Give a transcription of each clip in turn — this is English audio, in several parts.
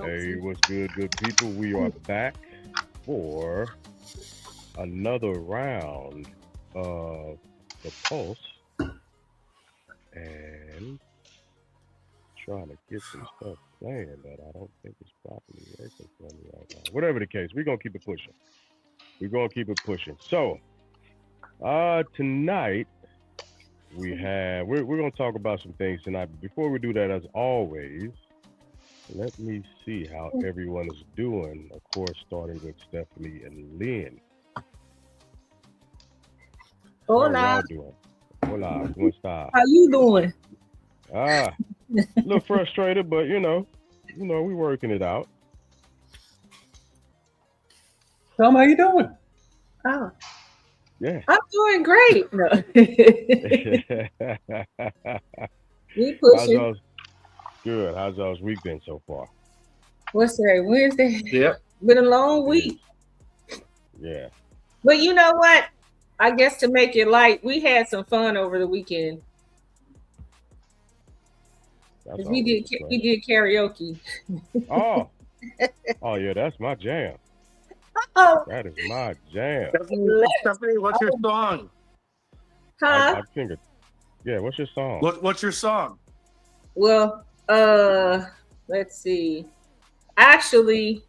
Hey, what's good, good people? We are back for another round of the Pulse and trying to get some stuff playing that I don't think is properly working for me right now. Whatever the case, we're gonna keep it pushing. We're gonna keep it pushing. So, tonight we're gonna talk about some things tonight. Before we do that, as always, let me see how everyone is doing. Of course, starting with Stephanie and Lynn. Hola. How y'all doing? Hola, ¿cómo está? How you doing? A little frustrated, but we working it out. Tom, how you doing? Oh, Yeah. I'm doing great. No. We How's pushing. y'all's good? How's y'all's week been so far? What's today? Wednesday. Yep. Been a long week. Yeah. But you know what? I guess to make it light, we had some fun over the weekend. That's We always did a we did karaoke. Oh. Oh yeah, that's my jam. Oh, That is my jam. Stephanie, what's your song? huh? I fingered. Yeah, what's your song? What's your song? Well, let's see. Actually,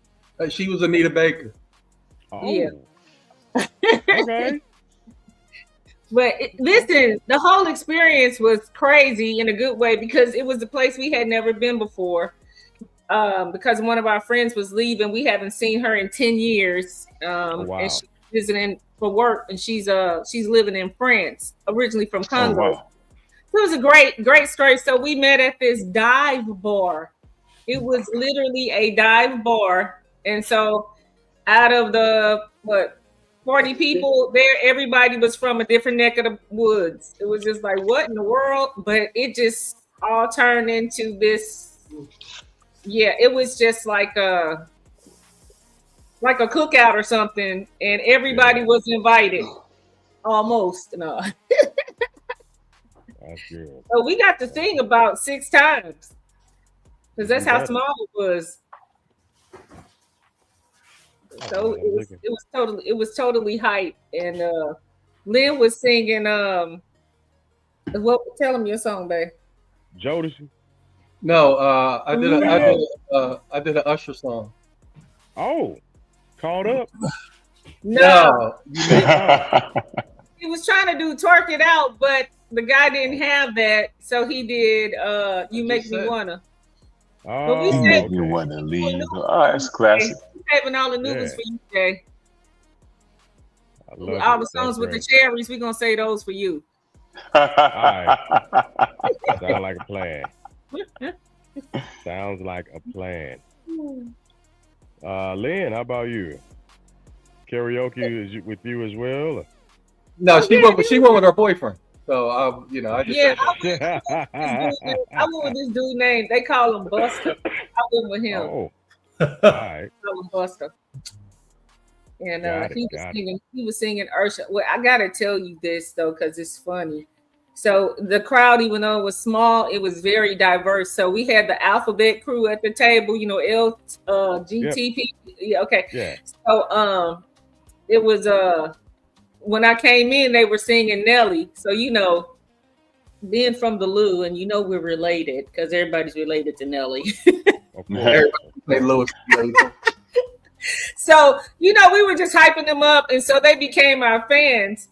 She was Anita Baker. Oh. Yeah. Okay. but listen, the whole experience was crazy in a good way because it was a place we had never been before. Because one of our friends was leaving, we haven't seen her in 10 years. Wow. And she's visiting for work, and she's living in France, originally from Congo. Oh, wow. It was a great story. So we met at this dive bar. It was literally a dive bar, and so out of the 40 people there, everybody was from a different neck of the woods. It was just like, what in the world? But it just all turned into this. Yeah, it was just like a cookout or something, and everybody was invited. Almost, no. That's good. So we got to sing about 6 times because that's how Better. small it was. So it was totally hype, and Lynn was singing. Tell him your song, babe. Jodeci. No, I did an Usher song. Oh, caught up. No, No. he was trying to do "Twerk It Out," but the guy didn't have that, so he did "You Make Me Wanna." Oh, we You said- make me want to leave. Oh, that's classic. Saving all the new ones for you, Jay. I love All it. the songs That's with great. the cherries, we're gonna say those for you. Sounds like a plan. Sounds like a plan. Lynn, how about you? Karaoke is with you as well? No, she went with her boyfriend. So I just Yeah, said that. I went with this dude named, they call him Buster. I went with him. Oh, all right. Call him Buster. And Got it, he was singing Ursha. Well, I gotta tell you this though, because it's funny. So the crowd, even though it was small, it was very diverse. So we had the alphabet crew at the table, LGTP. Yep. Yeah, okay. Yeah. So it was when I came in, they were singing Nelly. So being from the Lou, and we're related because everybody's related to Nelly. Of course. So we were just hyping them up, and so they became our fans.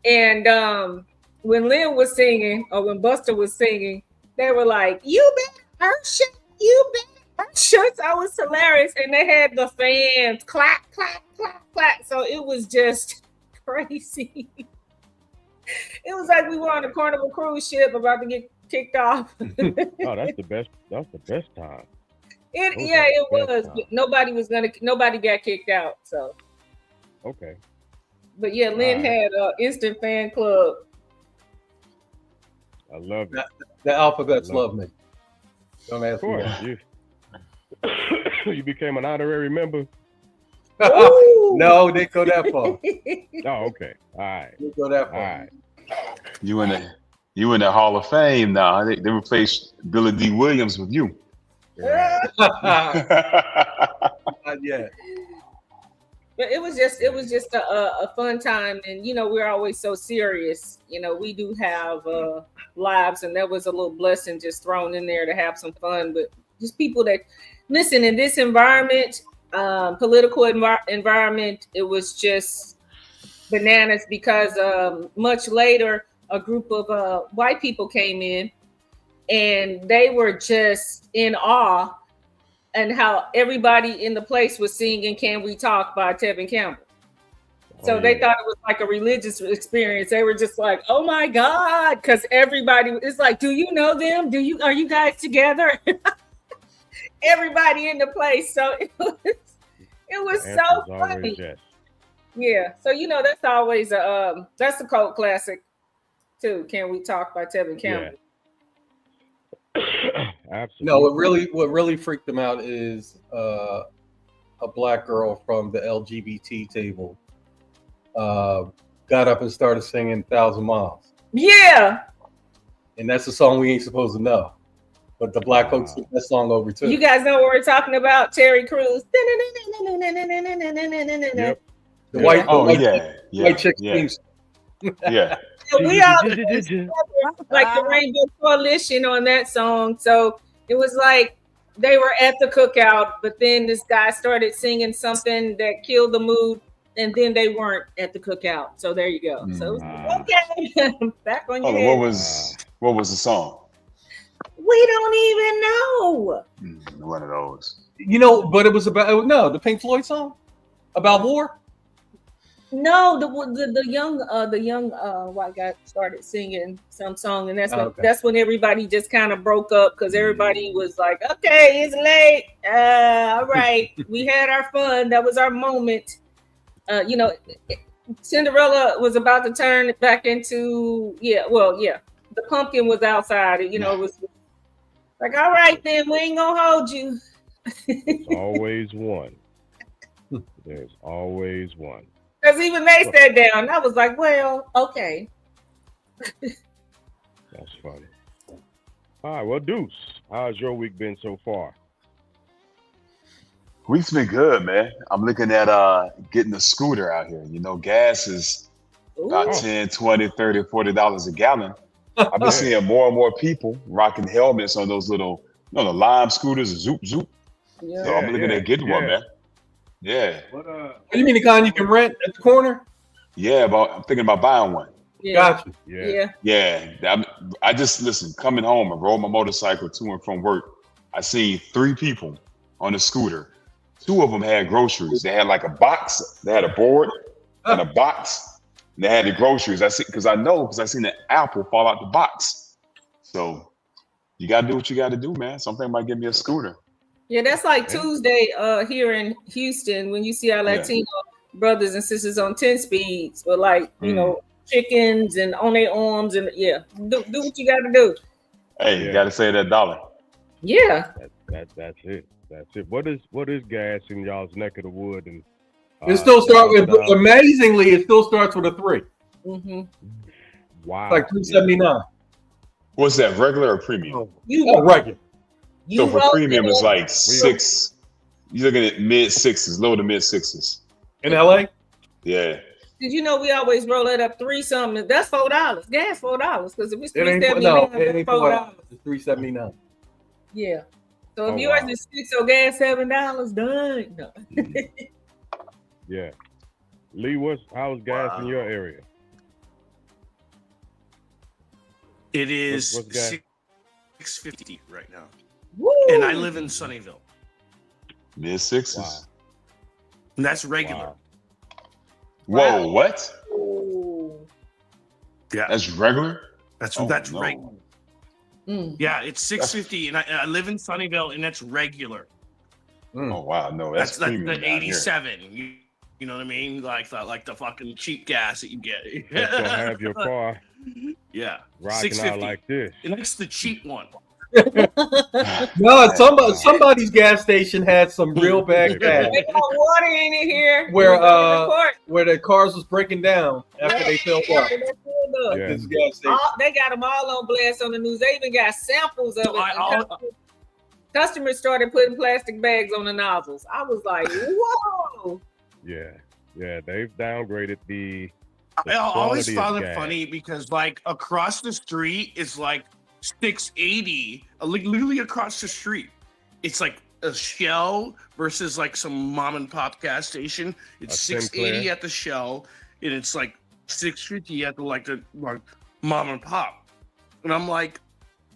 And when Lynn was singing, or when Buster was singing, they were like, "You better Ursha, you better Ursha." So it was hilarious, and they had the fans clap, clap, clap, clap. So it was just crazy. It was like we were on a Carnival cruise ship about to get kicked off. Oh, that's the best. That's the best time. It was. But nobody got kicked out. So Okay. but yeah, Lynn had an instant fan club. I love it. The alphabets love me. Don't ask Of course. me. You became an honorary member. No, they go that far. Oh, okay. All right. They go that far. All right. You in the Hall of Fame now. They replaced Billy D. Williams with you. Right. Not yet. But it was just a fun time, and we're always so serious. We do have lives, and that was a little blessing just thrown in there to have some fun. But just people that listen in this environment, political environment, it was just bananas because much later a group of white people came in, and they were just in awe. And how everybody in the place was singing "Can We Talk" by Tevin Campbell. So they thought it was like a religious experience. They were just like, "Oh my God!" Because everybody is like, "Do you know them? Are you guys together?" Everybody in the place. So it was so funny. Yes. Yeah. So that's always that's a cult classic too. "Can We Talk" by Tevin Campbell. Yeah. Absolutely. No, what really freaked them out is a black girl from the LGBT table got up and started singing "1,000 Miles." Yeah. And that's a song we ain't supposed to know. But the black folks took that song over too. You guys know what we're talking about? Terry Crews. Yep. The white chick teams. Yeah. We all like the Rainbow Coalition on that song. So it was like they were at the cookout, but then this guy started singing something that killed the mood, and then they weren't at the cookout. So there you go. So it was okay. Back on your head. What was the song? We don't even know. One of those. But it was about the Pink Floyd song about war. No, the young white guy started singing some song, and that's when everybody just kind of broke up because everybody was like, "Okay, it's late. All right, we had our fun. That was our moment." Cinderella was about to turn it back into the pumpkin was outside. It was like, "All right, then we ain't gonna hold you." There's always one. There's always one. Because even they sat down. I was like, well, okay. That's funny. All right, well, Deuce, how's your week been so far? Week's been good, man. I'm looking at getting a scooter out here. Gas is about $10, $20, $30, $40 a gallon. I've been seeing more and more people rocking helmets on those little, the Lime scooters, zoop, zoop. Yeah, so I'm looking at getting one, man. Yeah. What do you mean the kind you can rent at the corner? Yeah, I'm thinking about buying one. Yeah. Gotcha. Yeah. I just coming home and rode my motorcycle to and from work. I seen 3 people on a scooter. 2 of them had groceries. They had like a box. They had a board and a box. And they had the groceries. I seen the apple fall out the box. So you gotta do what you gotta do, man. Something might give me a scooter. Yeah, that's like Tuesday here in Houston when you see our Latino brothers and sisters on 10 speeds with chickens and on their arms and do what you got to do. Hey, you got to save that dollar. Yeah, that's it. That's it. What is gas in y'all's neck of the wood? And it still starts with amazingly. It still starts with a 3. Mm-hmm. Wow, it's like $2.79. What's that? Regular or premium? Regular. So for premium, it's like 6. You're looking at mid-6s, low to mid-6s. In LA? Yeah. Did you know we always roll it up 3 something? That's $4. Gas $4 because if it's $3.79, it ain't $4. It's $3.79. Yeah. So if yours is 6, so gas $7, done. No. Yeah. Lee, how's gas in your area? It is $6.50 right now. Woo! And I live in Sunnyvale. Mid-6s. Wow. And that's regular. Wow. Whoa, what? Ooh. Yeah. That's regular? That's regular. Yeah, it's $6.50, and I live in Sunnyvale, and that's regular. Oh wow, no, that's like the 87. You know what I mean? Like the fucking cheap gas that you get. Just don't have your car. Yeah, rocking out like this. And that's the cheap one. No, somebody's gas station had some real bad gas. They got water in it here. Where the cars was breaking down after they filled up. Yeah. This gas station. They got them all on blast on the news. They even got samples of it. customers started putting plastic bags on the nozzles. I was like, whoa. Yeah, they've downgraded the I always quality of found it gas. funny because like across the street is like 680, like literally across the street. It's like a Shell versus like some mom and pop gas station. It's 680 at the Shell, and it's like 650 at the mom and pop. And I'm like,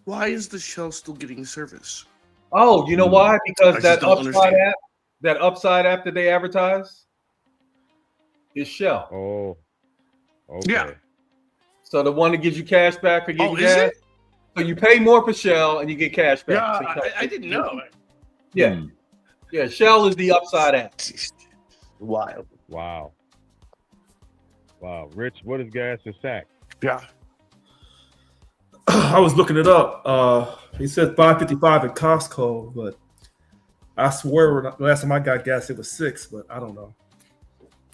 why is the Shell still getting service? Oh, you know why? Because that upside app that they advertise is Shell. Oh, okay. Yeah. So the one that gives you cash back for getting is gas. it? So you pay more for Shell and you get cash back. Yeah, So I didn't know. Yeah. Yeah, Shell is the upside app. Wild. Wow. Rich, what is gas in sack? Yeah. I was looking it up. He said $5.55 at Costco, but I swear last time I got gas it was $6, but I don't know.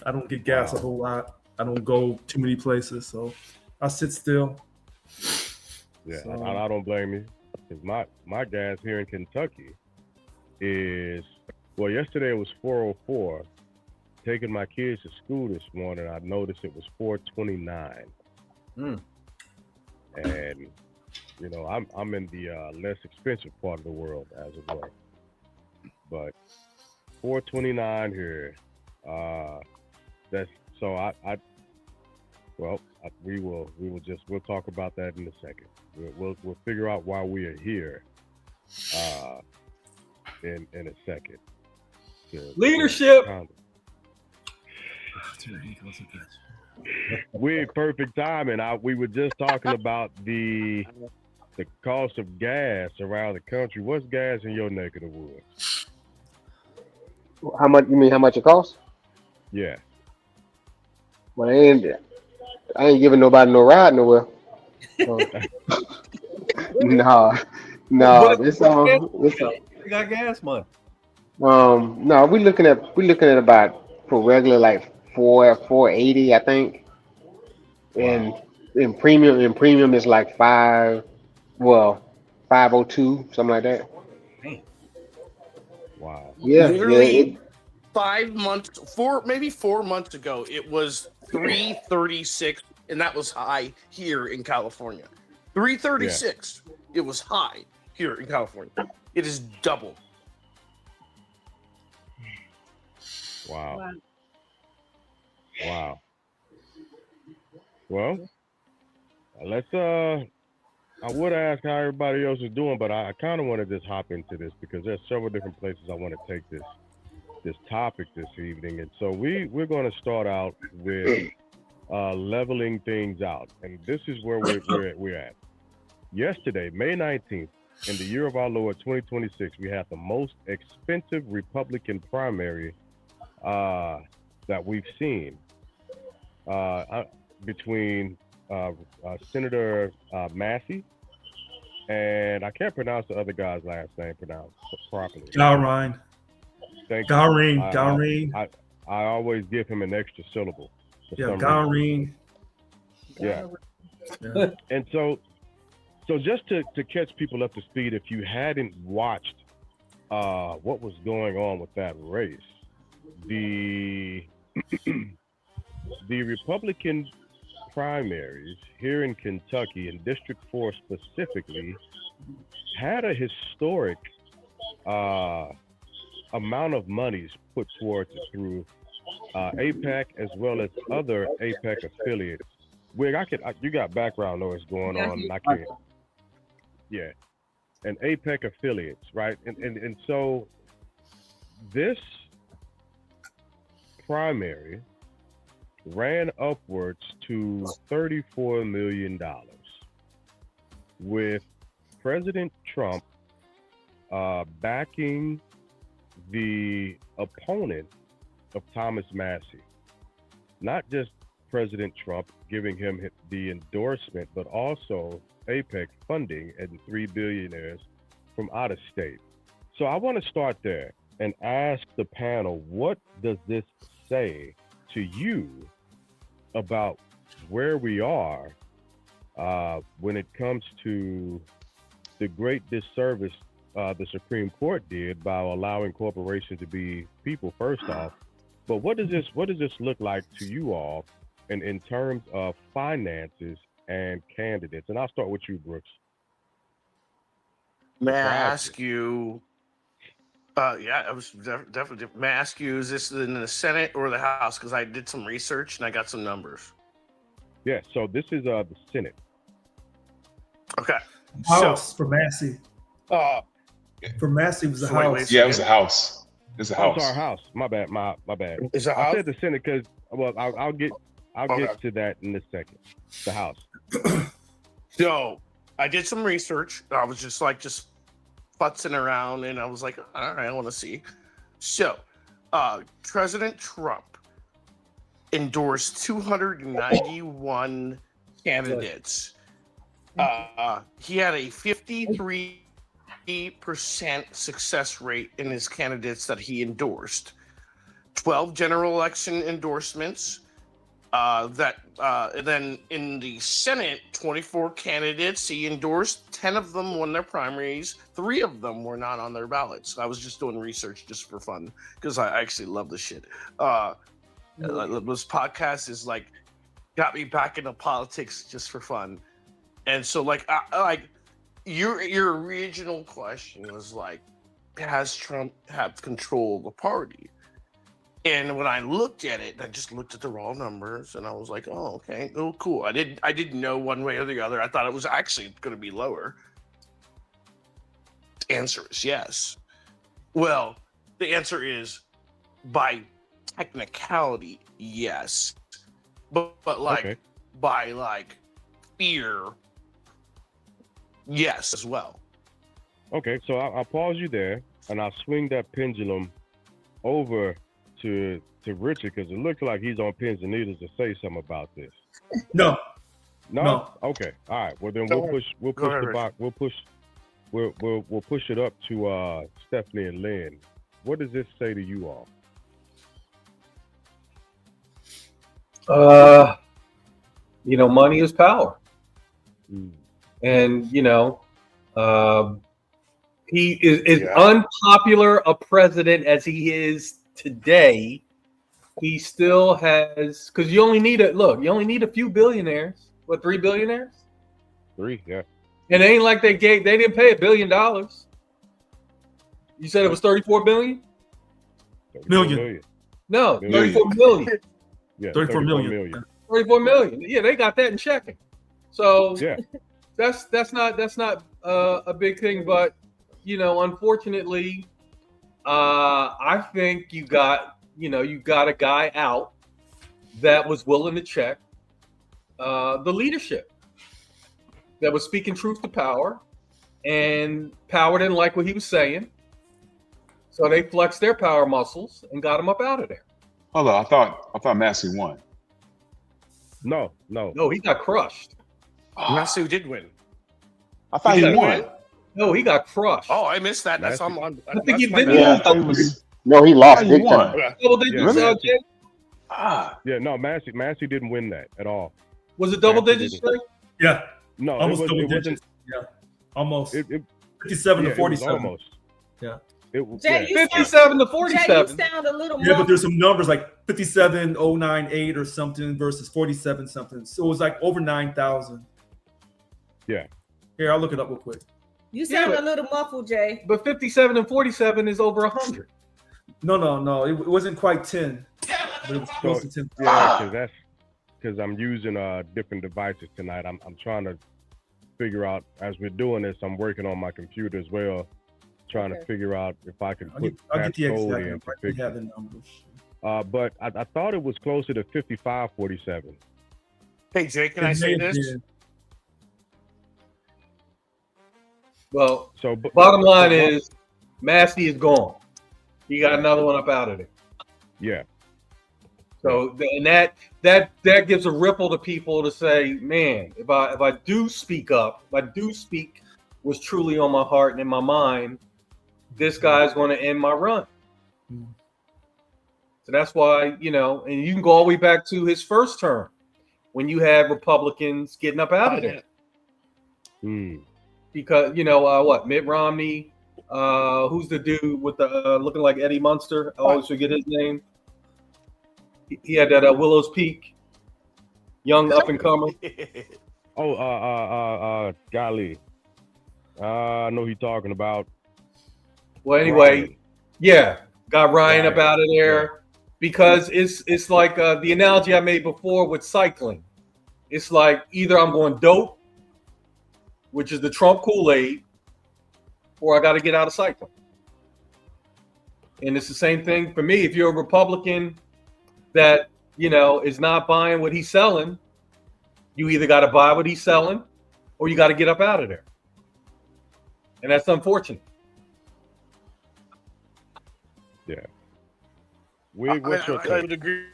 I don't get gas a whole lot. I don't go too many places, so I sit still. Yeah, so, I don't blame you. Because my gas here in Kentucky is, well, yesterday it was 404. Taking my kids to school this morning, I noticed it was 429. And you know, I'm in the less expensive part of the world, as it were. But 429 here. That's so we'll talk about that in a second. We'll figure out why we are here in a second. Leadership. We're perfect timing. We were just talking about the cost of gas around the country. What's gas in your neck of the woods? How much? You mean how much it costs? Yeah. Well, I ain't giving nobody no ride nowhere. So. No. It's You got gas money. No, we're looking at about for regular like 480, I think. And in premium is like 502, something like that. Wow. Yeah. Literally 4 months ago, it was 336, and that was high here in California. 336. Yeah. It was high here in California. It is double. Wow. Well, let's I would ask how everybody else is doing, but I kind of want to just hop into this because there's several different places I want to take this topic this evening. And so we're going to start out with leveling things out. And this is where we're at. Yesterday, May 19th, in the year of our Lord 2026, we had the most expensive Republican primary that we've seen between Senator Massie and I can't pronounce the other guy's last name pronounced properly. Galrine. Thank you. Galrine. I always give him an extra syllable. Yeah, Galrine. Yeah. And so just to catch people up to speed, if you hadn't watched what was going on with that race, the Republican primaries here in Kentucky, in District 4 specifically, had a historic amount of monies put towards it through APAC as well as other APAC affiliates. Wig, you got background noise going on, and I can't. Yeah, and APAC affiliates, right? And so this primary ran upwards to $34 million, with President Trump backing the opponent of Thomas Massie. Not just President Trump giving him the endorsement, but also APEC funding and 3 billionaires from out of state. So I want to start there and ask the panel, what does this say to you about where we are when it comes to the great disservice the Supreme Court did by allowing corporations to be people first off. But what does this look like to you all in terms of finances and candidates? And I'll start with you, Brooks. May I ask you? Yeah, I was definitely. May I ask you, is this in the Senate or the House? Because I did some research and I got some numbers. Yeah, so this is the Senate. Okay. House for Massie. For Massie was the House. Yeah, it was a House. It's a House. Oh, sorry, House. My bad. My bad. Is it I House? said the Senate because I'll get to that in a second. The House. So I did some research. I was just futzing around, and I was like, all right, I want to see. So, President Trump endorsed 291 candidates. He had a 53% success rate in his candidates that he endorsed. 12 general election endorsements. And then in the Senate, 24 candidates he endorsed. 10 of them won their primaries. 3 of them were not on their ballots. I was just doing research just for fun because I actually love this shit. This podcast is like got me back into politics just for fun. And so your original question was like, has Trump have control of the party? And when I looked at it, I just looked at the raw numbers, and I was like, "Oh, okay, oh, cool." I didn't know one way or the other. I thought it was actually going to be lower. The answer is yes. Well, the answer is by technicality, yes, but Okay. by fear, yes as well. Okay, so I'll pause you there, and I'll swing that pendulum over to Richard because it looks like he's on pins and needles to say something about this. No. No? Okay. All right. Well, then we'll push the box. We'll push it up to Stephanie and Lynn. What does this say to you all? Money is power. Mm. And, he is unpopular a president as he is today. He still has, because you only need a few billionaires. What, 3 billionaires? 3, yeah. And it ain't like they didn't pay $1 billion. You said it was 34 billion? Million. No, Million. 34 million. Yeah, 34 million. 34 million. Yeah, they got that in checking. So Yeah. that's not a big thing, but unfortunately, I think you got a guy out that was willing to check the leadership, that was speaking truth to power, and power didn't like what he was saying, so they flexed their power muscles and got him up out of there. Hold on, I thought Massie won. No. No, he got crushed. Massie did win. I thought he won. No, he got crushed. Oh, I missed that. That's Massie. on. I think he that's my did. bad. Yeah, I thought he was. No, he lost He big won. time. Yeah. Double digits, Really? Jay? Yeah, no, Massie didn't win that at all. Was it double Massie digits, didn't. Jay? Yeah. No, Almost it double wasn't. digits. Yeah. Almost. It, 57 yeah, to it was 47. almost. Yeah. It was. Jay, Yeah. you 57 to Jay, 47. you sound a little Yeah, but more. there's some numbers like 57,098 or something versus 47 something. So it was like over 9,000. Yeah. Here, I'll look it up real quick. You sound Yeah, a little muffled, Jay. But 57 and 47 is over 100. No. It wasn't quite 10. But it was close to 10. Yeah, because I'm using different devices tonight. I'm trying to figure out as we're doing this. I'm working on my computer as well, trying to figure out if I can I'll put get the code exact in number. to I fix have it. the numbers. But I thought it was closer to 55-47. Hey, Jay, can I It say may have this? been. Well, So bottom line is Massie is gone. He got another one up out of there. yeah. So and that gives a ripple to people to say, man, if I do speak up, if I do speak what's truly on my heart and in my mind, this guy's going to end my run. So that's why, and you can go all the way back to his first term when you had Republicans getting up out of there. Hmm. Because, Mitt Romney Who's the dude with the looking like Eddie Munster? I always forget his name. He had that Willows Peak, young up and comer. Golly. I know who you're talking about. Well, anyway, Ryan. yeah, got Ryan Ryan. up out of there because it's like the analogy I made before with cycling. It's like either I'm going dope, which is the Trump Kool-Aid, or I got to get out of cycling. And it's the same thing for me. If you're a Republican that, is not buying what he's selling, you either got to buy what he's selling or you got to get up out of there. And that's unfortunate. Yeah. What's your I take? would agree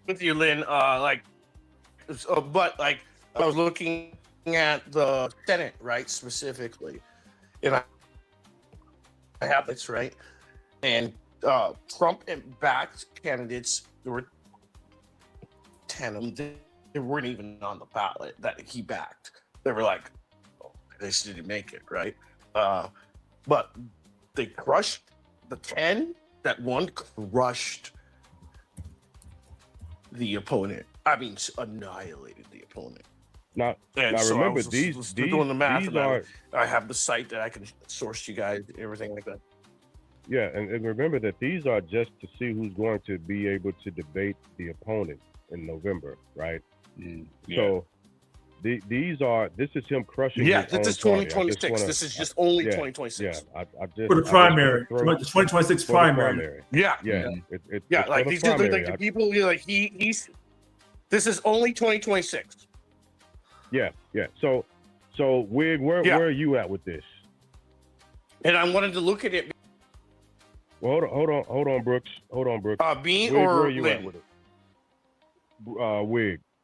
with you, Lynn. But I was looking at the Senate, right, specifically, and I have this right, and Trump and backed candidates. There were 10 of them. They weren't even on the ballot that he backed. They were like, they just didn't make it, right? But they crushed the 10. That one crushed the opponent. I mean, annihilated the opponent. Now And so remember, I was these doing the math. these And are I have the site that I can source you guys, everything like that. yeah, and remember that these are just to see who's going to be able to debate the opponent in November, right? So this is him crushing. Yeah, his this own is party. I 2026. wanna- This is just only yeah, 2026. Yeah, I just For the I just primary, throw- the 2026 for the primary. Yeah. Yeah, it's Yeah, for like the these dudes, primary. like the people, he's. This is only 2026. Yeah. So Wig, where are you at with this? And I wanted to look at it. Well, hold on, Brooks. Me Wig, where or are you at Lynn? with it?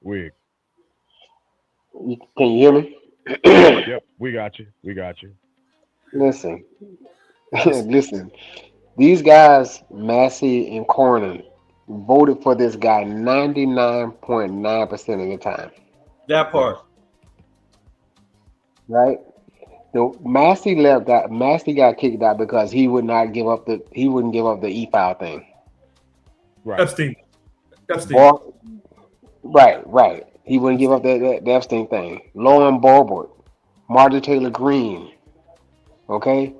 Wig. Can you hear me? Yep, we got you. Listen, listen. These guys, Massie and Cornyn, voted for this guy 99.9% of the time. That part. Right? So Massie got kicked out because he would not give up the e-file thing. Right. Epstein. Well, right. He wouldn't give up the Epstein thing. Lauren Boebert, Marjorie Taylor Greene, okay?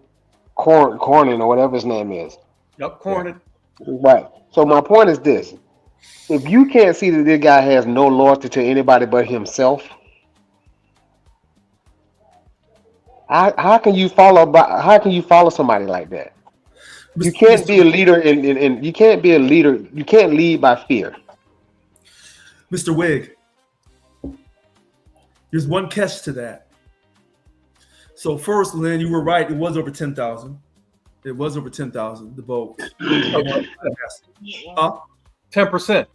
Cornyn or whatever his name is. Yep, Cornyn. Right. So my point is this. If you can't see that this guy has no loyalty to anybody but himself, how can you follow somebody like that? You can't be a leader and you can't be a leader. You can't lead by fear. Mr. Wig, there's one catch to that. So first, Lynn, you were right. It was over 10,000. It was over 10,000, the vote. 10%.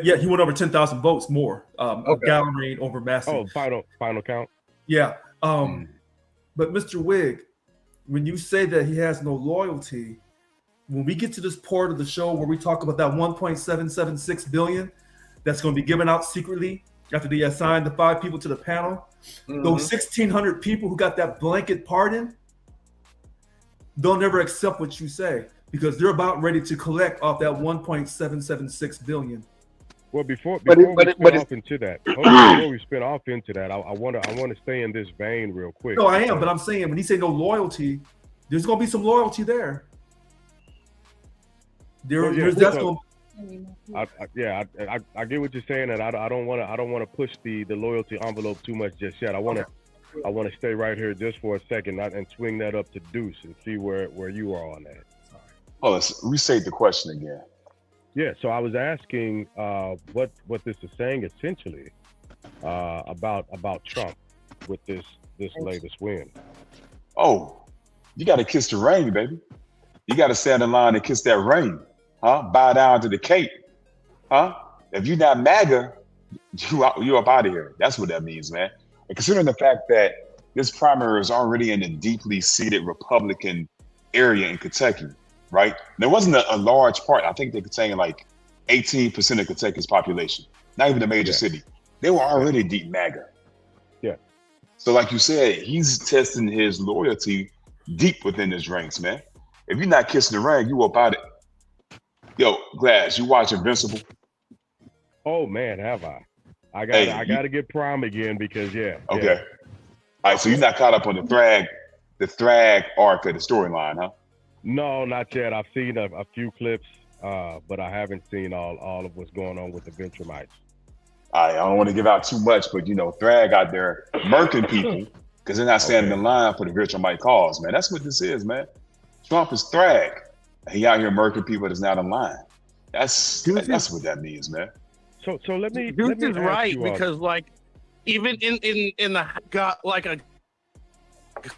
Yeah, he went over 10,000 votes more. Gallery over Massie. Oh, final count. Yeah. But Mr. Wig, when you say that he has no loyalty, when we get to this part of the show where we talk about that 1.776 billion that's going to be given out secretly after they assign the 5 people to the panel, those 1,600 people who got that blanket pardon, they'll never accept what you say because they're about ready to collect off that 1.776 billion. Well, before But we it- spin off into that, I want to stay in this vein real quick. No, I am, but I'm saying when he say no loyalty, there's going to be some loyalty there. There's that's going. I get what you're saying, and I don't want to push the loyalty envelope too much just yet. I want to stay right here just for a second and swing that up to Deuce and see where you are on that. Oh, let's restate the question again. Yeah, so I was asking what this is saying essentially about Trump with this latest win. Oh, you got to kiss the ring, baby. You got to stand in line and kiss that ring, huh? Bow down to the cape, huh? If you're not MAGA, you up out of here. That's what that means, man. And considering the fact that this primary is already in a deeply seated Republican area in Kentucky, right? There wasn't a large part. I think they could say like 18% of Kentucky's population, not even a major city. They were already deep MAGA. Yeah. So, like you said, he's testing his loyalty deep within his ranks, man. If you're not kissing the ring, you up out it. Yo, Glass, you watch Invincible? Oh man, have I? I Hey, got to get Prime again because okay. yeah. All right, so you're not caught up on the Thrag arc of the storyline, huh? No, not yet. I've seen a few clips, but I haven't seen all of what's going on with the Ventramites. I don't want to give out too much, but Thrag out there murking people because they're not standing in line for the Ventromite cause, man. That's what this is, man. Trump is Thrag. He out here murking people that's not in line. That's what that means, man. So let me. Dude let me is ask right you, because like even in the got like a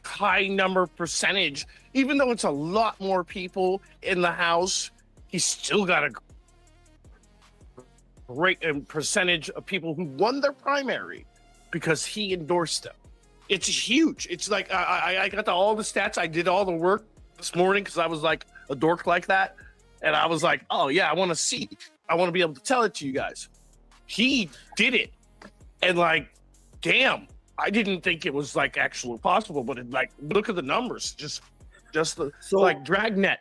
high number percentage, even though it's a lot more people in the House, he's still got a great percentage of people who won their primary because he endorsed them. It's huge. It's like I got all the stats. I did all the work this morning because I was like a dork like that, and I was like, oh yeah, I want to see. I want to be able to tell it to you guys. He did it, and like, damn, I didn't think it was like actually possible, but look at the numbers. Just the like Dragnet.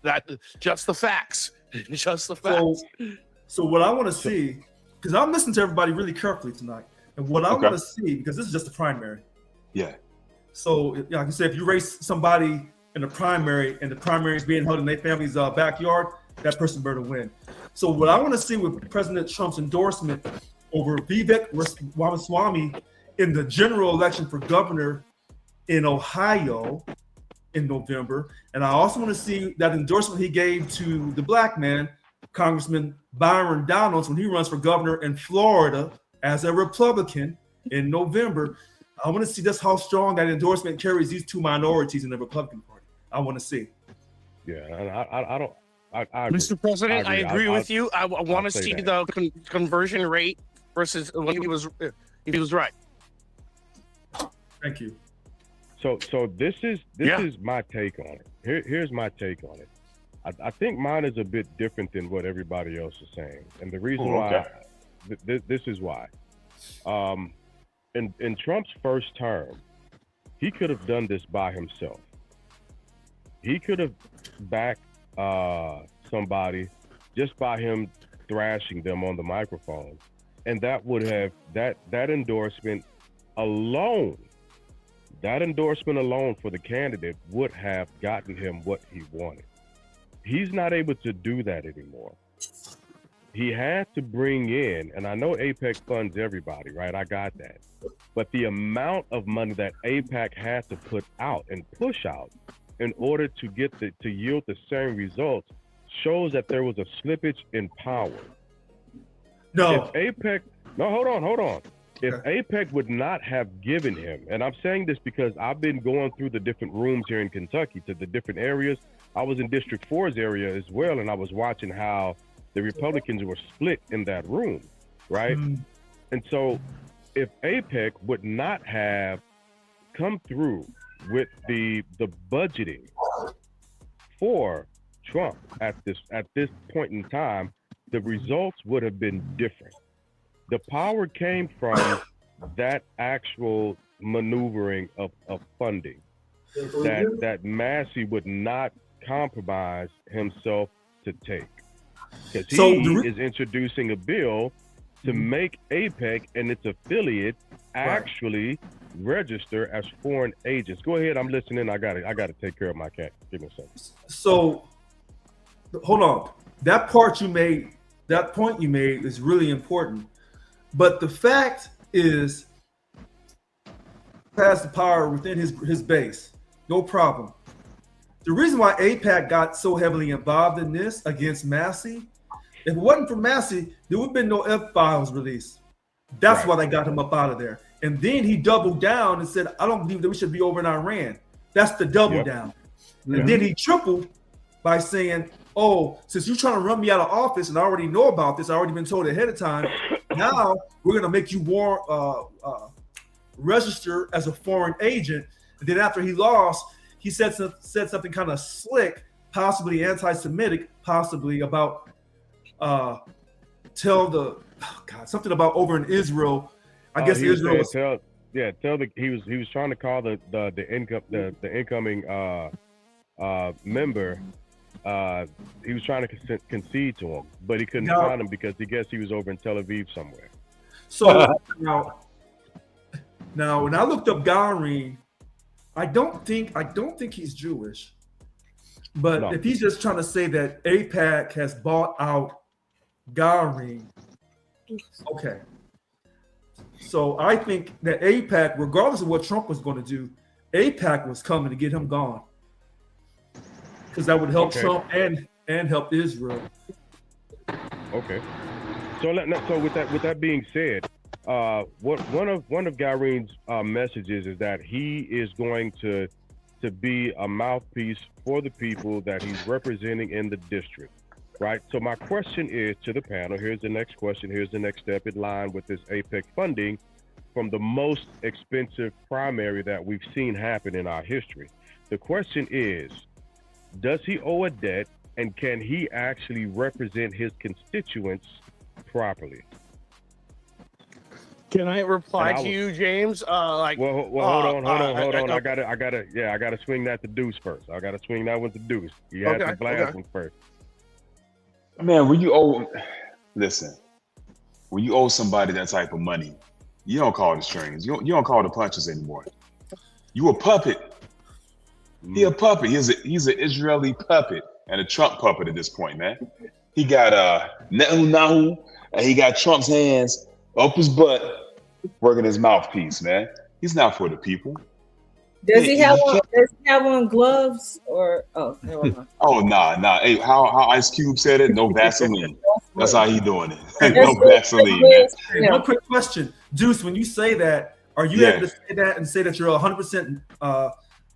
That just the facts. Just the facts. So what I want to see, because I'm listening to everybody really carefully tonight, and what I want to see, because this is just a primary. Yeah. So like I said, if you race somebody in the primary and the primary is being held in their family's backyard, that person better win. So what I want to see with President Trump's endorsement over Vivek Ramaswamy in the general election for governor in Ohio in November, and I also want to see that endorsement he gave to the black man, Congressman Byron Donalds, when he runs for governor in Florida as a Republican in November. I want to see just how strong that endorsement carries these two minorities in the Republican Party. I want to see. Yeah, and I don't. I agree. Mr. President, I agree with you. I want to see that. the conversion rate versus when he was right. Thank you. So this is my take on it. Here's my take on it. I think mine is a bit different than what everybody else is saying, and the reason why this is why. In Trump's first term, he could have done this by himself. He could have backed somebody just by him thrashing them on the microphone, and that would have that endorsement alone for the candidate would have gotten him what he wanted. He's not able to do that anymore. He had to bring in, and I know AIPAC funds everybody, right? I got that. But the amount of money that AIPAC had to put out and push out in order to get to yield the same results shows that there was a slippage in power. No. If AIPAC, no, hold on. If AIPAC would not have given him, and I'm saying this because I've been going through the different rooms here in Kentucky to the different areas. I was in District 4's area as well, and I was watching how the Republicans were split in that room, right? And so if AIPAC would not have come through with the budgeting for Trump at this point in time, the results would have been different. The power came from that actual maneuvering of funding that Massie would not compromise himself to take. Because he is introducing a bill to make AIPAC and its affiliates actually register as foreign agents. Go ahead, I'm listening. I got to take care of my cat. Give me a second. So, hold on. That point you made is really important. But the fact is, has the power within his base. No problem. The reason why AIPAC got so heavily involved in this against Massie, if it wasn't for Massie, there would have been no F-files released. That's why they got him up out of there. And then he doubled down and said, I don't believe that we should be over in Iran. That's the double down. And then he tripled by saying, oh, since you're trying to run me out of office and I already know about this, I already been told ahead of time, now we're going to make you register as a foreign agent. And then after he lost, he said something kind of slick, possibly anti-Semitic, possibly about something about over in Israel. I guess Israel was he was trying to call the incoming member. He was trying to concede to him, but he couldn't find him because he guessed he was over in Tel Aviv somewhere. So now when I looked up Garin, I don't think he's Jewish. But No. if he's just trying to say that AIPAC has bought out Garin, okay. So I think that AIPAC, regardless of what Trump was going to do, AIPAC was coming to get him gone. Because that would help Trump and help Israel. Okay. So with that being said, one of Garin's messages is that he is going to be a mouthpiece for the people that he's representing in the district, right? So my question is to the panel. Here's the next question. Here's the next step in line with this AIPAC funding from the most expensive primary that we've seen happen in our history. The question is, does he owe a debt, and can he actually represent his constituents properly? Can I reply to you, James? Well, hold on. I gotta swing that to Deuce first. I gotta swing that one to Deuce. You had to blast him first. Man, when you owe somebody that type of money, you don't call the strings. You don't call the punches anymore. You a puppet. He a puppet. He's an Israeli puppet and a Trump puppet at this point, man. He got Netanyahu and he got Trump's hands up his butt, working his mouthpiece, man. He's not for the people. Does he have on gloves or never mind. Oh nah. Hey, how Ice Cube said it, no Vaseline. That's how he doing it. No Vaseline, man. Hey, one quick question. Deuce, when you say that, are you able to say that and say that you're 100%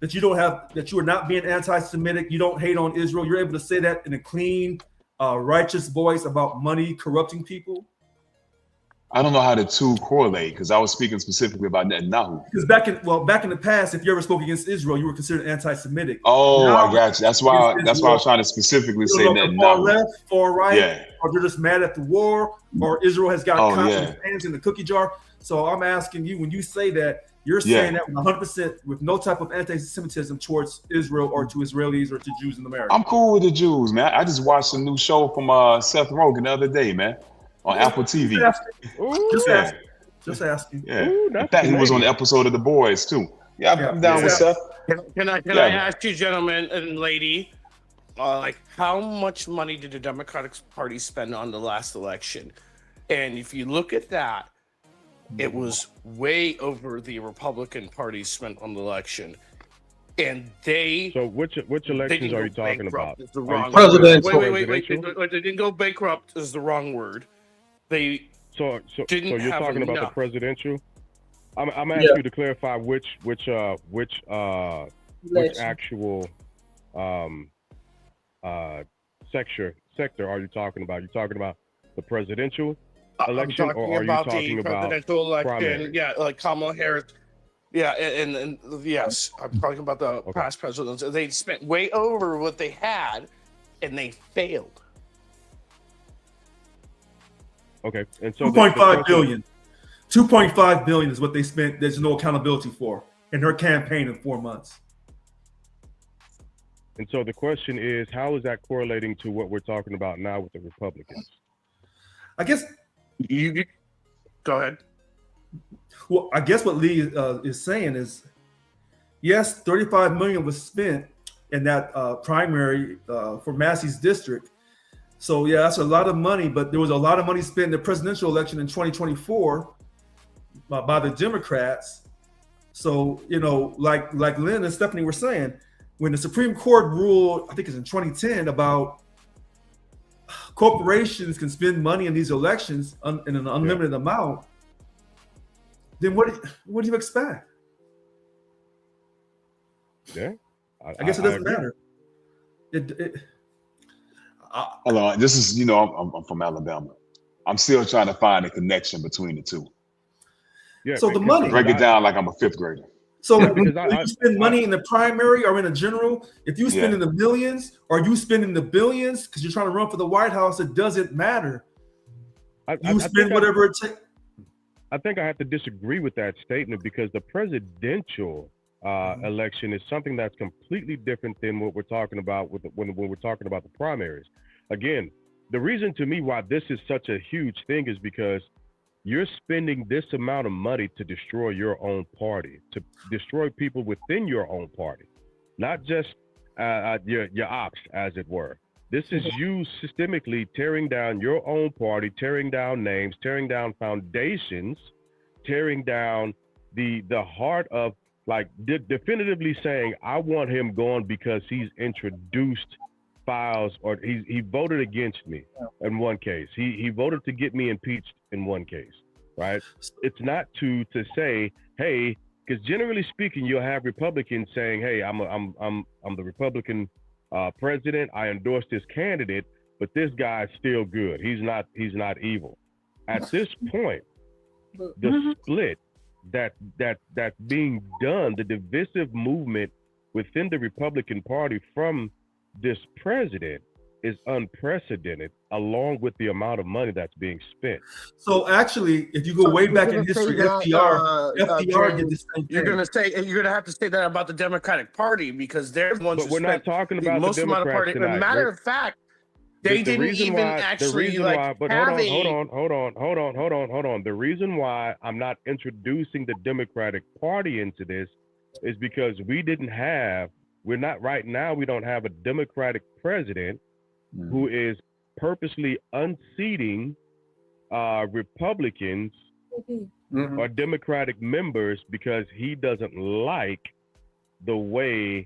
that you are not being anti-Semitic, you don't hate on Israel? You're able to say that in a clean, righteous voice about money corrupting people? I don't know how the two correlate because I was speaking specifically about Netanyahu. Because back in the past, if you ever spoke against Israel, you were considered anti-Semitic. Oh, now, I got you. That's why I was trying to specifically say Netanyahu. Far left, far right, or they're just mad at the war, or Israel has got his hands in the cookie jar. So I'm asking you, when you say that, you're saying that 100% with no type of anti-Semitism towards Israel or to Israelis or to Jews in America. I'm cool with the Jews, man. I just watched a new show from Seth Rogen the other day, man, on Apple TV. Just asking. Yeah. In fact, he was on the episode of The Boys too. Yeah, I'm down with Seth. Can I ask you, gentlemen and lady, how much money did the Democratic Party spend on the last election? And if you look at that, it was way over the Republican Party spent on the election, and So which elections are you talking about? Is the wrong Presidential. Wait. They didn't go bankrupt. Is the wrong word. They so didn't you're have talking enough. about the presidential. I'm asking you to clarify which actual sector are you talking about? You talking about the presidential election, or are you talking the about presidential election? primary? Yeah, like Kamala Harris. Yeah, and yes, I'm talking about the past presidents. They spent way over what they had, and they failed. Okay, and so 2.5 billion. 2.5 billion is what they spent. There's no accountability for in her campaign in 4 months. And so the question is, how is that correlating to what we're talking about now with the Republicans? I guess You go ahead. Well, I guess what Lee is saying is, yes, 35 million was spent in that primary for Massie's district. So yeah, that's a lot of money, but there was a lot of money spent in the presidential election in 2024 by the Democrats. So, like Lynn and Stephanie were saying, when the Supreme Court ruled, I think it's in 2010, about corporations can spend money in these elections in an unlimited amount, then what do you expect? Yeah, I guess it doesn't matter. Hello, this is I'm from Alabama. I'm still trying to find a connection between the two. Yeah. So the money, break it down like I'm a fifth grader. So if you spend money in the primary or in a general, if you spend in the millions or you spend in the billions because you're trying to run for the White House, it doesn't matter. You spend whatever it takes. I think I have to disagree with that statement because the presidential election is something that's completely different than what we're talking about when we're talking about the primaries. Again, the reason to me why this is such a huge thing is because you're spending this amount of money to destroy your own party, to destroy people within your own party, not just your ops, as it were. This is you systemically tearing down your own party, tearing down names, tearing down foundations, tearing down the heart of, like, definitively saying, I want him gone because he's introduced files, or he voted against me in one case. He voted to get me impeached in one case, right? It's not to say, hey, because generally speaking, you'll have Republicans saying, hey, I'm the Republican president. I endorsed this candidate, but this guy's still good. He's not evil. At this point, the split that's being done, the divisive movement within the Republican Party from this president is unprecedented, along with the amount of money that's being spent. So actually, if you go way back in history, FDR did the same thing. You're gonna have to say that about the Democratic Party because they're the ones. But we're not talking about the Democrats tonight. Matter of fact, they didn't even actually like. But hold on. The reason why I'm not introducing the Democratic Party into this is because we don't have a Democratic president who is purposely unseating Republicans or Democratic members because he doesn't like the way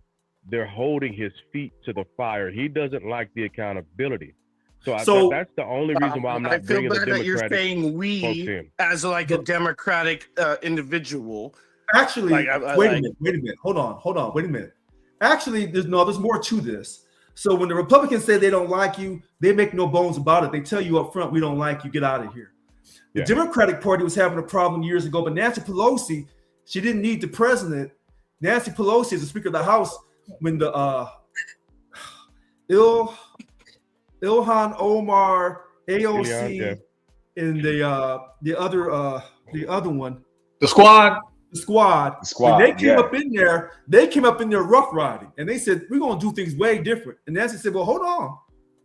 they're holding his feet to the fire. He doesn't like the accountability. So that's the only reason why I'm not bringing the Democratic. You're saying we as like a Democratic individual. Actually, wait a minute. Hold on. Wait a minute. Actually, there's more to this. So when the Republicans say they don't like you, they make no bones about it. They tell you up front, we don't like you, get out of here. The Democratic Party was having a problem years ago, but Nancy Pelosi, she didn't need the president. Nancy Pelosi is the Speaker of the House when the Ilhan Omar, AOC, and the other one, the squad. When they came up in there, rough riding, and they said, we're going to do things way different. And Nancy said, well, hold on.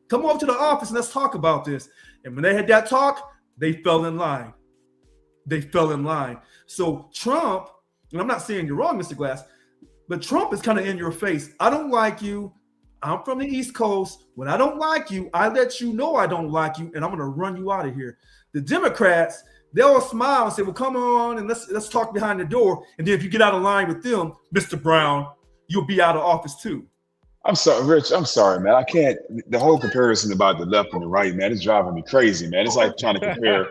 Come over to the office and let's talk about this. And when they had that talk, they fell in line. So Trump, and I'm not saying you're wrong, Mr. Glass, but Trump is kind of in your face. I don't like you. I'm from the East Coast. When I don't like you, I let you know I don't like you, and I'm going to run you out of here. The Democrats, they all smile and say, well, come on, and let's talk behind the door. And then if you get out of line with them, Mr. Brown, you'll be out of office too. I'm sorry, Rich. I'm sorry, man. I can't. The whole comparison about the left and the right, man, it's driving me crazy, man. It's like trying to compare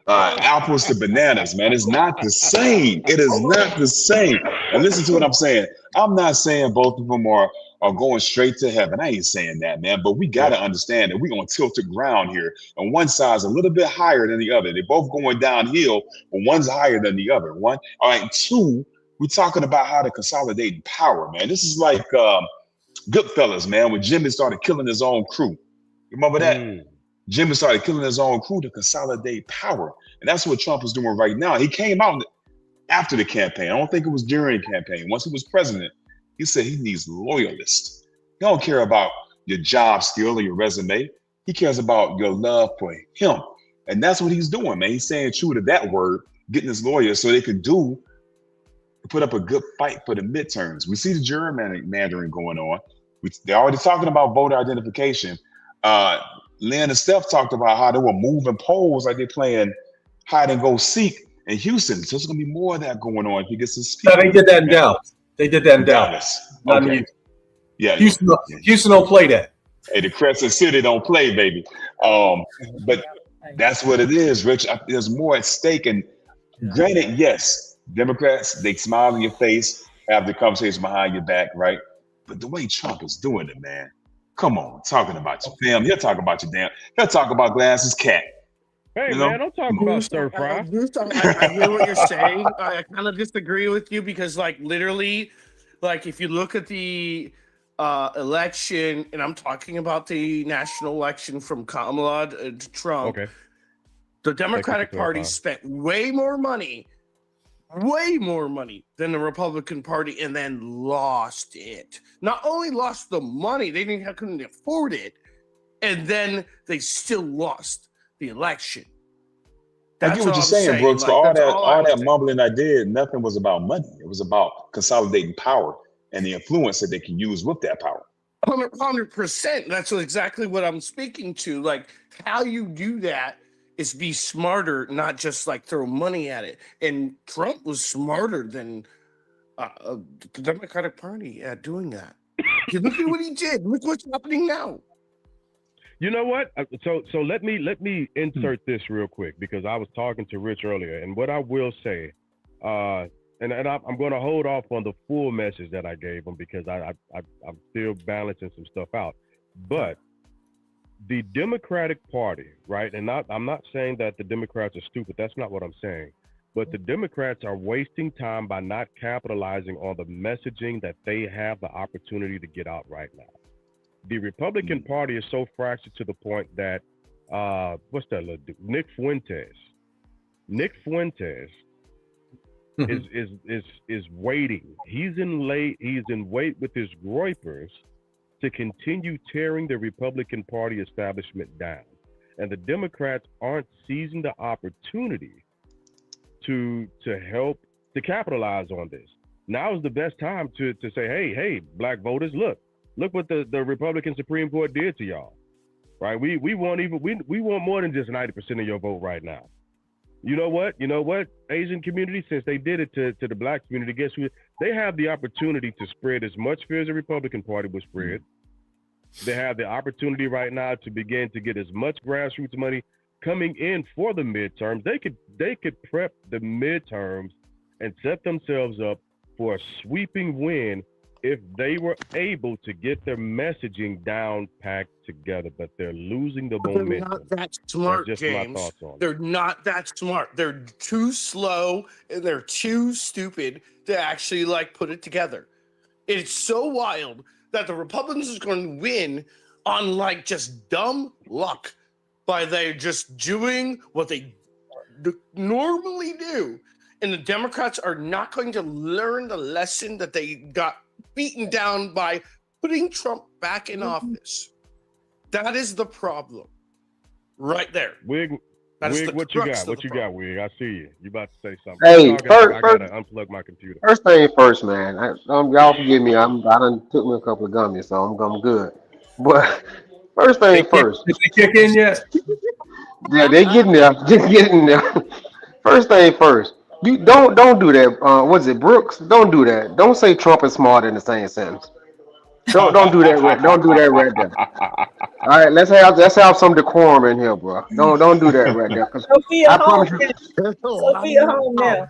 apples to bananas, man. It's not the same. It is not the same. And listen to what I'm saying. I'm not saying both of them are going straight to heaven. I ain't saying that, man. But we got to understand that we're going to tilt the ground here. And one side's a little bit higher than the other. They're both going downhill, but one's higher than the other. One. All right. Two, we're talking about how to consolidate power, man. This is like Goodfellas, man, when Jimmy started killing his own crew. Remember that? Jimmy started killing his own crew to consolidate power. And that's what Trump is doing right now. He came out after the campaign. I don't think it was during the campaign. Once he was president, he said he needs loyalists. He don't care about your job skill or your resume. He cares about your love for him. And that's what he's doing, man. He's saying true to that word, getting his lawyers so they could put up a good fight for the midterms. We see the gerrymandering going on. They're already talking about voter identification. Lynn and Steph talked about how they were moving polls like they're playing hide and go seek in Houston. So there's going to be more of that going on if he gets his No, they did that in Dallas. Okay. I mean, yeah. Houston don't play that. Hey, the Crescent City don't play, baby. But that's what it is, Rich. There's more at stake. And granted, yes, Democrats, they smile in your face, have the conversation behind your back, right? But the way Trump is doing it, man, come on, talking about your family, he'll talk about he'll talk about Glass's cat. Hey, man, don't talk about stir fry. I hear what you're saying. I kind of disagree with you because, like, literally, like, if you look at the election, and I'm talking about the national election from Kamala to Trump, The Democratic for Party clarifying. spent way more money than the Republican Party, and then lost it. Not only lost the money, they couldn't afford it, and then they still lost the election. I That's get what all you're I'm saying, Brooks. Like, But all that's that, all I all was that saying. mumbling I did, nothing was about money. It was about consolidating power and the influence that they can use with that power. 100%. That's exactly what I'm speaking to. Like, how you do that is be smarter, not just like throw money at it. And Trump was smarter than the Democratic Party at doing that. You look at what he did. Look what's happening now. You know what? So let me insert this real quick, because I was talking to Rich earlier, and what I will say, and I'm going to hold off on the full message that I gave him, because I'm still balancing some stuff out. But the Democratic Party, right? And I'm not saying that the Democrats are stupid. That's not what I'm saying. But the Democrats are wasting time by not capitalizing on the messaging that they have the opportunity to get out right now. The Republican Party is so fractured to the point that what's that little dude? Nick Fuentes is waiting. He's in wait with his groypers to continue tearing the Republican Party establishment down. And the Democrats aren't seizing the opportunity to help to capitalize on this. Now is the best time to say, hey, black voters, look what the Republican Supreme Court did to y'all. Right? We want more than just 90% of your vote right now. You know what? Asian community, since they did it to the black community, guess who? They have the opportunity to spread as much fear as the Republican Party was spread. They have the opportunity right now to begin to get as much grassroots money coming in for the midterms. They could prep the midterms and set themselves up for a sweeping win if they were able to get their messaging down packed together, but they're losing the momentum. They're not that smart, That's just James. my thoughts on it. They're not that smart. They're too slow and they're too stupid to actually like put it together. It's so wild that the Republicans is going to win on like just dumb luck by they just doing what they normally do. And the Democrats are not going to learn the lesson that they got beaten down by putting Trump back in office. That is the problem. Right there. Wig, That is Wig, the what you crux got? of What the you problem. got, Wig? I see you. You about to say something. Hey, I gotta unplug my computer. First thing first, man. Y'all forgive me. I done took me a couple of gummies, so I'm good. But first thing first. Did they kick in yet? Yeah, they getting there. Just getting there. First thing first. You don't do that. What's it, Brooks? Don't do that. Don't say Trump is smart in the same sentence. Don't do that. Don't do that right there. All right, let's have some decorum in here, bro. Don't do that right there. Cause Sophia I home promise you. now. Sophia home now.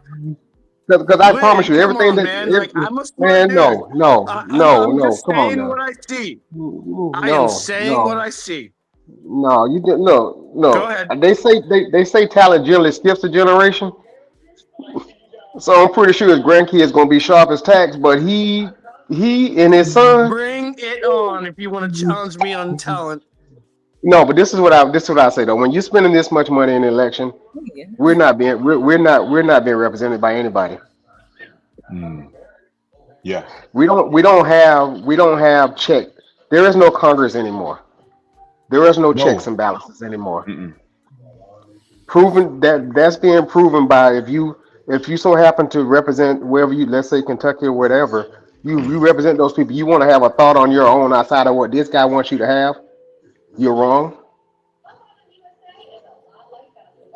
Because I promise you, Come everything on, that man. Like, I'm a smart man, dude. no, I'm just come on saying now. what I see. I am saying what I see. No, you didn't. No. Go ahead. They say talent generally skips a generation. So I'm pretty sure his grandkid's gonna be sharp as tacks, but he and his son. Bring it on if you want to challenge me on talent. No, but this is what I say though. When you're spending this much money in an election, we're not being being represented by anybody. Yeah. We don't have check. There is no Congress anymore. There is no checks and balances anymore. Proven that's being proven by if you so happen to represent wherever you, let's say Kentucky or whatever, you represent those people. You want to have a thought on your own outside of what this guy wants you to have. You're wrong.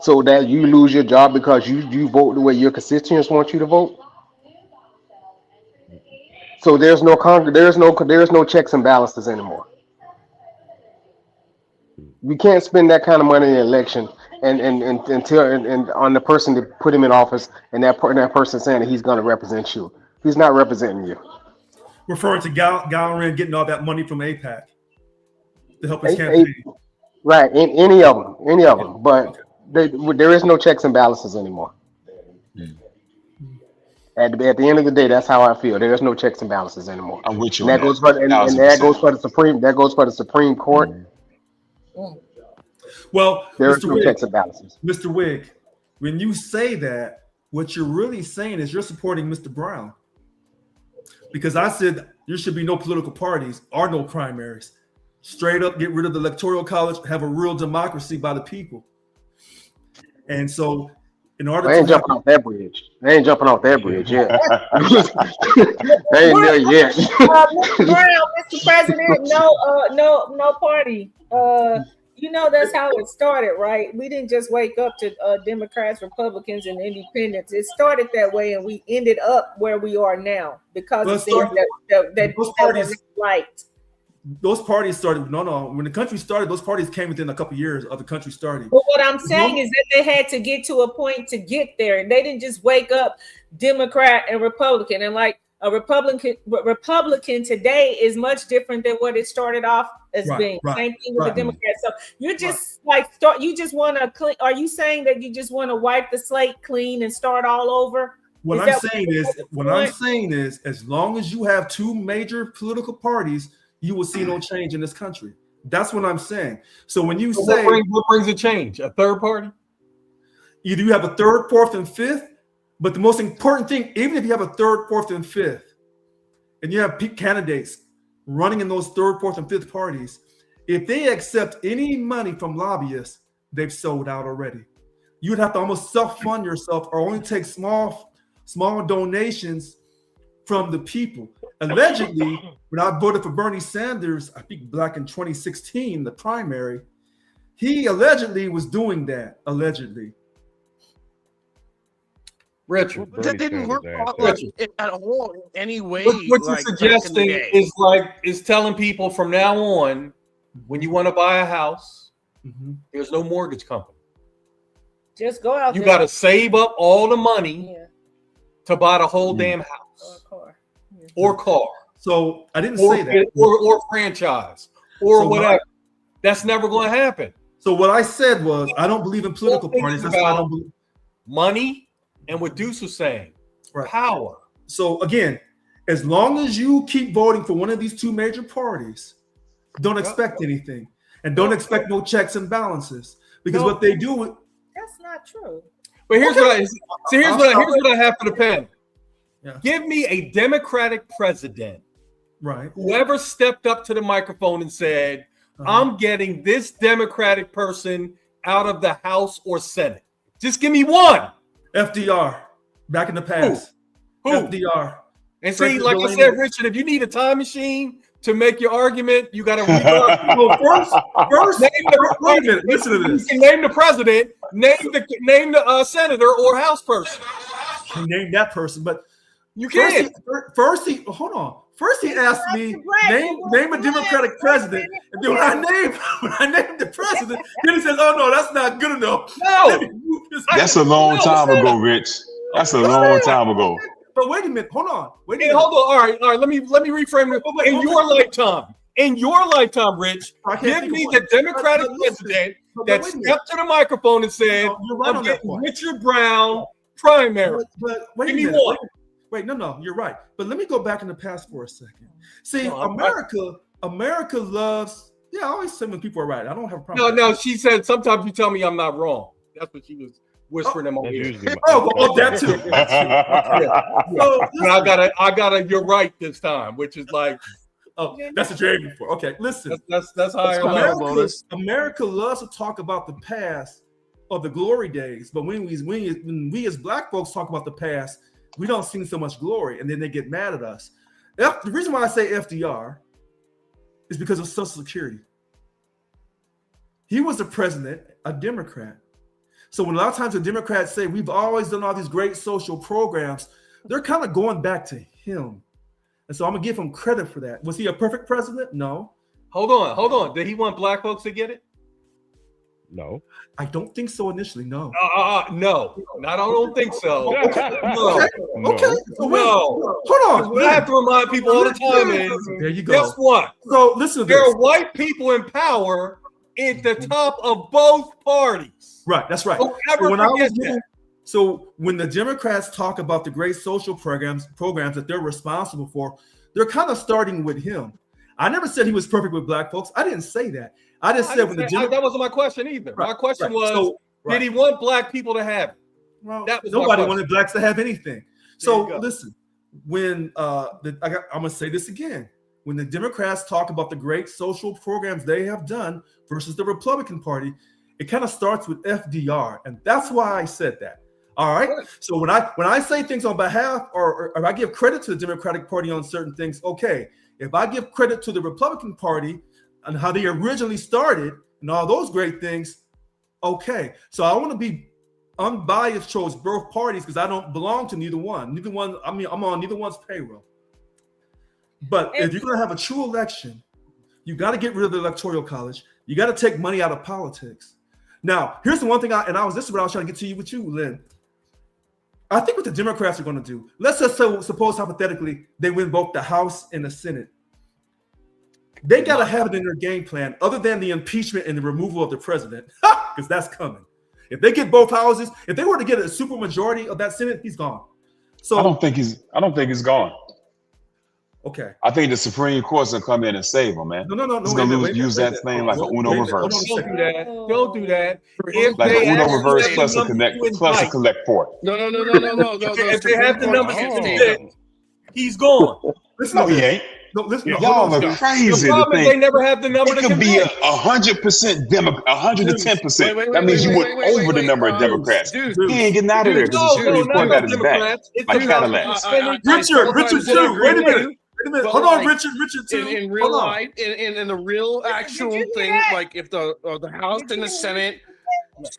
So that you lose your job because you vote the way your constituents want you to vote. So there's no checks and balances anymore. We can't spend that kind of money in an election and on the person to put him in office and that person saying that he's going to represent you. He's not representing you. Referring to Gowron getting all that money from AIPAC to help his campaign. Right, any of them. But there is no checks and balances anymore. At the end of the day, that's how I feel. There is no checks and balances anymore. I'm with you. And that goes for the Supreme. That goes for the Supreme Court. Well, There are Mr. no Wig, checks and balances. Mr. Wig, when you say that, what you're really saying is you're supporting Mr. Brown. Because I said there should be no political parties or no primaries. Straight up, get rid of the electoral college, have a real democracy by the people. And so, in order I to ain't jumping off that bridge. I ain't jumping off that bridge yet. I ain't there yet. Mr. Brown, Mr. President, no party. You know that's how it started, right? We didn't just wake up to Democrats, Republicans, and Independents. It started that way, and we ended up where we are now because of things that those parties were liked. Those parties started. No. When the country started, those parties came within a couple of years of the country starting. But what I'm saying is that they had to get to a point to get there, and they didn't just wake up Democrat and Republican. And like a Republican today is much different than what it started off as being. Same thing with the Democrats. So you're just you just want to clean. Are you saying that you just want to wipe the slate clean and start all over? What I'm saying is, as long as you have two major political parties, you will see no change in this country. That's what I'm saying. So when you say what brings a change? A third party? Either you have a third, fourth, and fifth, but the most important thing, even if you have a third, fourth, and fifth, and you have candidates running in those third, fourth, and fifth parties, if they accept any money from lobbyists, they've sold out already. You would have to almost self-fund yourself or only take small donations from the people. Allegedly, when I voted for Bernie Sanders, I think back in 2016, the primary, he allegedly was doing that. Allegedly. Richard. But that didn't work at all in any way. What you're suggesting is telling people from now on, when you want to buy a house, there's no mortgage company. Just go out. You got to save up all the money to buy the whole damn house or car. So I didn't say that. Or franchise or whatever. That's never going to happen. So what I said was I don't believe in political parties. That's why I don't believe money and what Deuce was saying. Power. So again, as long as you keep voting for one of these two major parties, don't expect anything. And don't expect no checks and balances. Because what they do that's not true. But here's what I have for the pen. Yeah. Give me a Democratic president, whoever stepped up to the microphone and said, I'm getting this Democratic person out of the House or Senate. Just give me one. FDR, back in the past. Who? FDR. And see, like I said, Richard, if you need a time machine to make your argument, you got to first, wait a minute. Listen to this. You can name the president, name the senator or House person. Name that person, but you can't. First he asked me name a Democratic president, and then when I named the president, then he says, "Oh no, that's not good enough." No, that's a long time ago, Rich. That's a long time ago. But wait a minute, hold on. Hold on. All right. Let me reframe it. In your lifetime, Rich, give me the Democratic president that stepped to the microphone and said, "I'm getting Richard Brown primary." But wait a minute. One. Wait, no, you're right. But let me go back in the past for a second. See, America loves. Yeah, I always say when people are right. I don't have a problem. No. She said sometimes you tell me I'm not wrong. That's what she was whispering in my ear. That too. So I got you're right this time, which is like, that's what you're aiming for. Okay, listen. That's higher level. America loves to talk about the past of the glory days, but when we as Black folks talk about the past, we don't see so much glory, and then they get mad at us. The reason why I say FDR is because of Social Security. He was the president, a Democrat. So when a lot of times the Democrats say we've always done all these great social programs, they're kind of going back to him. And so I'm going to give him credit for that. Was he a perfect president? No. Hold on. Did he want Black folks to get it? No. I don't think so initially, no. No. I don't think so. Okay. No. Hold on. What I have to remind people all the time is, there you go. Guess what? So listen to this. There are white people in power at the top of both parties. Right, that's right. So when the Democrats talk about the great social programs that they're responsible for, they're kind of starting with him. I never said he was perfect with black folks. I didn't say that. I just said when the that wasn't my question either. Right, My question right. was, So, did he want black people to have it? Well, That was my nobody question. wanted blacks to have anything. There So you go. listen, when I'm gonna say this again, when the Democrats talk about the great social programs they have done versus the Republican Party, it kind of starts with FDR, and that's why I said that. All right. So when I say things on behalf, or if I give credit to the Democratic Party on certain things, okay. If I give credit to the Republican Party and how they originally started and all those great things, okay. So I want to be unbiased towards both parties because I don't belong to neither one. Neither one. I mean, I'm on neither one's payroll. But if you're going to have a true election, you got to get rid of the Electoral College. You got to take money out of politics. Now, here's the one thing this is what I was trying to get to you with you, Lynn. I think what the Democrats are going to do, let's just suppose hypothetically they win both the House and the Senate. They got to have it in their game plan other than the impeachment and the removal of the president, because that's coming. If they get both houses, if they were to get a super majority of that Senate, he's gone. So I don't think he's gone. Okay. I think the Supreme Court's gonna come in and save him, man. No. He's gonna use that thing like an Uno reverse. Don't do that. Don't do that. If Like they an Uno actually reverse have plus the a numbers collect port. No. If they have the numbers to Oh. fit, he's gone. Listen No, to he this. ain't. No, listen. Y'all hold on, are Scott. crazy The to problem is they think never have the number it to could be convince. 100% Democrat, 110%. Wait, That means you went over the number of Bruce, Democrats. Dude, He ain't getting out of there because the No, Supreme Court not got the his back. Democrats. It's Like the Cadillac. spending. Richard too. Wait a minute. But Hold on, like, Richard too. in real Hold on. life, in the real actual you hear thing, that? like if the House and the Senate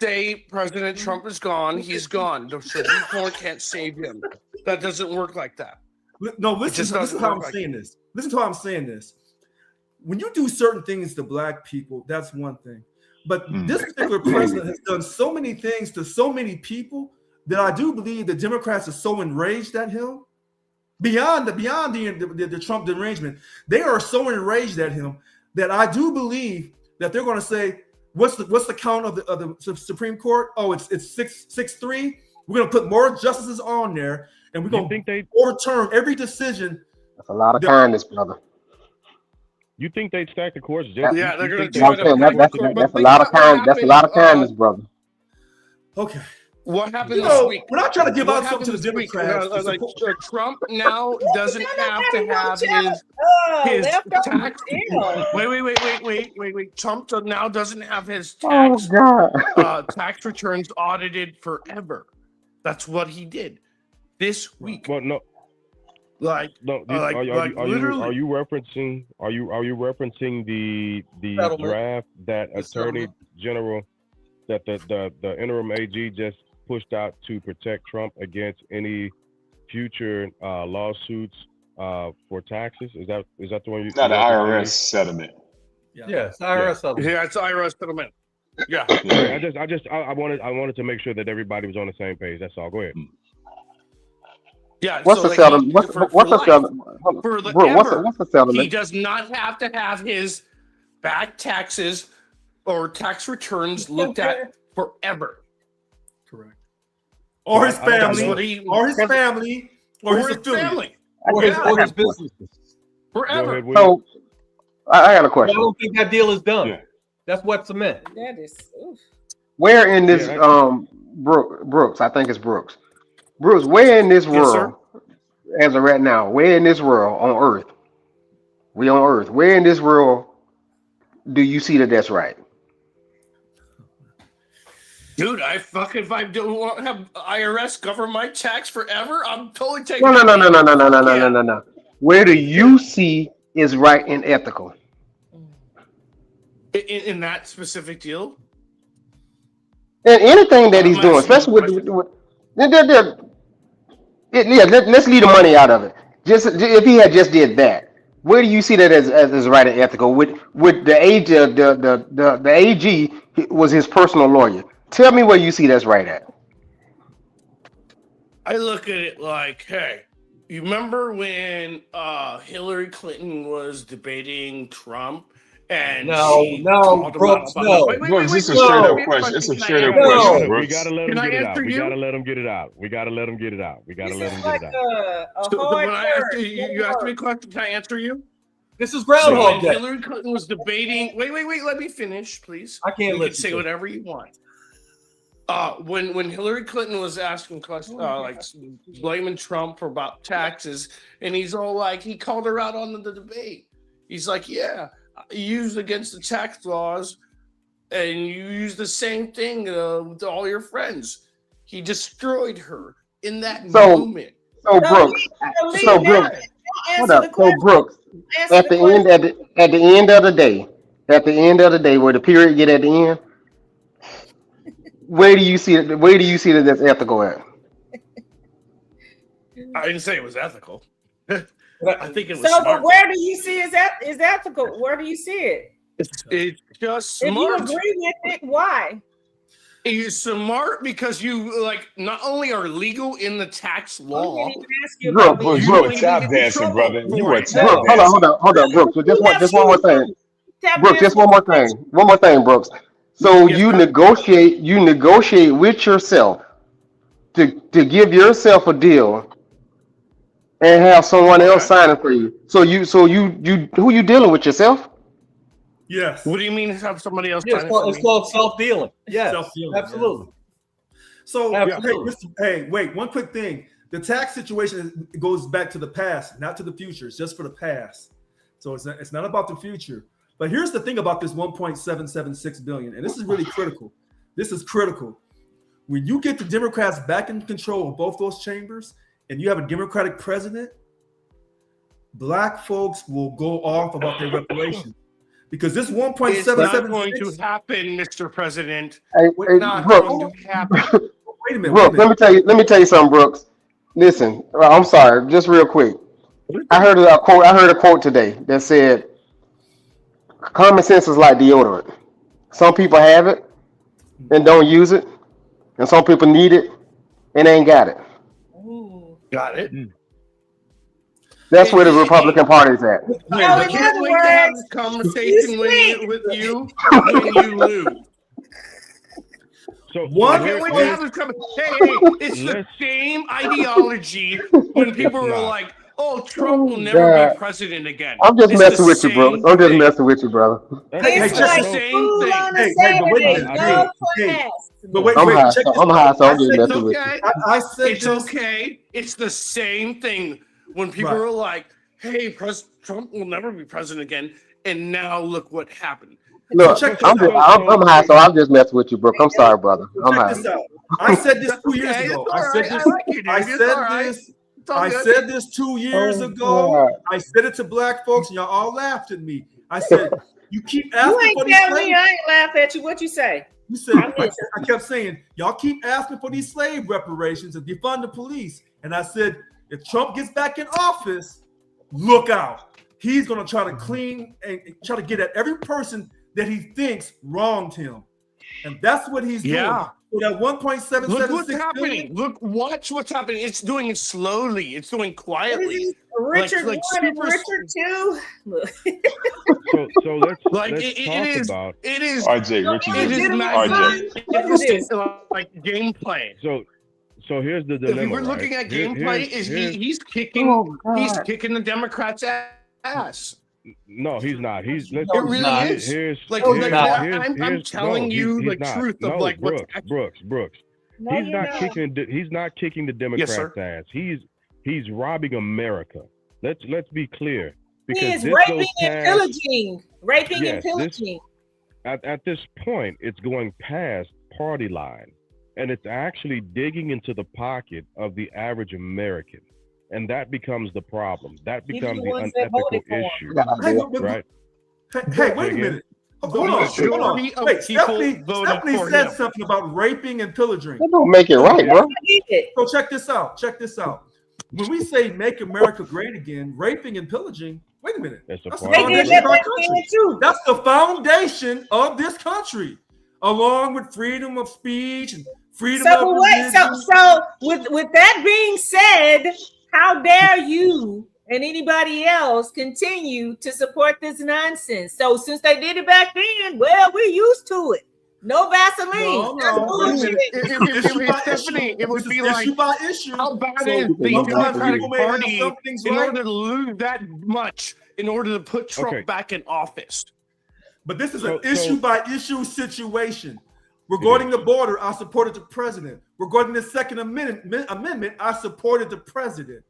say President Trump is gone, he's gone. The Supreme Court can't save him. That doesn't work like that. No, just listen to doesn't how work I'm like saying this. Listen to how I'm saying this. When you do certain things to black people, that's one thing. But this particular president has done so many things to so many people that I do believe the Democrats are so enraged at him. Beyond the Trump derangement, they are so enraged at him that I do believe that they're going to say, "What's the count of the Supreme Court? Oh, it's 6-3. We're going to put more justices on there, and we're going to overturn every decision." That's a lot of kindness, brother. You think they'd stack the courts? Yeah, they're going to You know what I'm saying? That's a lot of kindness. That's a lot of kindness, brother. Okay. What happened You this know, week? we're not trying to give What out something to the happened this week? Democrats. Like Trump now doesn't have to have his tax. Wait. Trump now doesn't have his tax returns audited forever. That's what he did this week. Well, no. Are you referencing the draft that Attorney General that the interim AG just pushed out to protect Trump against any future lawsuits for taxes? Is that the one you? Not the IRS settlement. Yes, IRS settlement. Yeah, it's IRS settlement. Yeah. I wanted to make sure that everybody was on the same page. That's all. Go ahead. Yeah. What's the settlement? What's the settlement? What's the settlement? He does not have to have his back taxes or tax returns looked at forever. Correct. Or his family, or his affiliate. Or his businesses. Forever. So, I got a question. I don't think that deal is done. Yeah. That's what cement. That is. Oof. Where in this Brooks? I think it's Brooks. Bruce, where in this world, as of right now, where in this world on Earth, we on Earth, where in this world do you see that that's right? Dude, if I don't want to have IRS cover my tax forever, I'm totally taking No. Where do you see is right and ethical? in that specific deal. And anything that he's doing, especially let's leave the money out of it. Just if he had just did that, where do you see that as right and ethical? With the AG was his personal lawyer. Tell me where you see that's right at. I look at it like, hey, you remember when Hillary Clinton was debating Trump? And Brooks, no. Brooks, it's a straight up question. It's a straight up question, Brooks. We gotta let him Can I get it out. answer We you? gotta let him get it out. We gotta let him get it out. This is like a So hard when I asked word. you asked me a question, can I answer you? This is Groundhog Day. Hillary Clinton was debating. Wait. Let me finish, please. I can't You let can say you. whatever you want. When Hillary Clinton was asking questions, like blaming Trump for about taxes, and he's all like, he called her out on the debate. He's like, yeah, you used against the tax laws, and you use the same thing with all your friends. He destroyed her in that moment. So Brooks, so Brooks, hold up. So Brooks, at the end of the day, where the period get at the end, where do you see that that's ethical at? I didn't say it was ethical. I think it was So, smart. but where do you see is ethical? Where do you see it? It's just If you smart. agree with it, why? It's smart because you like not only are legal in the tax I law. didn't even ask you Brooks, about Brooks, being- You were Brooks. tap dancing, brother. You were tap Brooks, dancing. hold up, Brooks. So just one more thing. Tap Brooks, just dance. one more thing, Brooks. So Yes, you sir. negotiate with yourself to give yourself a deal and have someone else sign it for you. So you who you dealing with, yourself? Yes. What do you mean have somebody else Yeah, sign it for it's me? called self-dealing. Yes, Self-dealing, absolutely. So, Absolutely. hey, wait, one quick thing. The tax situation goes back to the past, not to the future. It's just for the past. So it's not about the future. But here's the thing about this 1.776 billion, and this is really critical. This is critical. When you get the Democrats back in control of both those chambers and you have a Democratic president, black folks will go off about their reparations. Because this It's not 1.776 going to happen, Mr. President. Hey, Not Brooks, going to happen. Wait a minute. Brooks, let me tell you something, Brooks. Listen, I'm sorry, just real quick. I heard a quote today that said, "Common sense is like deodorant. Some people have it and don't use it, and some people need it and ain't got it." Got it. That's where the Republican Party's at. I in can't other wait to have words, this conversation with you when you lose. So One- here- Can't wait here- to have this conversation. Hey, it's the same ideology when people It's are not. like, "Oh, Trump will never God. be president again." I'm just It's messing the with you, Brooks. same I'm just thing. messing with you, brother. It's check like this- same food thing. on a Hey, but wait a Saturday. minute. No Hey, class. But wait, I'm wait, high, check so this I'm out. high, so I'm just It's messing with you. okay. I said It's this. okay. It's the same thing when people Right. are like, "Hey, Trump will never be president again," and now look what happened. Look, check this I'm high, so I'm just messing with you, Brooke. I'm sorry, brother. I'm Check high. this out. I said this 2 years Okay, ago. it's I all said right. this. I like you, dude. I It's said all right. this. It's all I good. said this 2 years Oh, ago. God. I said it to black folks, and y'all all laughed at me. I said, "You keep asking You ain't for these telling slave." me I ain't laugh at you. What you say? You said I missed I kept saying, "Y'all keep asking for these slave reparations and defund the police." And I said, if Trump gets back in office, look out. He's gonna try to clean and try to get at every person that he thinks wronged him, and that's what he's doing. Yeah. So that Look what's 1.776 happening. Watch what's happening. It's doing it slowly. It's doing quietly. Richard like 1 and super- Richard 2. Look. so let's Like let's it talk is. about It is. RJ, No, Richard, It is Legitimate RJ. magnificent, like gameplay. so here's the If dilemma. we're looking right? at Here- gameplay, here's- is here's- he's kicking Oh, kicking the Democrats' ass. No, he's not. He's let's, It really here- is. Here's Like, here's, like, here's, I'm here's- telling no, you he's the not. truth of No, like what's Brooks. No, He's you're not kicking. He's not kicking the Democrats' sir. ass. He's robbing America. Let's be clear. Because He is this raping goes and past, pillaging. Raping Yes, and pillaging. at this point, it's going past party line, and it's actually digging into the pocket of the average American, and that becomes the problem. That These are becomes the the ones that unethical voted for him. issue, Hey, but- right? Hey, wait a Again? minute. Hold on. majority of Wait, people Stephanie voted for said him. something about raping and pillaging. That don't make it right, bro. I need it. So check this out. When we say "Make America Great Again," raping and pillaging. Wait a minute. That's a That's part the They of did it. foundation that of our back then country. too. That's the foundation of this country, along with freedom of speech and freedom So, of but wait, religion. so with that being said, how dare you and anybody else continue to support this nonsense? So since they did it back then, well, we're used to it. No Vaseline. No, That's no. bullshit. Issue by Stephanie, issue. it would This be is like, issue by issue. how bad So is the sometimes Democratic people may have Party some things in right. order to lose that much? in order to put Trump back in office. But this is an issue by issue situation. Regarding the border, I supported the president. Regarding the Second Amendment, I supported the president.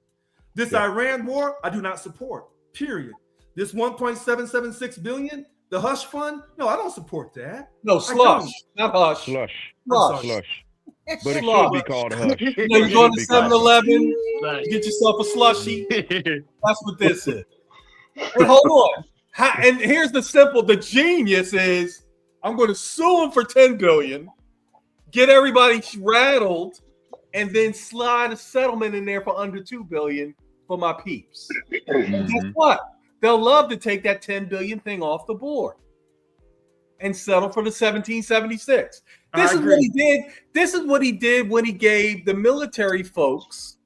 This Iran war, I do not support. Period. This 1.776 billion, the hush fund, no, I don't support that. No, slush, not hush. Slush. Slush. But it should be called hush. You know, you go to 7-Eleven, get yourself a slushie. That's what this is. But hold on. And here's the genius is I'm going to sue him for $10 billion, get everybody rattled, and then slide a settlement in there for under $2 billion for my peeps. Guess what? They'll love to take that $10 billion thing off the board and settle for the 1776. This is what he did. This is what he did when he gave the military folks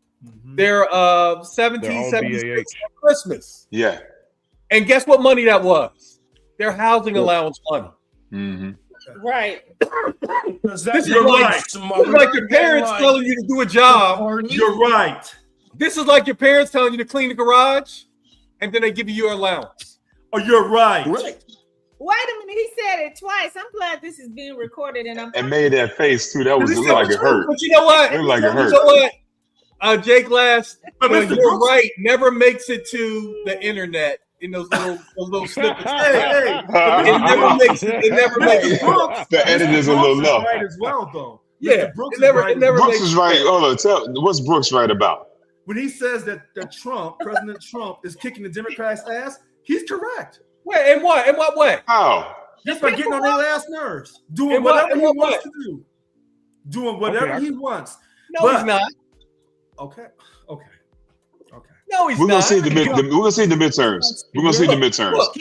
their 1776 for Christmas. Yeah. And guess what money that was? Their housing allowance money. Right. This is like your parents telling you to do a job. You're right. This is like your parents telling you to clean the garage, and then they give you your allowance. Oh, you're right. Wait a minute, he said it twice. I'm glad this is being recorded, and made that face too. That was looked like it hurt. But you know what? It looked like it hurt. You know what? Jake Glass, you're right. Never makes it to the internet in those little snippets. It never makes it. The editor's a little low. Right as well, though. Yeah, Brooks it never Brooks is right. Hold on, what's Brooks right about? When he says that President Trump is kicking the Democrats' ass, he's correct. Wait, in what? In what way? How? Just by getting on their last nerves, doing whatever he wants to do, doing whatever he wants. No, he's not. Okay. No, he's We're not. We're gonna see the midterms. We're gonna see the midterms. Look,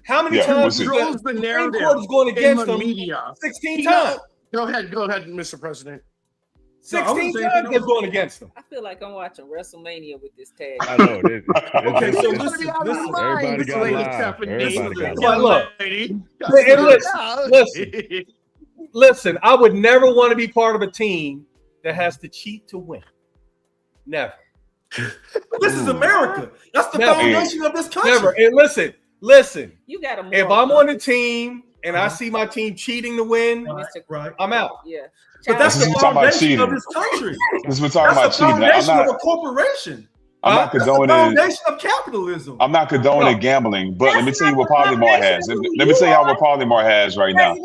how many times the Supreme Court is going against him? 16 times. Go ahead, Mr. President. 16 times they're going against him. I feel like I'm watching WrestleMania with this tag. I know. Okay, so listen. Everybody got live. Listen, I would never want to be part of a team that has to cheat to win. Never. This is America. That's the foundation of this country. Never. And listen. You got to. If I'm on a team and I see my team cheating to win, I'm out. Yeah. But that's the foundation of this country. This we're talking about cheating. That's the foundation of a corporation. I'm not condoning. That's the foundation of capitalism. I'm not condoning gambling, but let me tell you what Polymar has. Let me tell you how what Polymar has right now.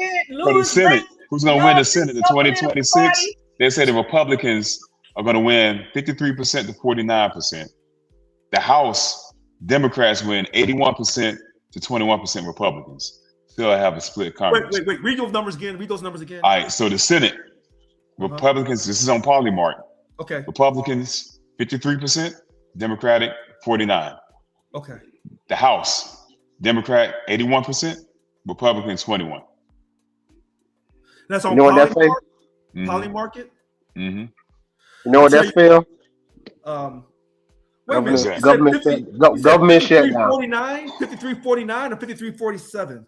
For the Senate, who's going to win the Senate in 2026? They say the Republicans are going to win 53% to 49%. The House, Democrats win 81% to 21% Republicans. Still have a split Congress. Wait. Read those numbers again. All right, so the Senate, Republicans, this is on Polymart. Okay. Republicans, 53%, Democratic, 49%. Okay. The House, Democrat, 81%, Republican, 21%. That's on Polymarket? Mm-hmm. You know what that's for? Government shutdown. 5349 or 5347?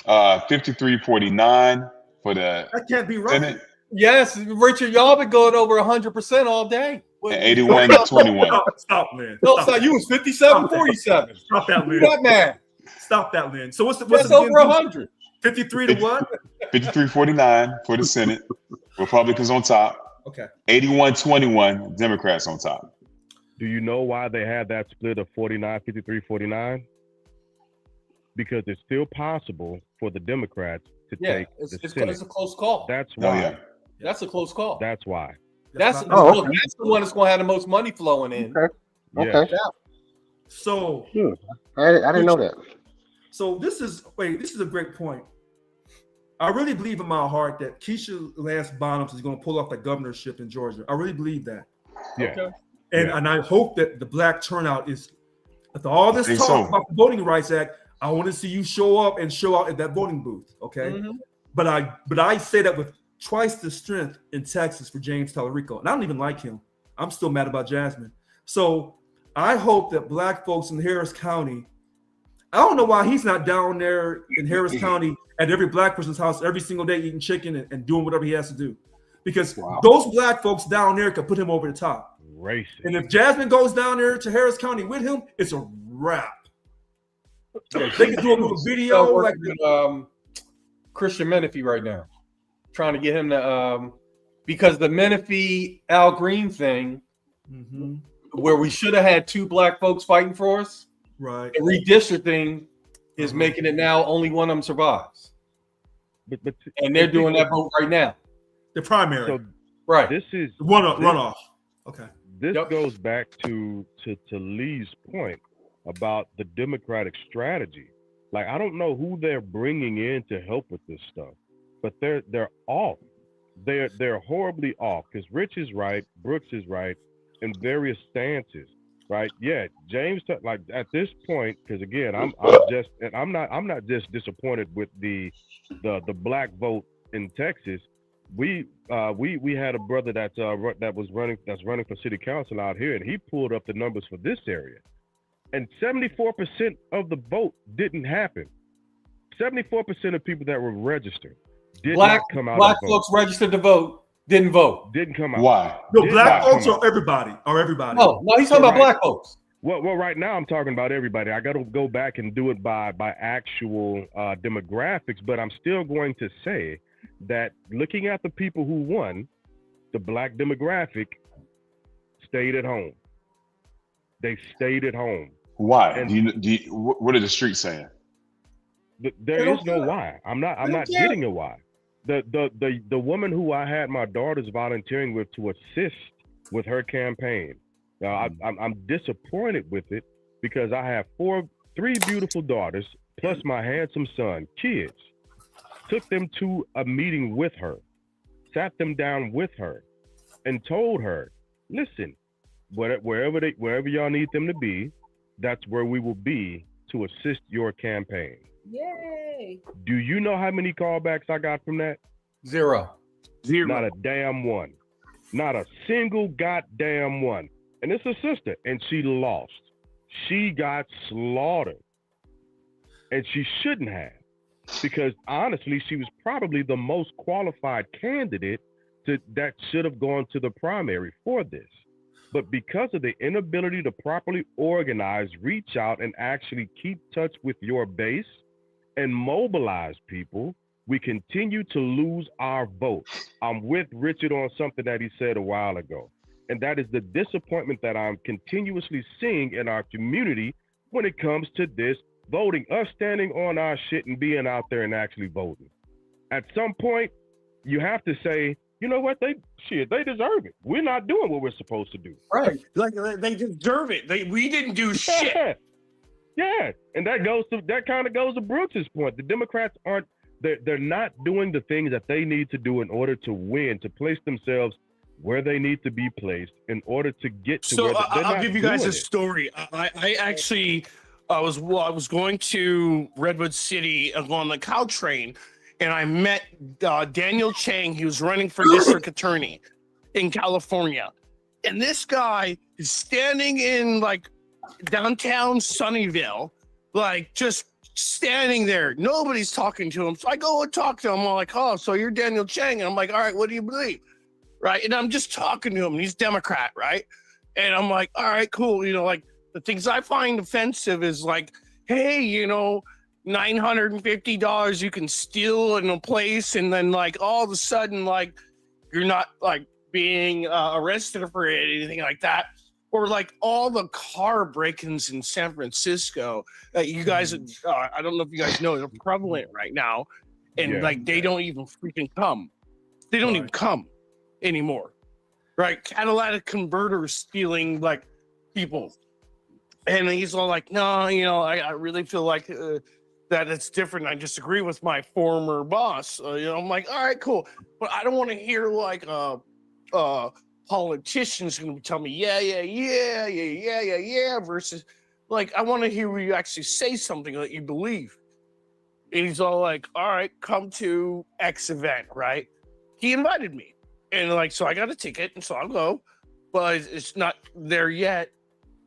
5349 for the that can't be right. Senate. Yes, Richard, y'all been going over 100% all day. And 81 to 21. Stop, man. No, stop. You was 57-47. Stop that, Lynn. That man. Stop that, Lynn. So what's That's over 100. 53 to what? 53-49 for the Senate. Republicans on top. Okay. 81-21, Democrats on top. Do you know why they had that split of 49, 53, 49? Because it's still possible for the Democrats to take the Senate. It's a close call. That's why. That's a close call. That's why. That's the one that's going to have the most money flowing in. Okay. So I didn't know that. So this is a great point. I really believe in my heart that Keisha Lance Bottoms is going to pull off the governorship in Georgia. I really believe that. Yeah. Okay. And I hope that the black turnout is, after all this talk about the Voting Rights Act, I want to see you show up and show out at that voting booth. Okay. Mm-hmm. But I say that with twice the strength in Texas for James Tallarico. And I don't even like him. I'm still mad about Jasmine. So I hope that black folks in Harris County, I don't know why he's not down there in Harris County at every black person's house every single day eating chicken and doing whatever he has to do. Because those black folks down there could put him over the top. Racist. And if Jasmine goes down there to Harris County with him, it's a wrap. They can do a little video like working with Christian Menifee right now, trying to get him to because the Menifee Al Green thing, where we should have had 2 black folks fighting for us, right? the redistricting is making it now only one of them survives. But and they're doing that vote right now. The primary, so right? This is runoff. Okay. This goes back to Lee's point about the Democratic strategy. Like, I don't know who they're bringing in to help with this stuff, but they're off. They're horribly off, because Rich is right, Brooks is right, in various stances, right? Yeah, James, like at this point, because again, I'm not just disappointed with the black vote in Texas. We had a brother that's running for city council out here, and he pulled up the numbers for this area, and 74% of the vote didn't happen. 74% of people that were registered did not come out. Black folks registered to vote, didn't vote. Didn't come out. Why? No, black folks or everybody? No, he's talking about black folks. Well, right now I'm talking about everybody. I got to go back and do it by actual demographics, but I'm still going to say that looking at the people who won, the black demographic stayed at home. They stayed at home. Why? And what are the streets saying? There is no why. I'm not getting a why. The woman who I had my daughters volunteering with to assist with her campaign. I'm disappointed with it, because I have 3 beautiful daughters plus my handsome son, kids. Took them to a meeting with her, sat them down with her, and told her, listen, wherever y'all need them to be, that's where we will be to assist your campaign. Yay! Do you know how many callbacks I got from that? Zero. Not a damn one. Not a single goddamn one. And it's a sister, and she lost. She got slaughtered. And she shouldn't have. Because honestly, she was probably the most qualified candidate that should have gone to the primary for this. But because of the inability to properly organize, reach out, and actually keep touch with your base and mobilize people, we continue to lose our vote. I'm with Richard on something that he said a while ago, and that is the disappointment that I'm continuously seeing in our community when it comes to this voting, us standing on our shit and being out there and actually voting. At some point, you have to say, you know what, they deserve it. We're not doing what we're supposed to do. Right. Like they deserve it. We didn't do shit. Yeah. And that kind of goes to Brooks's point. The Democrats they're not doing the things that they need to do in order to win, to place themselves where they need to be placed in order to get to where they're I'll not give you guys a doing it. story. I was going to Redwood City on the cow train, and I met Daniel Chang. He was running for district attorney in California. And this guy is standing in like downtown Sunnyvale, like just standing there. Nobody's talking to him. So I go and talk to him. I'm like, oh, so you're Daniel Chang. And I'm like, all right, what do you believe? Right. And I'm just talking to him. And he's Democrat. Right. And I'm like, all right, cool. You know, like the things I find offensive is like, hey, you know, $950 you can steal in a place, and then like all of a sudden like you're not like being arrested for anything like that, or like all the car break-ins in San Francisco that you guys I don't know if you guys know, they're prevalent right now, and like they don't even freaking come. They don't even come anymore, right? Catalytic converters stealing like people, and he's all like, no, you know, I really feel like that it's different. I disagree with my former boss. You know, I'm like, all right, cool. But I don't want to hear like politicians going to tell me, yeah, versus like, I want to hear you actually say something that you believe. And he's all like, all right, come to X event, right? He invited me. And like, so I got a ticket, and so I'll go, but it's not there yet.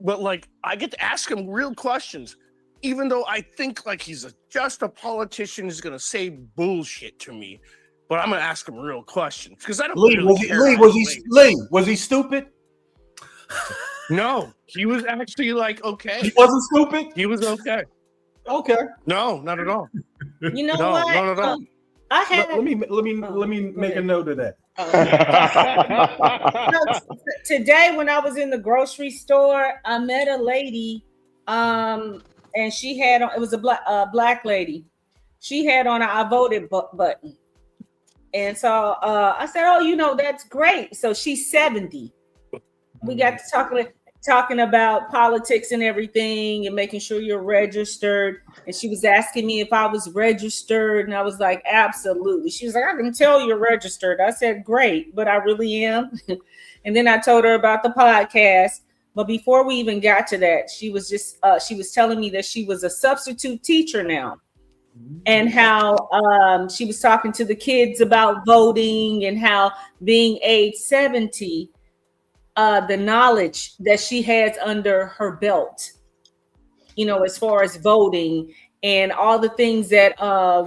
But like, I get to ask him real questions. Even though I think like he's just a politician who's gonna say bullshit to me, but I'm gonna ask him real questions because I don't really care. Was he stupid? No, he was actually like okay. He wasn't stupid. He was okay. Okay. No, not at all. You know No, what? not at all. I had Let me make a note of that. today when I was in the grocery store, I met a lady, and she had on, it was a black lady. She had on a "I voted" button, and so I said, "Oh, you know, that's great." So she's 70. We got to talking about politics and everything, and making sure you're registered. And she was asking me if I was registered, and I was like, "Absolutely." She was like, "I can tell you're registered." I said, "Great, but I really am." And then I told her about the podcast. But before we even got to that, she was telling me that she was a substitute teacher now, and how she was talking to the kids about voting, and how being age 70, the knowledge that she has under her belt, you know, as far as voting and all the things that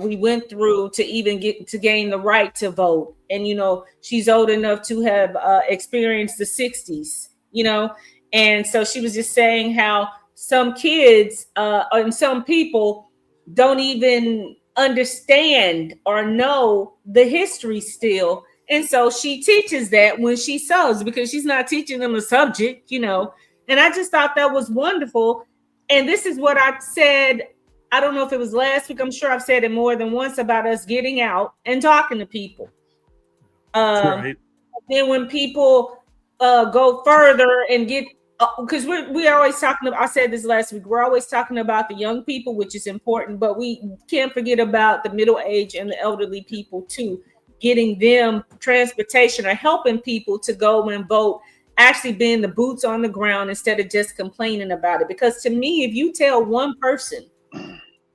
we went through to even get to gain the right to vote. And, you know, she's old enough to have experienced the 60s, you know. And so she was just saying how some kids and some people don't even understand or know the history still. And so she teaches that when she sews, because she's not teaching them the subject, you know. And I just thought that was wonderful. And this is what I said. I don't know if it was last week. I'm sure I've said it more than once about us getting out and talking to people. Right. Then when people go further and get, because we're always talking about, I said this last week, we're always talking about the young people, which is important, but we can't forget about the middle age and the elderly people too. Getting them transportation or helping people to go and vote, actually being the boots on the ground instead of just complaining about it. Because to me, if you tell one person,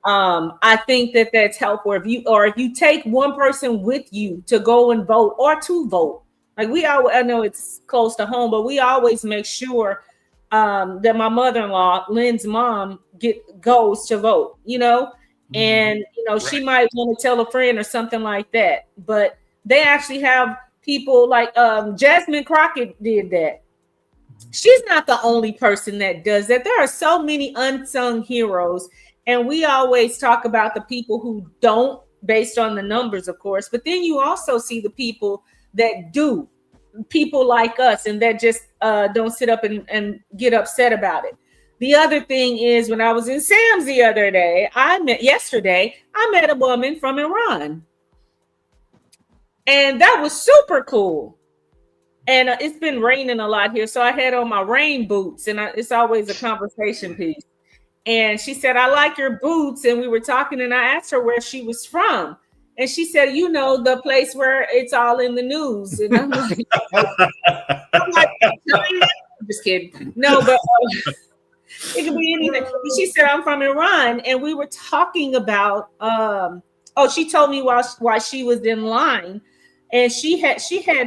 I think that that's helpful. If you take one person with you to go and vote or to vote, like I know it's close to home, but we always make sure that my mother-in-law, Lynn's mom, goes to vote, you know. And you know, she might want to tell a friend or something like that, but they actually have people like Jasmine Crockett did that. She's not the only person that does that. There are so many unsung heroes, and we always talk about the people who don't, based on the numbers, of course, but then you also see the people that do, people like us, and that just don't sit up and get upset about it. The other thing is, when I was in Sam's the other day, I met a woman from Iran. And that was super cool. And it's been raining a lot here, so I had on my rain boots, and it's always a conversation piece. And she said, "I like your boots." And we were talking, and I asked her where she was from. And she said, "You know, the place where it's all in the news." And I'm like, just kidding. No, but... it could be anything. She said, "I'm from Iran," and we were talking about. She told me why she was in line, and she had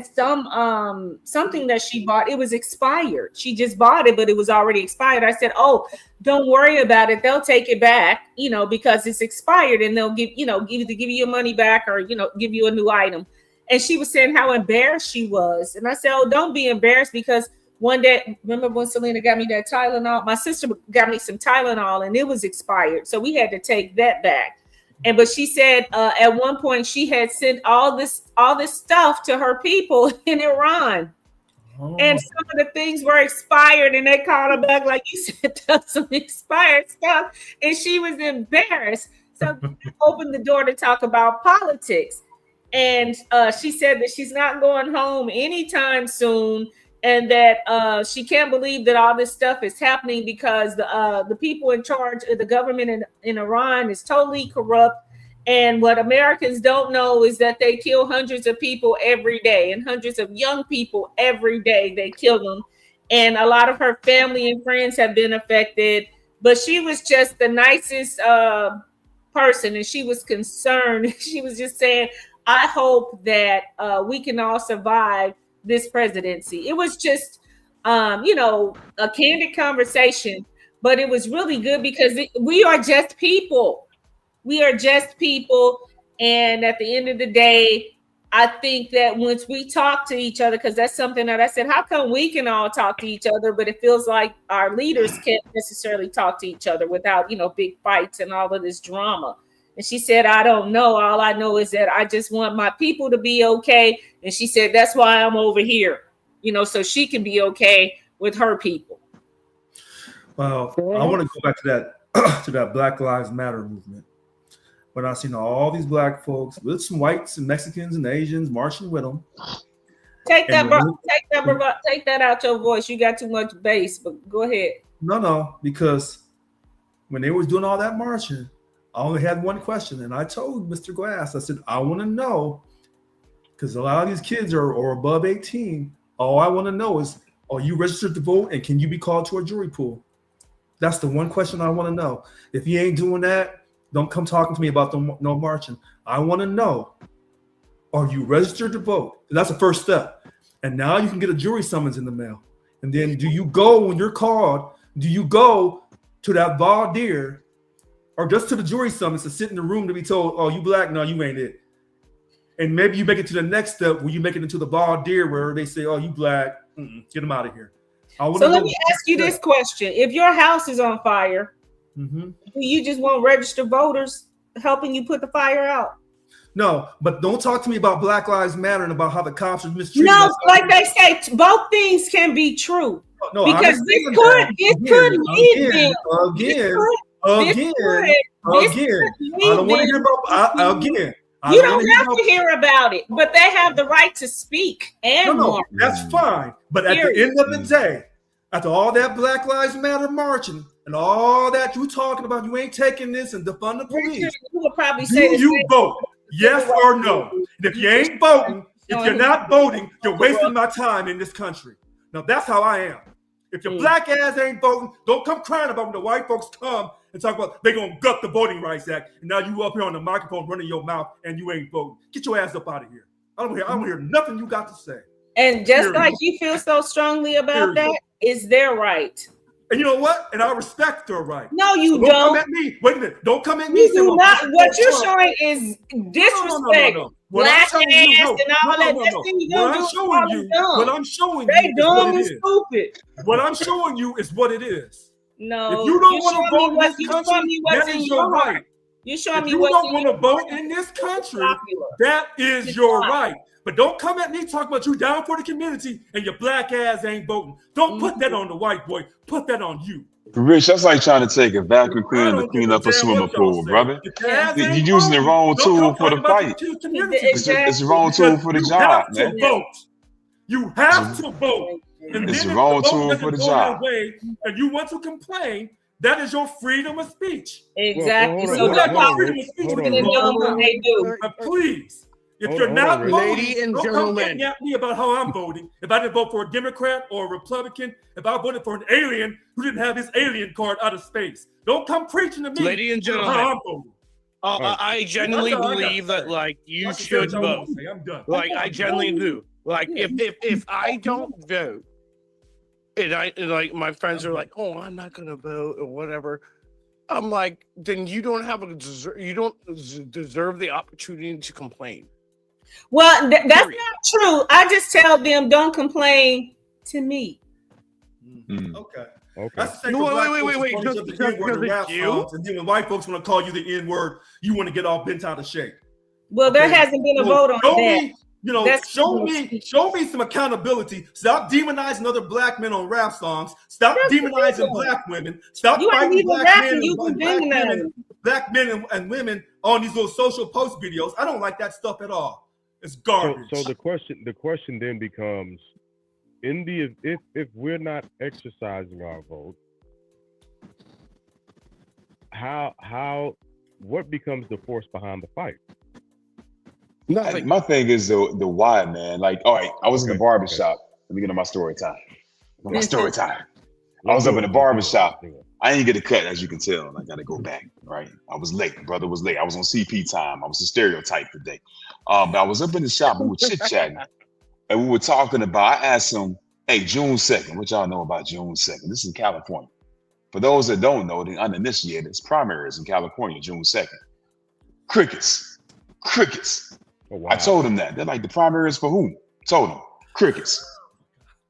some something that she bought. It was expired. She just bought it, but it was already expired. I said, "Oh, don't worry about it. They'll take it back, you know, because it's expired, and they'll give you your money back, or give you a new item." And she was saying how embarrassed she was, and I said, "Oh, don't be embarrassed, because one day, remember when Selena got me that Tylenol? My sister got me some Tylenol, and it was expired, so we had to take that back." But she said at one point she had sent all this stuff to her people in Iran, and some of the things were expired, and they called her back, like you said, some expired stuff, and she was embarrassed. So opened the door to talk about politics, and she said that she's not going home anytime soon. And that she can't believe that all this stuff is happening, because the people in charge of the government in Iran is totally corrupt. And what Americans don't know is that they kill hundreds of people every day, and hundreds of young people every day. They kill them. And a lot of her family and friends have been affected. But she was just the nicest person, and she was concerned. She was just saying, "I hope that we can all survive this presidency." It was just, a candid conversation, but it was really good, because we are just people. We are just people. And at the end of the day, I think that once we talk to each other, because that's something that I said, how come we can all talk to each other, but it feels like our leaders can't necessarily talk to each other without, big fights and all of this drama. And she said, I don't know. All I know is that I just want my people to be okay. And she said, that's why I'm over here, so she can be okay with her people. Well, I want to go back to that to that Black Lives Matter movement. When I seen all these black folks with some whites and Mexicans and Asians marching with them. Take that out your voice. You got too much bass, but go ahead. No, because when they was doing all that marching, I only had one question, and I told Mr. Glass, I said, I want to know, because a lot of these kids are above 18. All I want to know is, are you registered to vote, and can you be called to a jury pool? That's the one question I want to know. If you ain't doing that, don't come talking to me about no marching. I want to know, are you registered to vote? That's the first step. And now you can get a jury summons in the mail. And then do you go when you're called? Do you go to that voir dire or just to the jury summons to sit in the room to be told, oh, you black? No, you ain't it. And maybe you make it to the next step where you make it into the voir dire where they say, oh, you black. Get them out of here. So let me ask you this question. If your house is on fire, do you just want registered voters helping you put the fire out? No, but don't talk to me about Black Lives Matter and about how the cops are mistreating us. No, like they say, both things can be true. No, because it could lead them again. I don't want to hear about again. You don't have to hear about it, but they have the right to speak. And no, that's fine. But at the end of the day, after all that Black Lives Matter marching and all that you talking about, you ain't taking this and defund the police. You would probably say you vote? Yes or no? And if you ain't voting, if you're not voting, you're wasting my time in this country. Now that's how I am. If your black ass ain't voting, don't come crying about when the white folks come and talk about they're gonna gut the Voting Rights Act, and now you up here on the microphone running your mouth and you ain't voting. Get your ass up out of here. I don't hear nothing you got to say. And just like you feel so strongly about that, it's their right. And you know what? And I respect their right. No, you don't. Come at me. Wait a minute. Don't come at me. You do not. What you're showing is disrespect. Black ass and all that. What I'm showing you, they dumb and stupid. What I'm showing you is what it is. No, if you don't want to vote in this country, that is your right. You showing me if you don't want to vote in this country, that is your right. But don't come at me talking about you down for the community and your black ass ain't voting. Don't put that on the white boy. Put that on you. Rich, that's like trying to take a vacuum cleaner to clean up a swimming pool, brother. You're using the wrong tool for the fight. It's the wrong tool for the job, man. You have to vote. And it's the wrong tool for the job. And you want to complain, that is your freedom of speech. Exactly. So that's your freedom of speech. They do. Please. If you're not voting, don't come at me about how I'm voting. If I didn't vote for a Democrat or a Republican, if I voted for an alien who didn't have his alien card out of space, don't come preaching to me. Lady and gentlemen, how I'm voting. I genuinely believe that you should vote. I'm done. I genuinely do. If I don't vote, and my friends are like, oh, I'm not gonna vote or whatever. I'm like, then you don't deserve the opportunity to complain. Well, that's not true. I just tell them don't complain to me. Okay. Wait. Because you? And then when white folks want to call you the N-word, you want to get all bent out of shape. Well, there hasn't been a vote on that. Show me some accountability. Stop demonizing other black men on rap songs. Stop demonizing black women. Stop fighting black men and women on these little social post videos. I don't like that stuff at all. It's garbage. So the question then becomes, if we're not exercising our vote, what becomes the force behind the fight? Nothing. My thing is the why, man. All right, I was in the barbershop. Let me get on my story time. I was up in the barbershop. I didn't get a cut, as you can tell, and I got to go back, right? I was late. My brother was late. I was on CP time. I was a stereotype today. But I was up in the shop and we were chit-chatting. And we were talking about, I asked him, hey, June 2nd, what y'all know about June 2nd? This is in California. For those that don't know, the uninitiated, it's primaries in California, June 2nd. Crickets. Oh, wow. I told them that. They're like, the primaries for who? Told them. Crickets.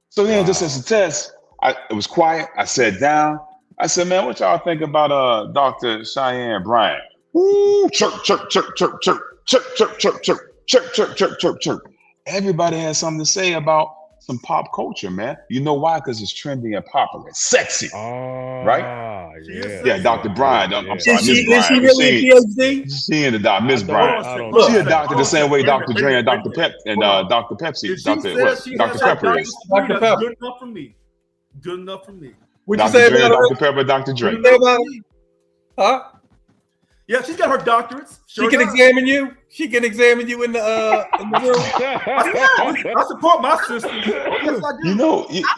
So then, just as a test, it was quiet. I sat down. I said, man, what y'all think about Dr. Cheyenne Bryant? Woo, chirp, chirp, chirp, chirp, chirp, chirp, chirp, chirp, chirp, chirp, chirp, chirp, chirp, chirp. Everybody has something to say about some pop culture, man. You know why? Because it's trendy and popular. It's sexy. Right? Yeah. Yeah, Dr. Bryant. I'm sorry, Is Miss she Bryant. really a PhD? She in the doc, Miss Bryant. Look, She a doctor the same way Dr. Dre and Dr. Pep and Dr. Pepsi. If she Dr. says What? she Dr. has Pepper a is. Dr. Pepper. Good enough for me. Good enough for me. What'd you Dr. say Dre, about Dr. Pepper, Dr. Dre. What you say about her? Huh? Yeah, she's got her doctorates. She can examine you. She can examine you in the room. I support my sister. Yes, I do.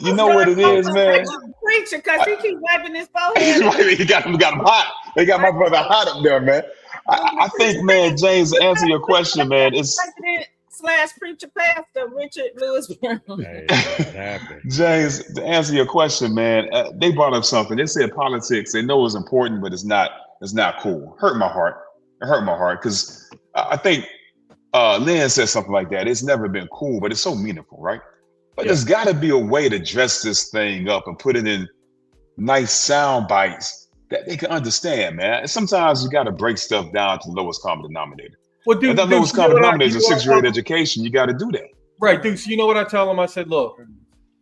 You know what it is, man. Preacher, because he keep wiping his forehead. He got him hot. They got my brother hot up there, man. I think, man, James, to answer your question, man, it's President/preacher pastor Richard Lewis Brown. Hey, James, to answer your question, man, they brought up something. They said politics. They know it's important, but it's not cool. Hurt my heart. It hurt my heart because I think Lynn said something like that. It's never been cool, but it's so meaningful, right? But there's got to be a way to dress this thing up and put it in nice sound bites that they can understand, man. And sometimes you got to break stuff down to the lowest common denominator. Well, dude, and that lowest common denominator is a 6th grade education. You got to do that. Right, dude. So you know what I tell them? I said, look,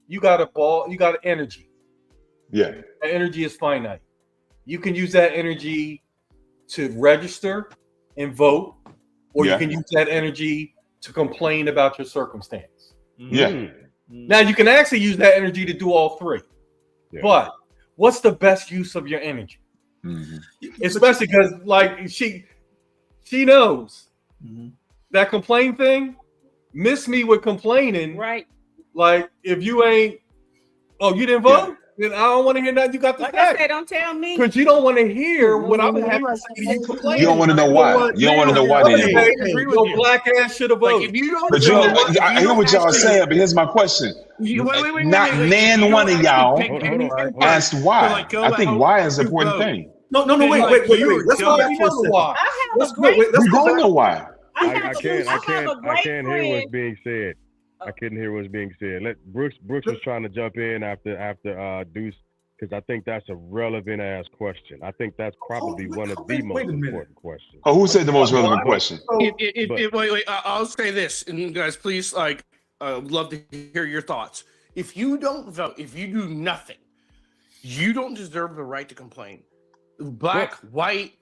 you got a ball, you got energy. Yeah. That energy is finite. You can use that energy to register and vote, or you can use that energy to complain about your circumstance. Yeah. Now you can actually use that energy to do all three. Yeah. But what's the best use of your energy? Mm-hmm. Especially because, like, she knows that complain thing. Miss me with complaining, right? Like, if you ain't, you didn't vote. Then I don't want to hear nothing you got to say. I said, don't tell me. Because you don't want to hear what I'm going to have to say to you complain. You don't want to know why. You don't want to know why they didn't vote. Your black ass should have voted. If you don't, but I hear what y'all are saying, but here's my question. Not one of y'all asked why. I think why is the important thing. No, wait. Let's go back to why. We don't know why. I can't hear what's being said. I couldn't hear what's being said. Brooks was trying to jump in after Deuce, because I think that's a relevant ass question. I think that's probably one of the most important questions. Oh, who said the most relevant question? Wait. I'll say this, and guys, please, would love to hear your thoughts. If you don't vote, if you do nothing, you don't deserve the right to complain. Black, white,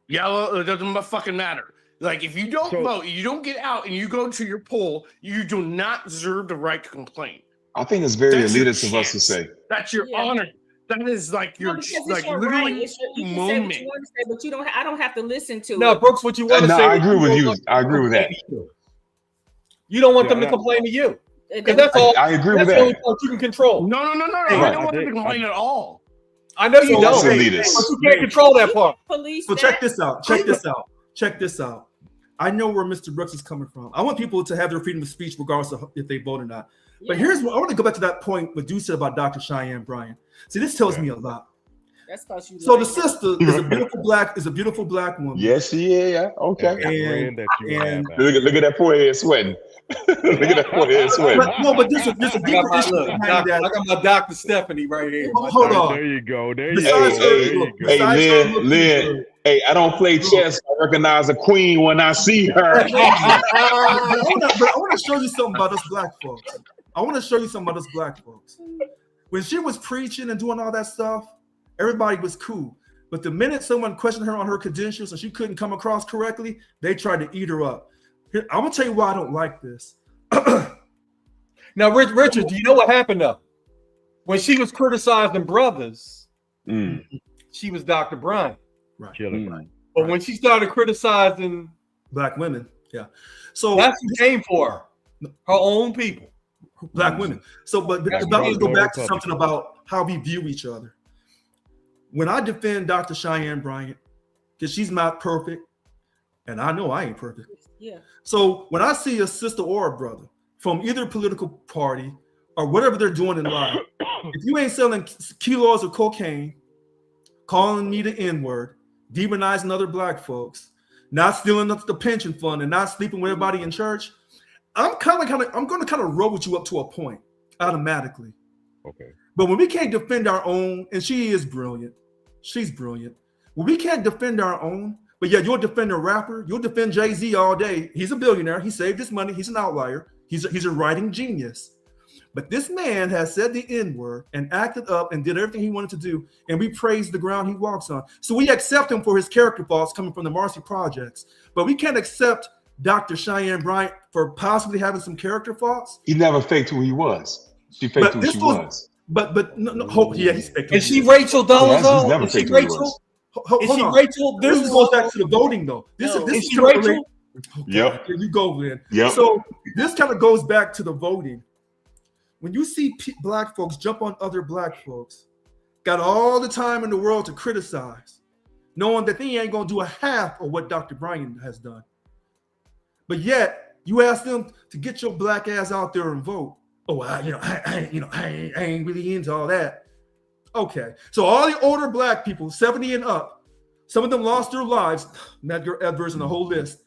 yellow, it doesn't fucking matter. Like, if you don't vote, you don't get out and you go to your poll, you do not deserve the right to complain. I think it's very elitist of us to say. That's your honor. That is like your literally right. You can say what you want to say, but you don't. I don't have to listen to it. No, Brooks, what you want to say? I agree with you. I agree with that. You don't want them to complain to you, because that's all. I agree with that. That's the only part you can control. No. I don't want them to complain at all. I know you don't. But you can't control that part. So check this out. Check this out. I know where Mr. Brooks is coming from. I want people to have their freedom of speech regardless of if they vote or not. But here's what I want to go back to that point what you said about Dr. Cheyenne Bryant. See, this tells me a lot. That's because you. So the sister is a beautiful black woman. Yes, she is. Yeah. Okay. And look at that forehead sweating. Look at that forehead sweating. But there's a different issue behind that. I got my Dr. Stephanie right here. Hold on. There you go. Hey, Lynn. Hey, I don't play chess. I recognize a queen when I see her. But I want to show you something about us black folks. When she was preaching and doing all that stuff, everybody was cool. But the minute someone questioned her on her credentials and she couldn't come across correctly, they tried to eat her up. Here, I'm gonna tell you why I don't like this. Now, Richard, do you know what happened though? When she was criticizing brothers, she was Dr. Bryant. Right. But when she started criticizing black women, so that's who came for her own people, black women. So, but I want to go back to something about how we view each other. When I defend Dr. Cheyenne Bryant, because she's not perfect, and I know I ain't perfect. Yeah. So when I see a sister or a brother from either political party or whatever they're doing in life, if you ain't selling kilos of cocaine, calling me the N-word, demonizing other black folks, not stealing the pension fund, and not sleeping with everybody in church, I'm going to kind of roll with you up to a point automatically. Okay. But when we can't defend our own, and she is brilliant, she's brilliant. When we can't defend our own, but yeah, you'll defend a rapper, you'll defend Jay-Z all day. He's a billionaire. He saved his money. He's an outlier. He's a writing genius. But this man has said the N-word and acted up and did everything he wanted to do, and we praise the ground he walks on. So we accept him for his character faults coming from the Marcy Projects, but we can't accept Dr. Cheyenne Bryant for possibly having some character faults. He never faked who he was. She faked who she was. But no, yeah, he's faked. Is she Rachel Dolezal? He's never Is she faked who he Rachel? was. Is she Rachel? This goes back to the voting, though. This Is she kind of Rachel? Yep. Here you go, Lynn. Yep. So this kind of goes back to the voting. When you see black folks jump on other black folks, got all the time in the world to criticize, knowing that they ain't gonna do a half of what Dr. Bryant has done. But yet you ask them to get your black ass out there and vote. Oh, I ain't really into all that. Okay, so all the older black people, 70 and up, some of them lost their lives. Medgar Evers and the whole list.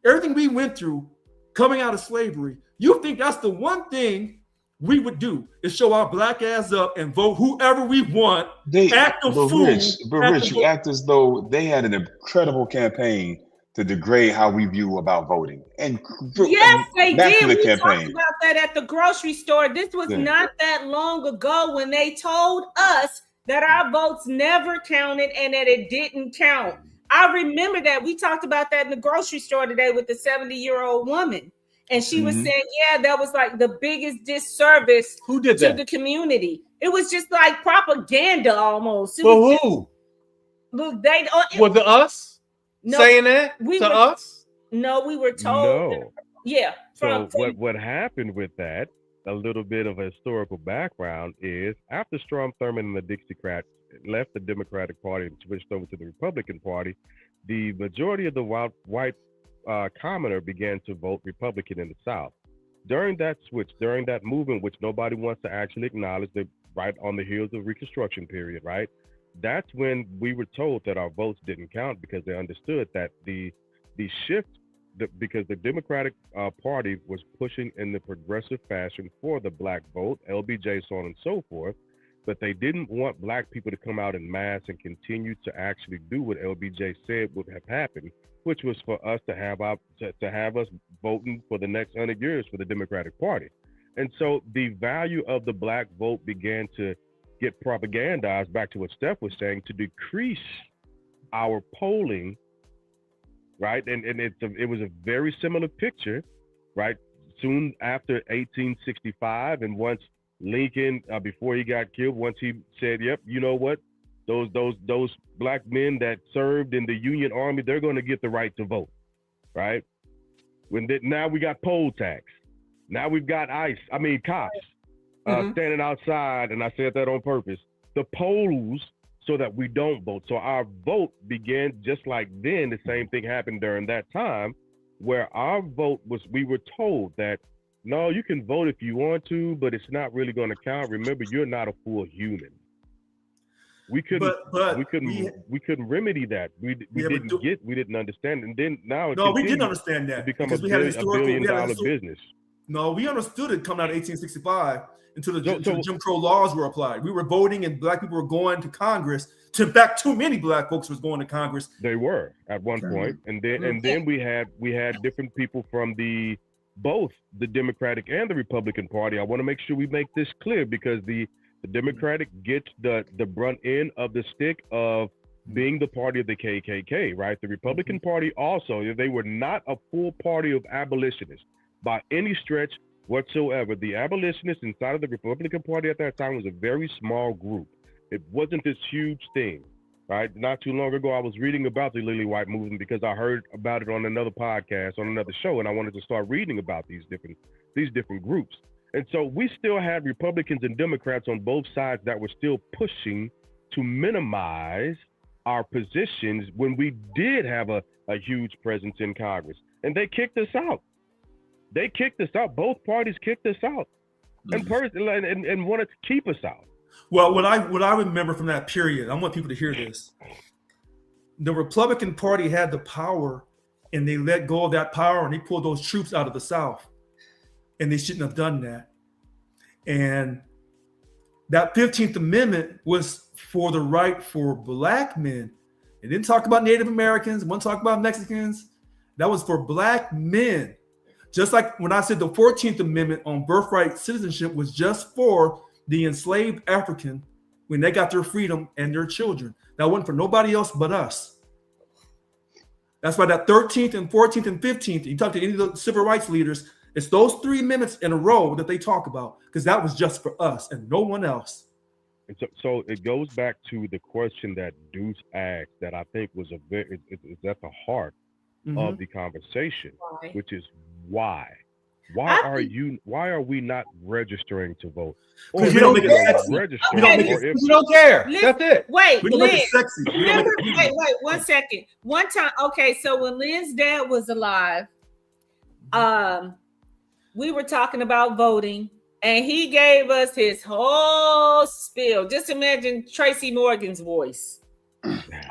Everything we went through coming out of slavery, you think that's the one thing we would do is show our black ass up and vote whoever we want. Act a fool. Rich, you act as though they had an incredible campaign to degrade how we view about voting. And yes, they did. We campaign. talked about that at the grocery store. This was not that long ago when they told us that our votes never counted and that it didn't count. I remember that. We talked about that in the grocery store today with the 70-year-old woman. And she was saying, yeah, that was like the biggest disservice to the community. It was just like propaganda almost. For who? Look, they was it us saying that to us? No, we were told. No. Yeah. So what happened with that, a little bit of a historical background is after Strom Thurmond and the Dixiecrats left the Democratic Party and switched over to the Republican Party, the majority of the white commoner began to vote Republican in the South. During that switch, during that movement, which nobody wants to actually acknowledge, the right on the heels of Reconstruction period, right? That's when we were told that our votes didn't count because they understood that the shift, because the Democratic Party was pushing in the progressive fashion for the black vote, LBJ, so on and so forth, but they didn't want black people to come out in mass and continue to actually do what LBJ said would have happened, which was for us to have us voting for the next 100 years for the Democratic Party. And so the value of the black vote began to get propagandized, back to what Steph was saying, to decrease our polling, right? And it was a very similar picture, right? Soon after 1865, and once Lincoln, before he got killed, once he said, yep, you know what? Those black men that served in the Union Army, they're going to get the right to vote, right? Now we got poll tax. Now we've got cops standing outside, and I said that on purpose, the polls so that we don't vote. So our vote began just like then. The same thing happened during that time where our vote was, we were told that, no, you can vote if you want to, but it's not really going to count. Remember, you're not a full human. We couldn't remedy that. We didn't understand. And then now we didn't understand that because we had a $1 billion business. No, we understood it coming out of 1865 until the Jim Crow laws were applied. We were voting and black people were going to Congress. In fact, too many black folks was going to Congress. They were at one point. And then we had different people from both the Democratic and the Republican Party. I want to make sure we make this clear because the Democratic gets the brunt end of the stick of being the party of the KKK, right? The Republican Party also, they were not a full party of abolitionists by any stretch whatsoever. The abolitionists inside of the Republican Party at that time was a very small group. It wasn't this huge thing, right? Not too long ago, I was reading about the Lily White movement because I heard about it on another podcast, on another show, and I wanted to start reading about these different groups. And so we still had Republicans and Democrats on both sides that were still pushing to minimize our positions when we did have a huge presence in Congress. And they kicked us out. Both parties kicked us out and wanted to keep us out. Well, what I remember from that period, I want people to hear this. the Republican Party had the power and they let go of that power and they pulled those troops out of the South. And they shouldn't have done that. And that 15th Amendment was for the right for black men. It didn't talk about Native Americans, it wasn't talk about Mexicans. That was for black men. Just like when I said the 14th Amendment on birthright citizenship was just for the enslaved African when they got their freedom and their children. That wasn't for nobody else but us. That's why that 13th and 14th and 15th, you talk to any of the civil rights leaders, it's those 3 amendments in a row that they talk about because that was just for us and no one else. And so it goes back to the question that Deuce asked that I think was it's at the heart of the conversation, which is why? Why are we not registering to vote? Or Because we don't make it sexy. You don't care. That's it. Wait, We don't make it sexy. remember, wait, 1 second. One time, okay, so when Lynn's dad was alive, we were talking about voting, and he gave us his whole spiel. Just imagine Tracy Morgan's voice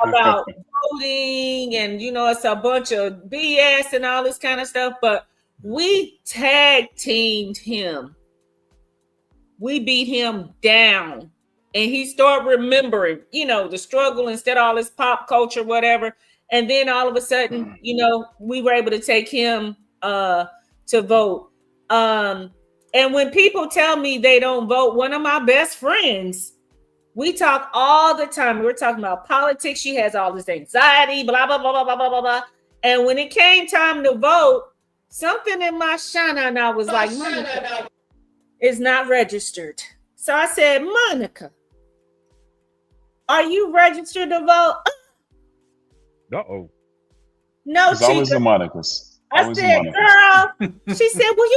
about voting, and it's a bunch of BS and all this kind of stuff, but we tag teamed him. We beat him down. And he started remembering, the struggle instead of all this pop culture, whatever. And then all of a sudden, we were able to take him to vote. And when people tell me they don't vote, one of my best friends, we talk all the time. We're talking about politics. She has all this anxiety, blah, blah, blah, blah, blah, blah, blah. And when it came time to vote, something in my shana and I was like, Monica is not registered. So I said, Monica, are you registered to vote? Uh-oh. No, It's always the Monicas. I said, girl. She said, well,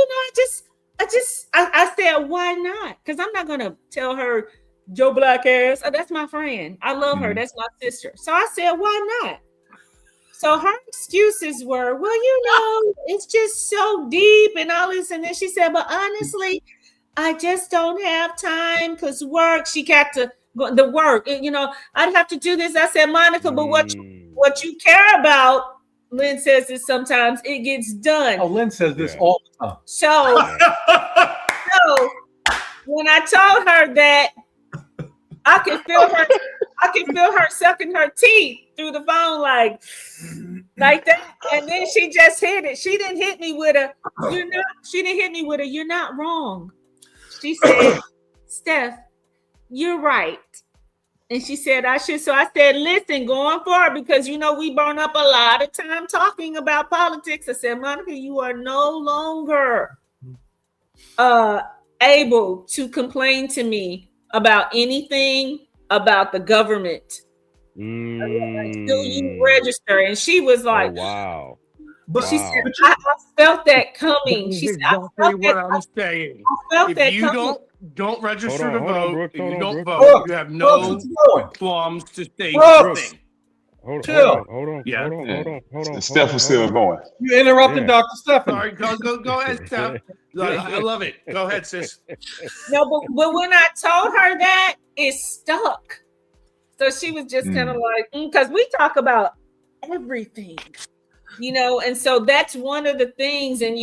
I said, why not? Because I'm not gonna tell her Joe Black ass. Oh, that's my friend. I love her. That's my sister. So I said, why not? So her excuses were, well, it's just so deep and all this. And then she said, but honestly, I just don't have time because work. She got to go the work. I'd have to do this. I said, Monica, but what you care about, Lynn says this sometimes, it gets done. Oh, Lynn says this all the time. So when I told her that, I could feel her sucking her teeth through the phone like that. And then she just hit it. She didn't hit me with a, you're not wrong. She said, Steph, you're right. And she said, I should. So I said, listen, going forward, because, we burn up a lot of time talking about politics. I said, Monica, you are no longer able to complain to me about anything about the government until you register. And she was like, oh, wow. But she said, I felt that coming. She said, exactly what I'm saying. I felt that If you coming. don't register to Hold on, vote, Brooks, if hold you on, don't Brooks. vote, you have no qualms to say anything. Hold Chill. on. Steph was still going. You interrupted Dr. Stephanie. Sorry, go ahead, Steph. I love it. Go ahead, sis. No, but when I told her that, it stuck. So she was just kind of like, because we talk about everything, and so that's one of the things. And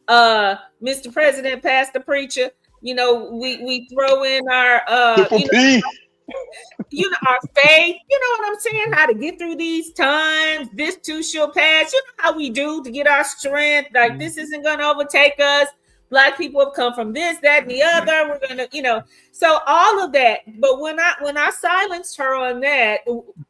Mr. President, Pastor Preacher, we throw in our our faith, what I'm saying, how to get through these times. This too shall pass. How we do to get our strength. Like this isn't gonna overtake us. Black people have come from this, that, and the other. We're gonna, so all of that. But when I silenced her on that,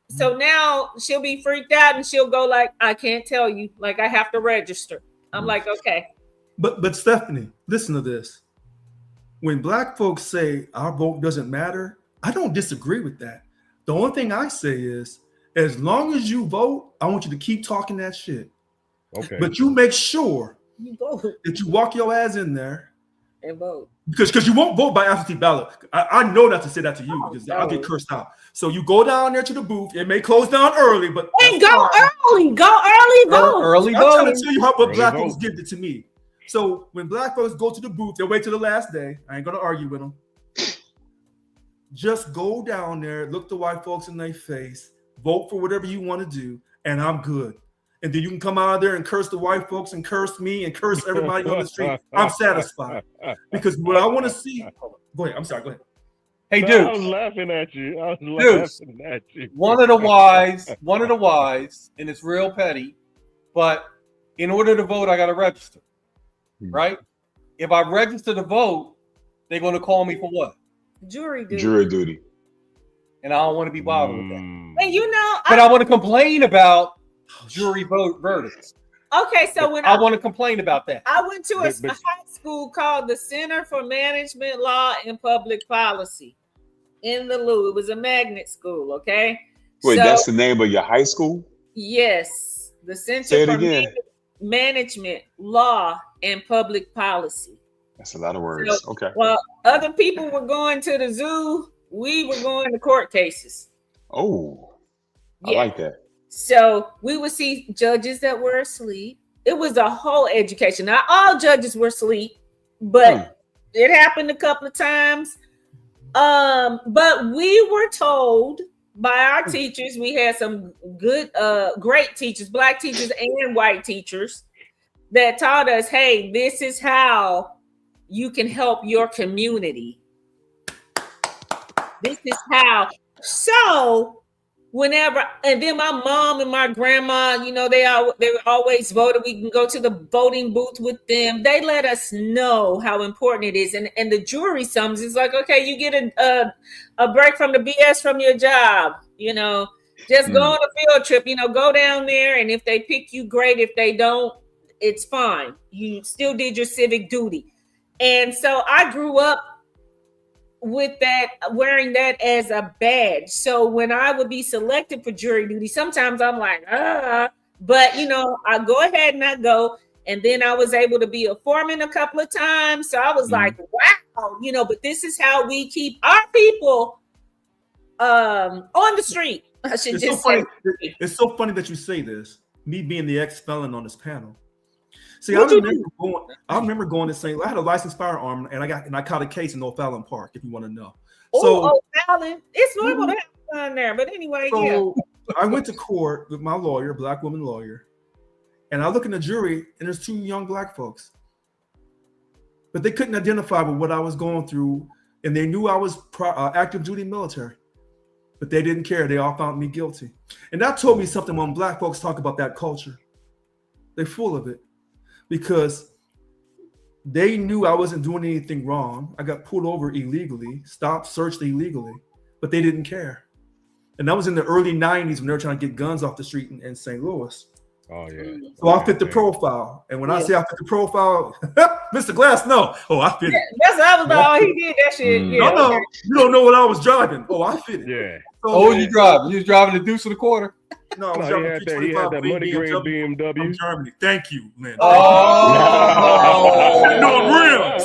so now she'll be freaked out and she'll go like, I can't tell you, like I have to register. I'm like, okay. But Stephanie, listen to this. When Black folks say our vote doesn't matter, I don't disagree with that. The only thing I say is, as long as you vote, I want you to keep talking that shit. Okay. But you make sure You vote that you walk your ass in there. and vote. Because you won't vote by absentee ballot. I know not to say that to you because I'll get cursed out. So you go down there to the booth. It may close down early, but And go early. Go early vote. Early I'm trying voting. to tell you what Black vote. folks give it to me. So when Black folks go to the booth, they wait till the last day. I ain't gonna argue with them. Just go down there, look the white folks in their face, vote for whatever you want to do, and I'm good. And then you can come out of there and curse the white folks and curse me and curse everybody on the street. I'm satisfied. Because what I want to see. Go ahead. I'm sorry. Go ahead. Hey, I dude. was laughing at you. Deuce, one of the wise, and it's real petty, but in order to vote, I got to register, right? If I register to vote, they're going to call me for what? Jury duty. Jury duty. And I don't want to be bothered with that. And you know, But I want to complain about jury vote verdicts. okay, so when I want to complain about that. I went to a high school called the Center for Management Law and Public Policy in the Lou. It was a magnet school, okay? Wait, So, that's the name of your high school? yes, the Say Center it for again. Management Law and Public Policy. That's a lot of words. So, Okay. Well, other people were going to the zoo. We were going to court cases. Oh, I Yeah. like that. So we would see judges that were asleep. It was a whole education. Not all judges were asleep, but it happened a couple of times. But we were told by our teachers, we had some good, great teachers, black teachers and white teachers, that taught us, hey, this is how you can help your community. This is how. So whenever, and then my mom and my grandma, you know, they always voted. We can go to the voting booth with them. They let us know how important it is. And the jury sums is like, okay, you get a break from the BS from your job, you know, just go on a field trip, you know, go down there. And if they pick you, great. If they don't, it's fine. You still did your civic duty. And so I grew up with that, wearing that as a badge. So when I would be selected for jury duty, sometimes I'm like, but you know, I go ahead and I go. And then I was able to be a foreman a couple of times. So I was like, wow, you know, but this is how we keep our people on the street. I should just say. It's so funny that you say this, me being the ex-felon on this panel. See, I remember going to St. I had a licensed firearm, and I caught a case in O'Fallon Park. If you want to know, O'Fallon, it's normal to have fun there. But anyway, so I went to court with my lawyer, black woman lawyer, and I look in the jury, and there's two young black folks, but they couldn't identify with what I was going through, and they knew I was active duty military, but they didn't care. They all found me guilty, and that told me something. When black folks talk about that culture, they're full of it. Because they knew I wasn't doing anything wrong. I got pulled over illegally, stopped, searched illegally, but they didn't care. And that was in the early 90s when they were trying to get guns off the street in St. Louis. Oh, yeah. So I fit the profile. And when I say I fit the profile, Mr. Glass, no. Oh, I fit it. That's what I was like, he did that shit. Yeah, no, you don't know what I was driving. Oh, I fit it. Yeah. So, what you driving? You was driving the Deuce of the Quarter? No, I was No, driving he had that money grade from BMW. Germany. Thank you, Lynn. Oh. Sitting on rims.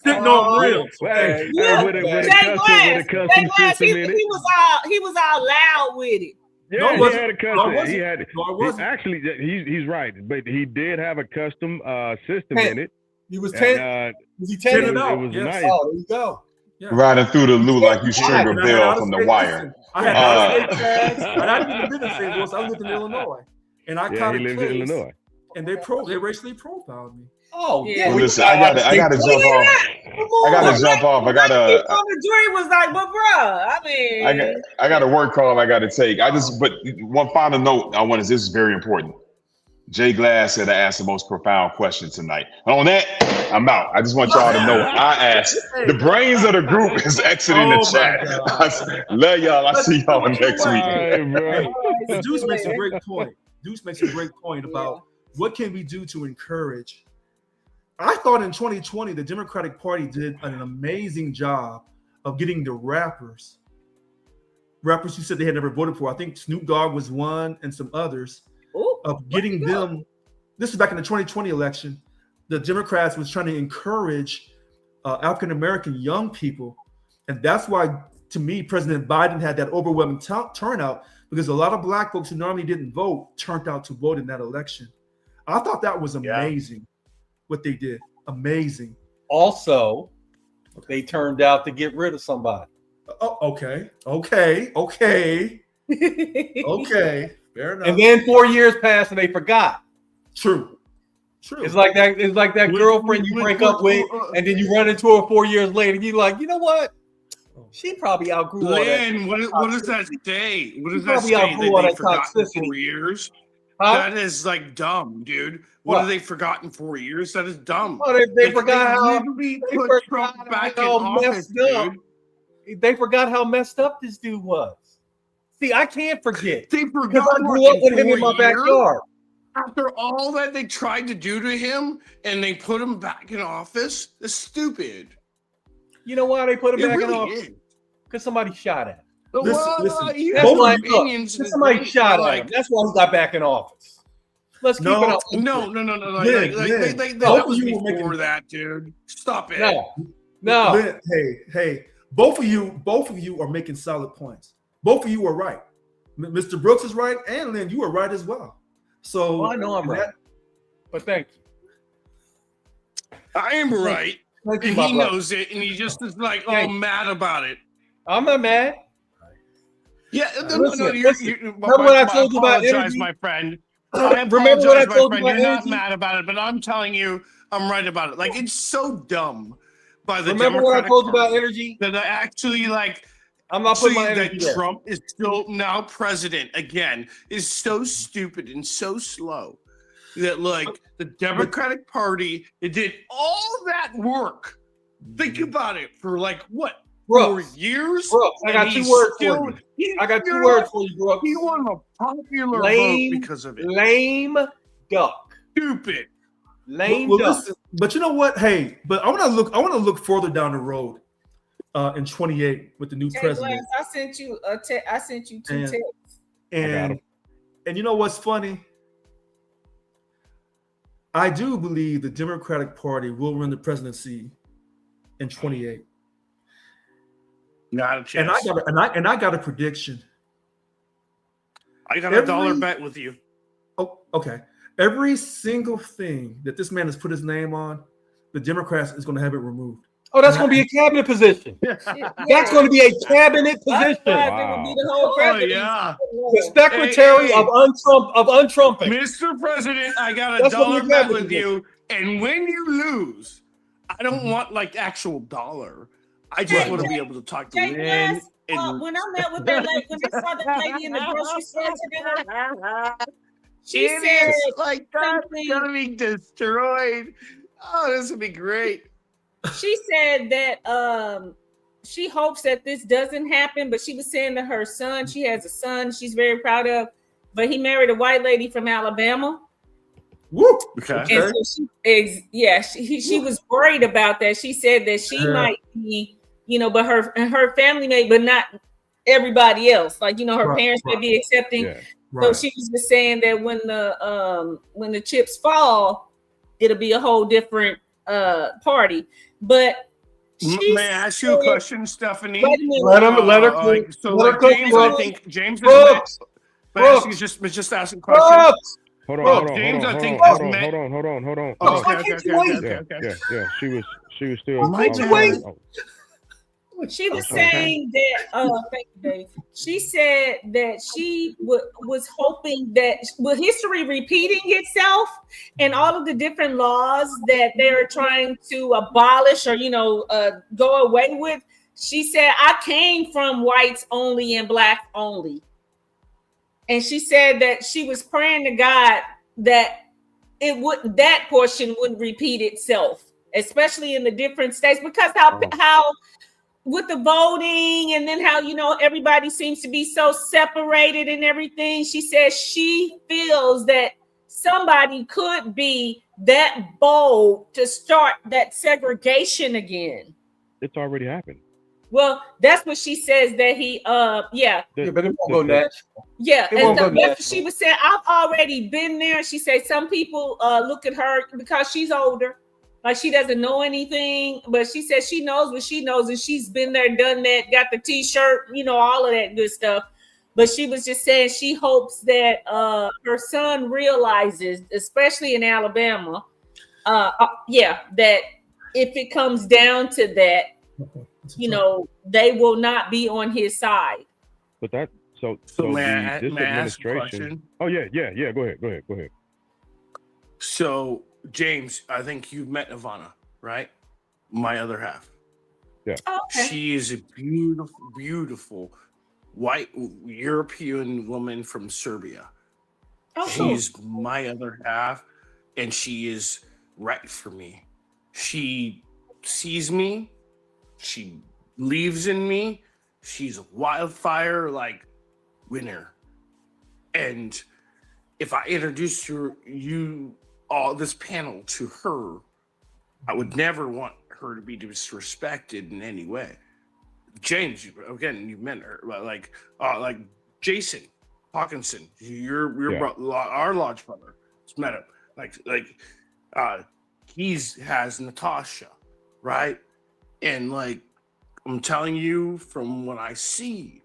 Sitting on rims. Hey, Yeah. with a Jay custom Glass, system in it. he was all loud with it. Yeah, No, it he wasn't. had a No, it custom. wasn't. He had No, it wasn't. actually, he's right, but he did have a custom system in it. He was And, 10. Was he 10? Ten it out. It was Yes. nice. Oh, there you go. Yeah. Riding through the loo like you string a And I had bell from the out-of-state- wire. listen, I had out-of-state tags. I didn't even live in St. Louis. I lived in Illinois. And I Yeah, caught he a lives in case, Illinois. and they racially profiled me. Oh, Yeah. yeah. Well, listen, I gotta jump off. I gotta jump off. I gotta. People on the jury was like, but bruh, I mean, I got a work call I got to take. But one final note I want is this is very important. Jay Glass said I asked the most profound question tonight. And on that, I'm out. I just want y'all to know I asked. The brains of the group is exiting the chat. Love y'all. I'll see y'all next week. Right, bro. Deuce makes a great point. Deuce makes a great point about what can we do to encourage. I thought in 2020, the Democratic Party did an amazing job of getting the rappers who said they had never voted for. I think Snoop Dogg was one and some others. Of getting them, this was back in the 2020 election. The Democrats was trying to encourage African-American young people. And that's why, to me, President Biden had that overwhelming turnout, because a lot of black folks who normally didn't vote turned out to vote in that election. I thought that was amazing what they did. Amazing. Also, they turned out to get rid of somebody. Oh, okay. Okay, fair enough. And then 4 years pass and they forgot. True. It's like that. It's like that girlfriend you break up with, and then you run into her 4 years later, and you're like, you know what? She probably outgrew all that. Lynn, what does that say? What does that probably say? outgrew all That they that forgot in toxicity. 4 years? Huh? That is like dumb, dude. What have they forgotten in 4 years? That is dumb. Oh, they forgot how literally they put forgot Trump back in how office, messed up. dude. They forgot how messed up this dude was. See, I can't forget They because forgot I grew up with him in my 4 years? backyard. After all that they tried to do to him, and they put him back in office. That's stupid. You know why they put him It back in really office? is. Because somebody shot at him. Listen, You That's have why opinions. because somebody shot at him. That's why he got back in office. Let's keep No. it up. No. Lynn, They both that was of you were before making- that, dude. Stop it. No. Lynn, hey, both of you are making solid points. Both of you are right. Mr. Brooks is right, and Lynn, you are right as well. So Well, I know I'm right. But thank you. I am right. Thank you, And my he brother. knows it, and he just is like all Thank you. mad about it. I'm not mad. Yeah, Listen, you're remember what I told you about apologize, energy? my friend. I Remember what I apologize, my told you friend. about You're not energy? mad about it, but I'm telling you, I'm right about it. Like, it's so dumb by the Remember what I Democratic told you about Party energy? that I actually like. I'm not putting my Seeing energy that there. Trump is still now president again is so stupid and so slow that like the Democratic Party, it did all that work. Think about it for like what? Brooks, 4 years? Brooks, I got And two he's words still- for you. he- I got you two know words what? for you, Brooks. He won a popular Lame, vote because of it. lame duck. Stupid. Lame well, duck. listen, but you know what? Hey, but I want to look further down the road in 28 with the new Jay president. Glass, I sent you I sent you two And- texts. I got And 'em. and you know what's funny? I do believe the Democratic Party will win the presidency in 28. Not a chance. And I got a prediction. I got a dollar bet with you. Oh, okay. Every single thing that this man has put his name on, the Democrats is going to have it removed. Oh, that's going to be a cabinet position. That's going to be a cabinet position. It would be the whole Oh president. yeah. The secretary Hey. of untrumping. Mr. President, I got a That's what dollar we bet got with with you. And when you lose, I don't want like actual dollar. I just Jay- want to be able to talk to Jay Lynn. Glass, And when I met with that lady, when I saw that lady in the grocery store today, she It said is, like that's something- gonna be destroyed. Oh, this would be great. she said that she hopes that this doesn't happen, but she was saying that her son, she has a son she's very proud of, but he married a white lady from Alabama. Woo! Okay. And so she was worried about that. She said that she might be, but her family may, but not everybody else. Like, her Right, parents may be accepting. Yeah. So Right. she was just saying that when the chips fall, it'll be a whole different party. But she May I ask you a said- question, Stephanie? Wait a minute. Let her So let her like cook, James, Brooks. I think James is Brooks. Massie just asking questions. Brooks. Hold Well, on, James, I think, hold has met- on. Oh, Why can't you wait? Yeah. She was still. Why can't you wait? She was Okay. saying that, thank you, Dave. She said that she was hoping that with history repeating itself and all of the different laws that they're trying to abolish or, go away with. She said, I came from whites only and black only. And she said that she was praying to God that that portion wouldn't repeat itself, especially in the different states, because how with the voting and then how everybody seems to be so separated and everything. She says she feels that somebody could be that bold to start that segregation again. It's already happened. Well, that's what she says that he Yeah, but it won't go natural. yeah, It and won't go that's what natural. she was saying. I've already been there. She said some people look at her because she's older, like she doesn't know anything, but she said she knows what she knows, and she's been there, done that, got the T-shirt, all of that good stuff. But she was just saying she hopes that her son realizes, especially in Alabama, that if it comes down to that, they will not be on his side. But that So may I this may I ask a administration. question? Oh yeah. Go ahead. So, James, I think you've met Ivana, right? My other half. Oh, okay. She is a beautiful, beautiful white European woman from Serbia. Oh, cool. She's my other half, and she is right for me. She sees me, she believes in me, she's a wildfire like winner. And if I introduced you all this panel to her, I would never want her to be disrespected in any way. James, you met her, like Jason Hawkinson, our lodge brother. Just met him. He's has Natasha, right? And like I'm telling you, from what I see,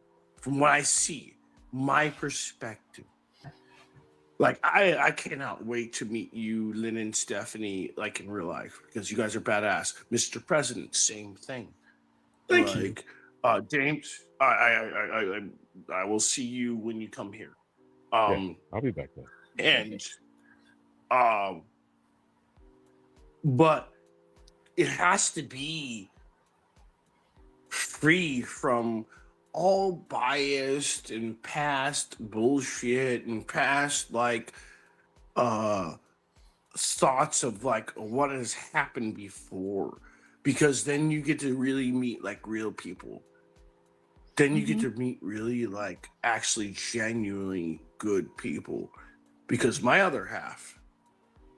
my perspective. Like I cannot wait to meet you, Lynn and Stephanie, like in real life, because you guys are badass. Mr. President, same thing. Thank you. James, I will see you when you come here. Yeah, I'll be back then. And but it has to be free from all biased and past bullshit and past like thoughts of like what has happened before, because then you get to really meet like real people. Then you get to meet really like actually genuinely good people, because my other half,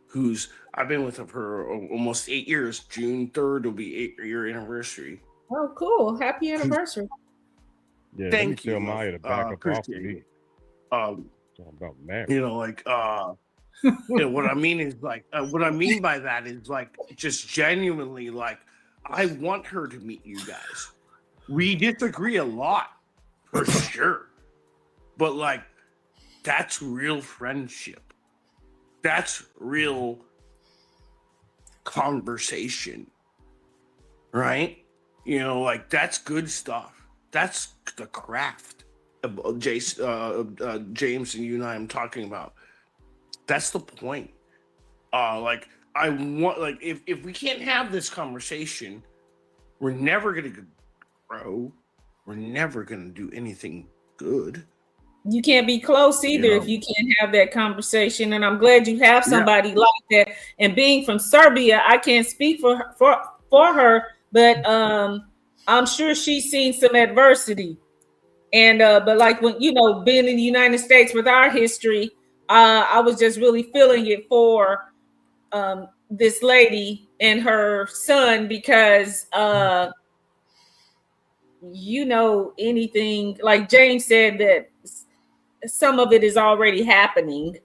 who's I've been with her for almost 8 years. June 3rd will be 8-year anniversary. Oh, cool. Happy anniversary. Yeah, Thank let me tell you, Maya to back up off appreciate me. it. Talking about marriage. You know, like what I mean is like what I mean by that is like just genuinely like I want her to meet you guys. We disagree a lot for sure, but like that's real friendship. That's real conversation, right? You know, like that's good stuff. That's the craft of James and you and I am talking about. That's the point. Like I want, like if we can't have this conversation, we're never gonna grow. We're never gonna do anything good. You can't be close either if you can't have that conversation. And I'm glad you have somebody like that. And being from Serbia, I can't speak for her, but I'm sure she's seen some adversity. And but like when being in the United States with our history, I was just really feeling it for this lady and her son, because anything like James said, that some of it is already happening,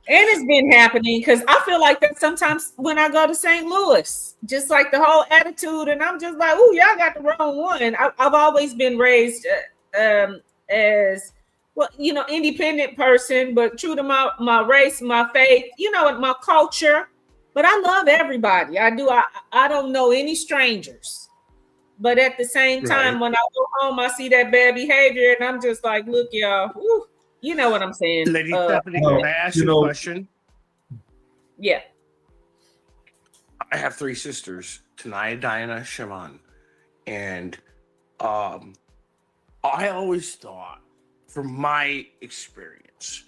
and it's been happening, because I feel like that sometimes when I go to St. Louis, just like the whole attitude, and I'm just like, oh, y'all got the wrong one. I've always been raised as well, independent person, but true to my race, my faith, my culture. But I love everybody. I do. I don't know any strangers. But at the same time, when I go home, I see that bad behavior, and I'm just like, look, y'all, whew, you know what I'm saying. Lady Stephanie, can I ask you a question? Yeah. I have 3 sisters, Tanaya, Diana, Shaman. And I always thought, from my experience,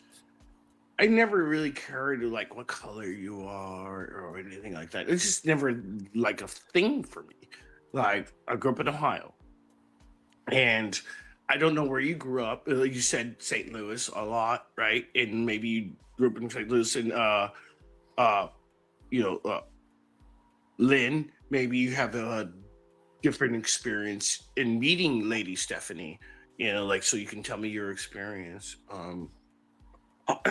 I never really cared like what color you are or anything like that. It's just never like a thing for me. Like, I grew up in Ohio, and I don't know where you grew up. You said St. Louis a lot, right? And maybe you grew up in St. Louis, and Lynn, maybe you have a different experience in meeting Lady Stephanie. So you can tell me your experience. I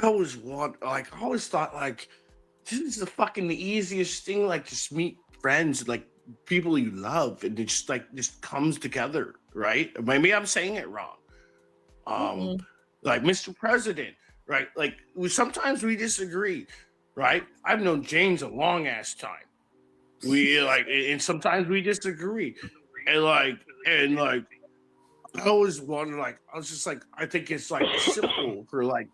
always thought like this is the easiest thing. Like, just meet friends, like people you love, and it just comes together, right? Maybe I'm saying it wrong. Like Mr. President, right? Like sometimes we disagree, right? I've known James a long ass time. We and sometimes we disagree, and I always wonder, like, I was just like, I think it's like simple for like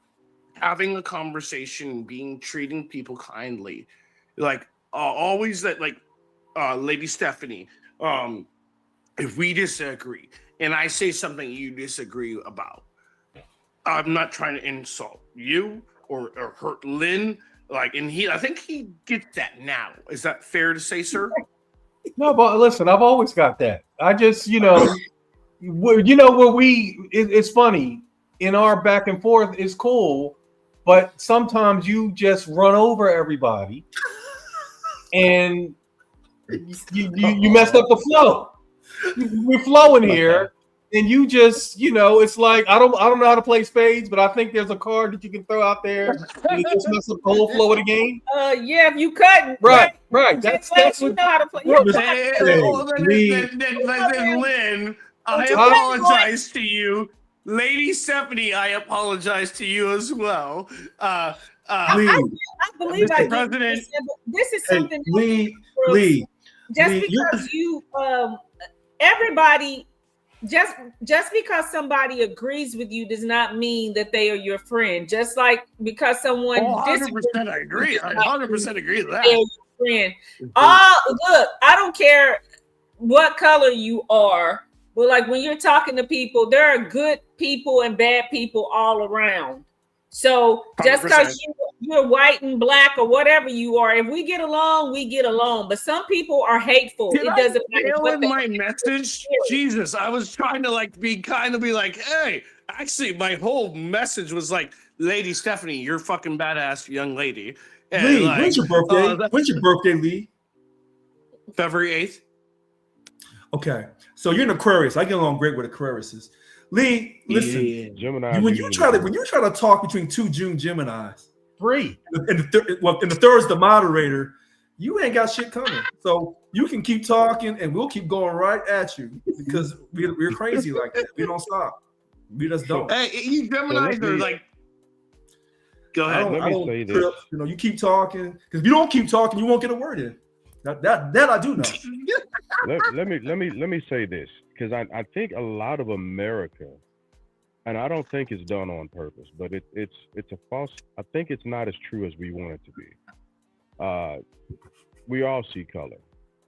having a conversation, treating people kindly, like always that, like, Lady Stephanie, if we disagree and I say something you disagree about, I'm not trying to insult you or hurt Lynn. Like, and I think he gets that now. Is that fair to say, sir? No, but listen, I've always got that. I just, it's funny. In our back and forth is cool, but sometimes you just run over everybody, and you messed up the flow. We're flowing here, and you just, it's like I don't know how to play spades, but I think there's a card that you can throw out there and it just messes up the whole flow of the game. Yeah, if you couldn't. Right. That's you what, know how to play. Then Lynn, I apologize to you. Lady Stephanie, I apologize to you as well. I believe Mr. President. This is something. Lee. Just because you, everybody, just because somebody agrees with you does not mean that they are your friend. Just like because someone 100% I agree. I 100% agree with that. They're your friend. Look, I don't care what color you are, but like when you're talking to people, there are good people and bad people all around. So just because you're white and black or whatever you are, if we get along, we get along. But some people are hateful. Did it doesn't matter. In my message, Jesus, I was trying to like be like, hey, actually, my whole message was like, Lady Stephanie, you're fucking badass young lady. And Lee, like, when's your birthday? When's your birthday, Lee? February 8th. Okay, so you're an Aquarius. I get along great with Aquariuses. Lee, listen. Gemini. When you try to talk between two June Geminis, three, and the third is the moderator, you ain't got shit coming. So you can keep talking, and we'll keep going right at you because we're crazy like that. We don't stop. We just don't. Hey, you Geminis are like. Go ahead. I don't say trip. this. You keep talking because if you don't keep talking, you won't get a word in. That I do know. let me say this because I think a lot of America, and I don't think it's done on purpose, but it's a false. I think it's not as true as we want it to be. We all see color.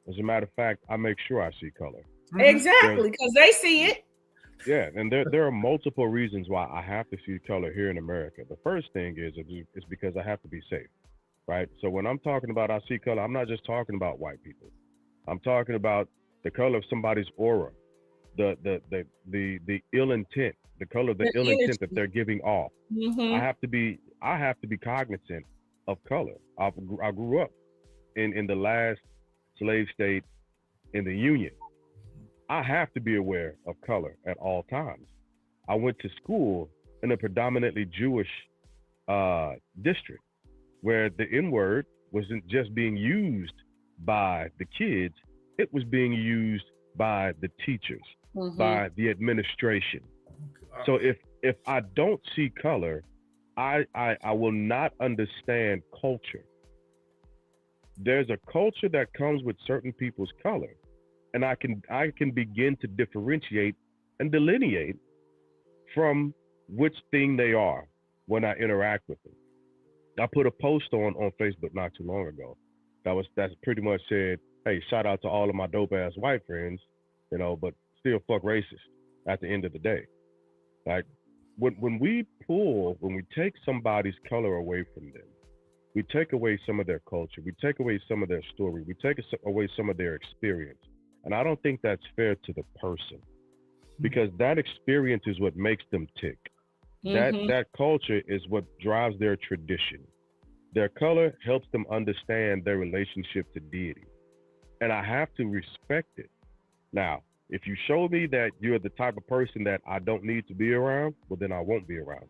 As a matter of fact, I make sure I see color. Exactly, because they see it. Yeah, and there are multiple reasons why I have to see color here in America. The first thing is because I have to be safe. Right. So when I'm talking about I see color, I'm not just talking about white people. I'm talking about the color of somebody's aura, the ill intent, the color of the ill intent that they're giving off. Mm-hmm. I have to be cognizant of color. I grew up in the last slave state in the Union. I have to be aware of color at all times. I went to school in a predominantly Jewish district, where the N-word wasn't just being used by the kids, it was being used by the teachers, by the administration. So if I don't see color, I will not understand culture. There's a culture that comes with certain people's color, and I can begin to differentiate and delineate from which thing they are when I interact with them. I put a post on Facebook not too long ago that's pretty much said, hey, shout out to all of my dope ass white friends, but still fuck racist at the end of the day. Like when we take somebody's color away from them, we take away some of their culture, we take away some of their story, we take away some of their experience. And I don't think that's fair to the person, because that experience is what makes them tick. That culture is what drives their tradition. Their color helps them understand their relationship to deity. And I have to respect it. Now, if you show me that you're the type of person that I don't need to be around, well, then I won't be around.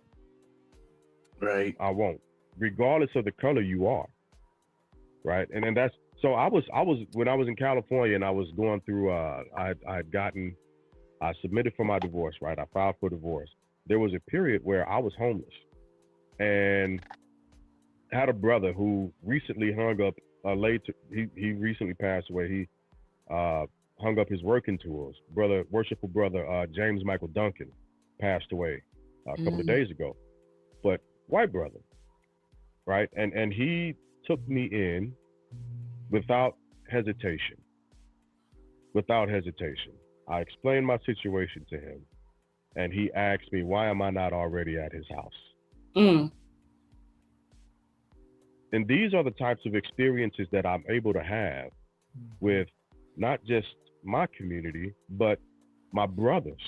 Right. I won't, regardless of the color you are. Right. And then so I was when I was in California and I was going through, I submitted for my divorce, right? I filed for divorce. There was a period where I was homeless and had a brother who recently hung up he recently passed away. He hung hung up his working tools. Worshipful brother James Michael Duncan passed away a couple of days ago. But white brother, right? And he took me in without hesitation. Without hesitation. I explained my situation to him, and he asked me, why am I not already at his house? Mm. And these are the types of experiences that I'm able to have with not just my community, but my brothers,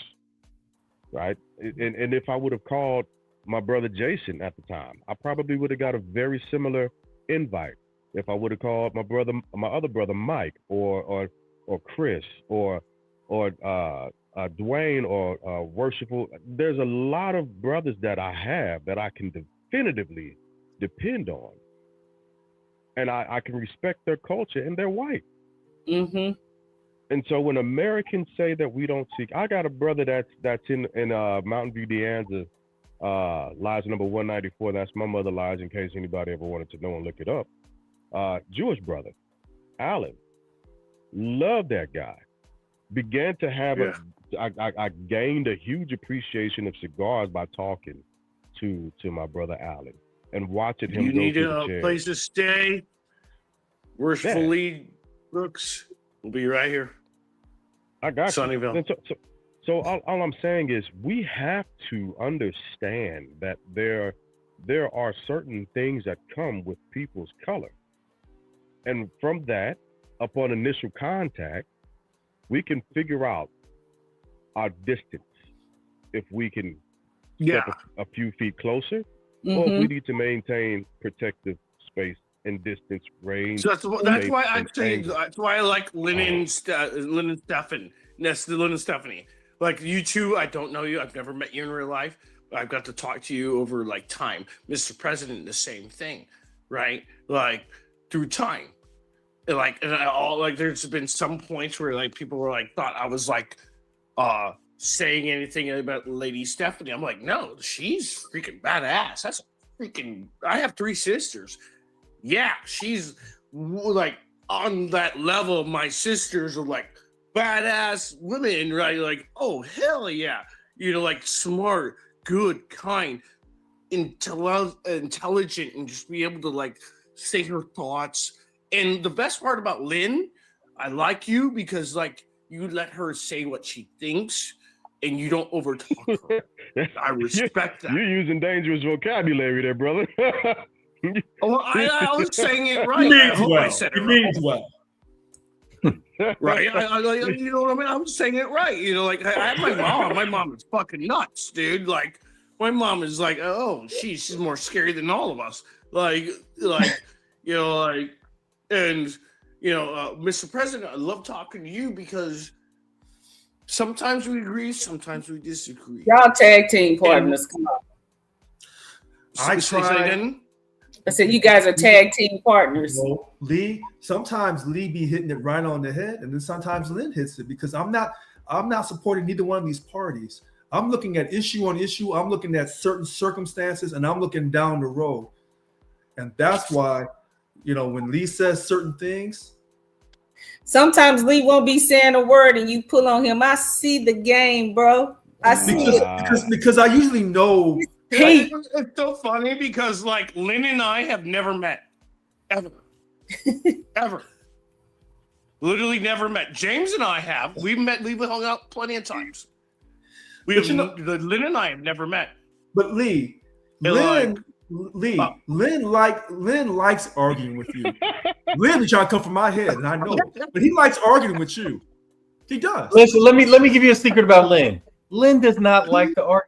right? And if I would have called my brother Jason at the time, I probably would have got a very similar invite. If I would have called my other brother Mike, or Chris, or Dwayne, or Worshipful. There's a lot of brothers that I have that I can definitively depend on, and I can respect their culture, and they're white. Mm-hmm. And so when Americans say that we don't seek, I got a brother that's in Mountain View, De Anza, lodge number 194. That's my mother lodge, in case anybody ever wanted to know and look it up. Jewish brother, Alan, loved that guy. Began to have I gained a huge appreciation of cigars by talking to my brother Alan and watching him. You go need through the a chair. place to stay. Worshipful Lee Brooks will be right here. I got Sunnyvale. you. So all I'm saying is we have to understand that there are certain things that come with people's color. And from that, upon initial contact, we can figure out our distance. If we can step a few feet closer, or if we need to maintain protective space and distance range. So that's why I'm saying that's why I like Lynn and Stephanie. Lynn and Stephanie. Like you two, I don't know you. I've never met you in real life. But I've got to talk to you over like time. Mr. President, the same thing, right? Like through time. And there's been some points where like people were like thought I was like saying anything about Lady Stephanie. I'm like, no, she's freaking badass. That's freaking. I have 3 sisters. Yeah, she's like on that level of my sisters are like badass women, right? Like, oh hell yeah, like smart, good, kind, intelligent, and just be able to like say her thoughts. And the best part about Lynn, I like you because like you let her say what she thinks and you don't overtalk her. I respect that. You're using dangerous vocabulary there, brother. Well, I was saying it right. He I means hope well. I said it He right. means well. Right. You know what I mean? I'm saying it right. Like I have my mom. My mom is fucking nuts, dude. Like my mom is like, oh, she's more scary than all of us. And Mr. President, I love talking to you because sometimes we agree, sometimes we disagree. Y'all tag team partners. Come on. I said you guys are tag team partners. Well, Lee, sometimes Lee be hitting it right on the head, and then sometimes Lynn hits it because I'm not supporting neither one of these parties. I'm looking at issue on issue. I'm looking at certain circumstances, and I'm looking down the road. And that's why, when Lee says certain things. Sometimes Lee won't be saying a word, and you pull on him. I see the game, bro. I see it. Because I usually know. It's so funny because like Lynn and I have never met ever. Ever. Literally never met. James and I have. We've hung out plenty of times. Lynn and I have never met. But Lee, Lynn likes arguing with you. Lynn is trying to come from my head, and I know it. But he likes arguing with you. He does. Listen, let me give you a secret about Lynn. Lynn does not like to argue.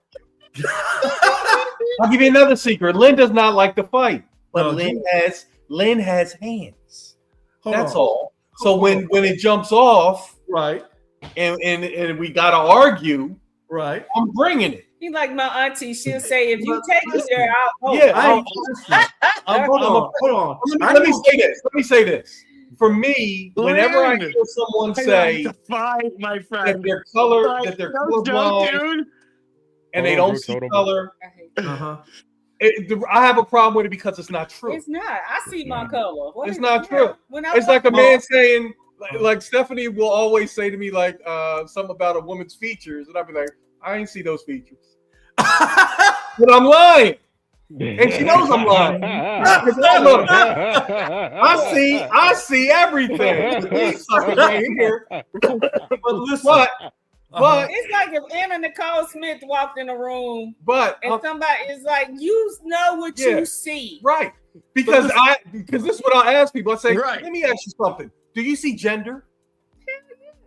I'll give you another secret. Lynn does not like to fight, but Lynn has hands. That's all. So when it jumps off, right, and we gotta argue, right, I'm bringing it. You like my auntie? She'll say, "If you take me there, I'll." Yeah, hold on. Let me say this. For me, whenever I hear someone say my friend, that they're colorblind and they don't see color, I have a problem with it because it's not true. It's not. I see my color. It's not true. It's like a man saying, like Stephanie will always say to me like something about a woman's features, and I'll be like, I ain't see those features, but I'm lying, and she knows I'm lying. I see everything. These suckers right here. But listen, but it's like if Anna Nicole Smith walked in a room, but and somebody is like, "You know what you see, right?" Because this is what I ask people. I say, Right. let me ask you something. Do you see gender?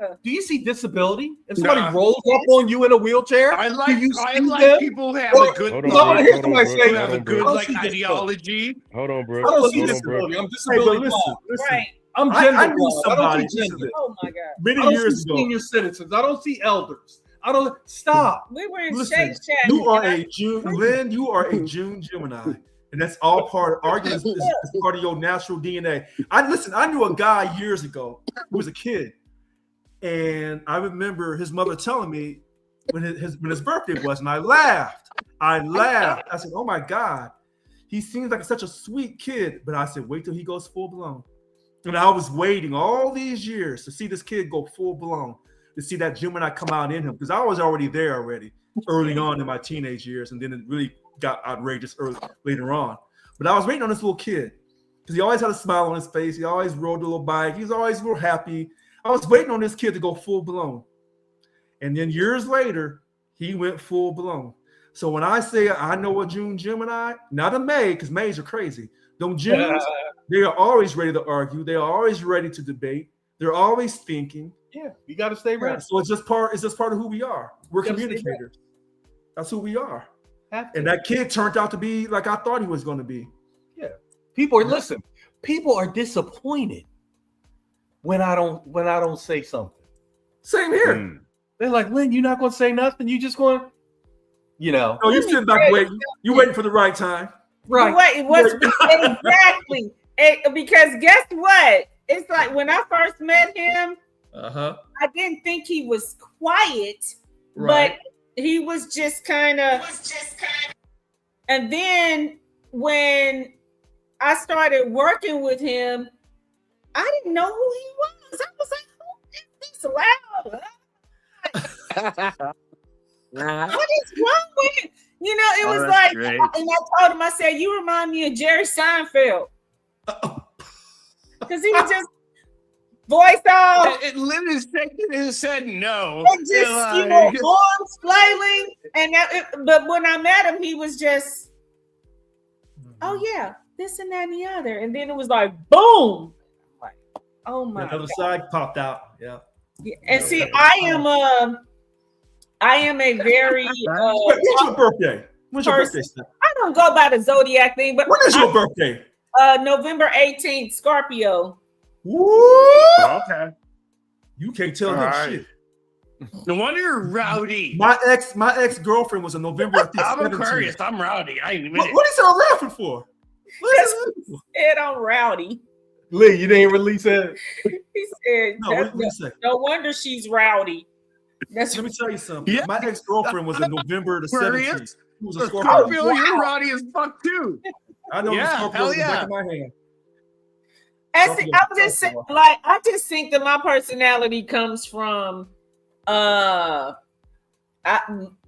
Yeah. Do you see disability? If somebody Nah. rolls up on you in a wheelchair, I do like you see them? people who have Well, a good Hold I want to hear somebody say, who have a good I don't like see disability. ideology. Hold on, bro. I don't see Hold on, disability. bro. I'm disability. listen, right?" I'm I gender. knew blind. I don't somebody. see gender. Oh my God, Many I don't years see ago. senior citizens. I don't see elders. I don't stop. we were in Listen, Shake Shack. you are and a June, Lynn. You are a June Gemini, and that's all part. Arguing is part of your natural DNA. I knew a guy years ago who was a kid, and I remember his mother telling me when his birthday was, and I laughed. I said, "Oh my God, he seems like such a sweet kid." But I said, "Wait till he goes full blown." And I was waiting all these years to see this kid go full blown, to see that Gemini come out in him, because I was already there early on in my teenage years, and then it really got outrageous later on. But I was waiting on this little kid because he always had a smile on his face. He always rode a little bike. He was always real happy. I was waiting on this kid to go full blown. And then years later, he went full blown. So when I say I know a June Gemini, not a May, because Mays are crazy. Them Junes, they are always ready to argue. They are always ready to debate. They're always thinking. Yeah, you got to stay ready. So it's just part of who we are. We're Gotta stay communicators. That's who we are. Have to. And that kid turned out to be like I thought he was going to be. Yeah. People are disappointed when I don't say something. Same here. They're like, Lynn, you're not going to say nothing. You just going, No, you're sitting back waiting. You're waiting for the right time. right. Wait, exactly. Because guess what? It's like when I first met him, I didn't think he was quiet, but he was just kind of. And then when I started working with him, I didn't know who he was. I was like, "Who is this loud? What is wrong with him?" It was like, great. and I told him, I said, "You remind me of Jerry Seinfeld." Because he would just voice off. Lynn is shaking his head no. And just, arms flailing. But when I met him, he was just, "Oh yeah, this and that and the other." And then it was like, boom. Like, oh my The other God. side popped out. Yeah. And see, I am a very When's your birthday? When's your birthday? Steph? I don't go by the zodiac thing, but When is your birthday? November 18th, Scorpio. Woo! Okay. You can't tell All him right. shit. No wonder you're rowdy. My ex-girlfriend was in November. I think, I'm 17th. Aquarius. I'm rowdy. I ain't admit it. What is y'all laughing for? What is y'all laughing for? Said I'm rowdy. Lee, you didn't release it. He said, No, wait a second. no wonder she's rowdy. That's Let me tell you something. Yeah. My ex-girlfriend was in November the Aquarius? 17th. She was a Scorpio. Scorpio, you're rowdy as fuck too. I know Yeah, the Scorpio hell in the back yeah. of my hand. And see, I'm just saying, I just think that my personality comes from my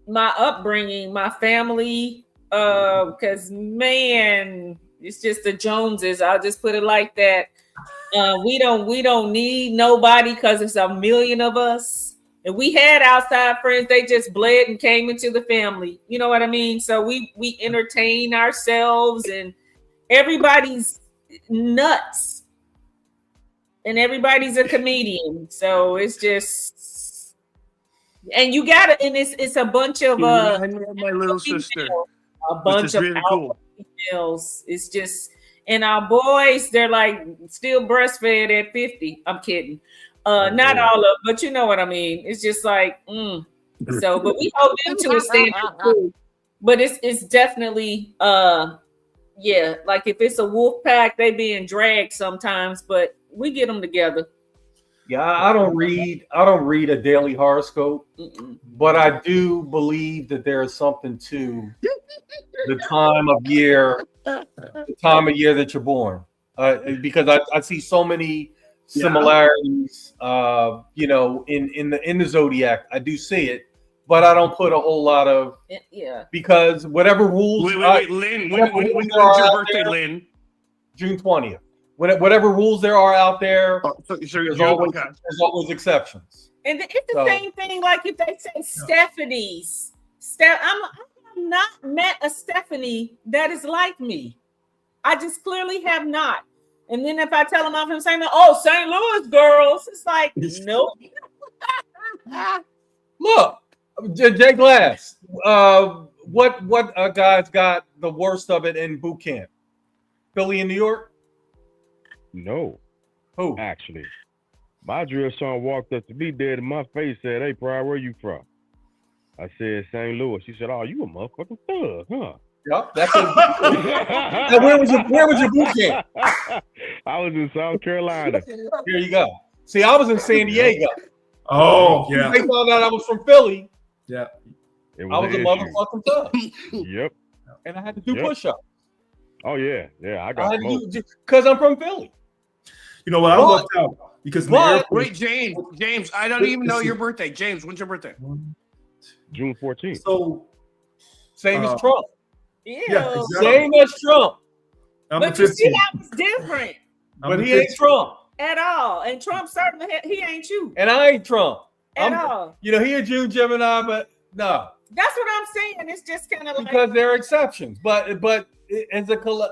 upbringing, my family, because man, it's just the Joneses. I'll just put it like that. We don't need nobody because it's a million of us. And we had outside friends, they just bled and came into the family. You know what I mean? So we entertain ourselves, and everybody's nuts. And everybody's a comedian. So it's just, and you gotta, and it's a bunch of I know my little sister. A bunch is of really alpha cool. females. It's just, and our boys, they're like still breastfed at 50. I'm kidding. Not all of them, but you know what I mean. It's just like, so, but we hold them to a standard too. But it's definitely yeah, like if it's a wolf pack, they being dragged sometimes, but we get them together. Yeah, I don't read a daily horoscope, but I do believe that there is something to the time of year that you're born. Because I see so many similarities, you know, in the zodiac. I do see it, but I don't put a whole lot of because whatever rules. Wait, Lynn. When's your birthday, Lynn? June 20th. Whatever rules there are out there, there's always exceptions. And it's the same thing. Like if they say Stephanie's, I've not met a Stephanie that is like me. I just clearly have not. And then if I tell them off, I'm saying, "Oh, St. Louis girls," it's like, nope. Look, Jay Glass, what guys got the worst of it in boot camp? Philly and New York? No. Who? Actually, my drill son walked up to me dead in my face, said, "Hey, Pryor, where you from?" I said, "St. Louis." She said, "Oh, you a motherfucking thug, huh?" Yep, that's it. Now, where was your boot camp? I was in South Carolina. Here you go. See, I was in San Diego. Oh, yeah. They found out I was from Philly. Yeah. I was a motherfucking thug. Yep. And I had to do push-ups. Oh, yeah. Yeah, I got smoked. Because I'm from Philly. You know what? I lucked out because wait, James, I don't even know your birthday. James, when's your birthday? June 14th. So same as Trump. Yeah, exactly. Same as Trump. But you see, that was different. But he ain't Trump at all. And Trump certainly he ain't you. And I ain't Trump at all. You know, he a June Gemini, but no. That's what I'm saying. It's just kind of like because there are exceptions, but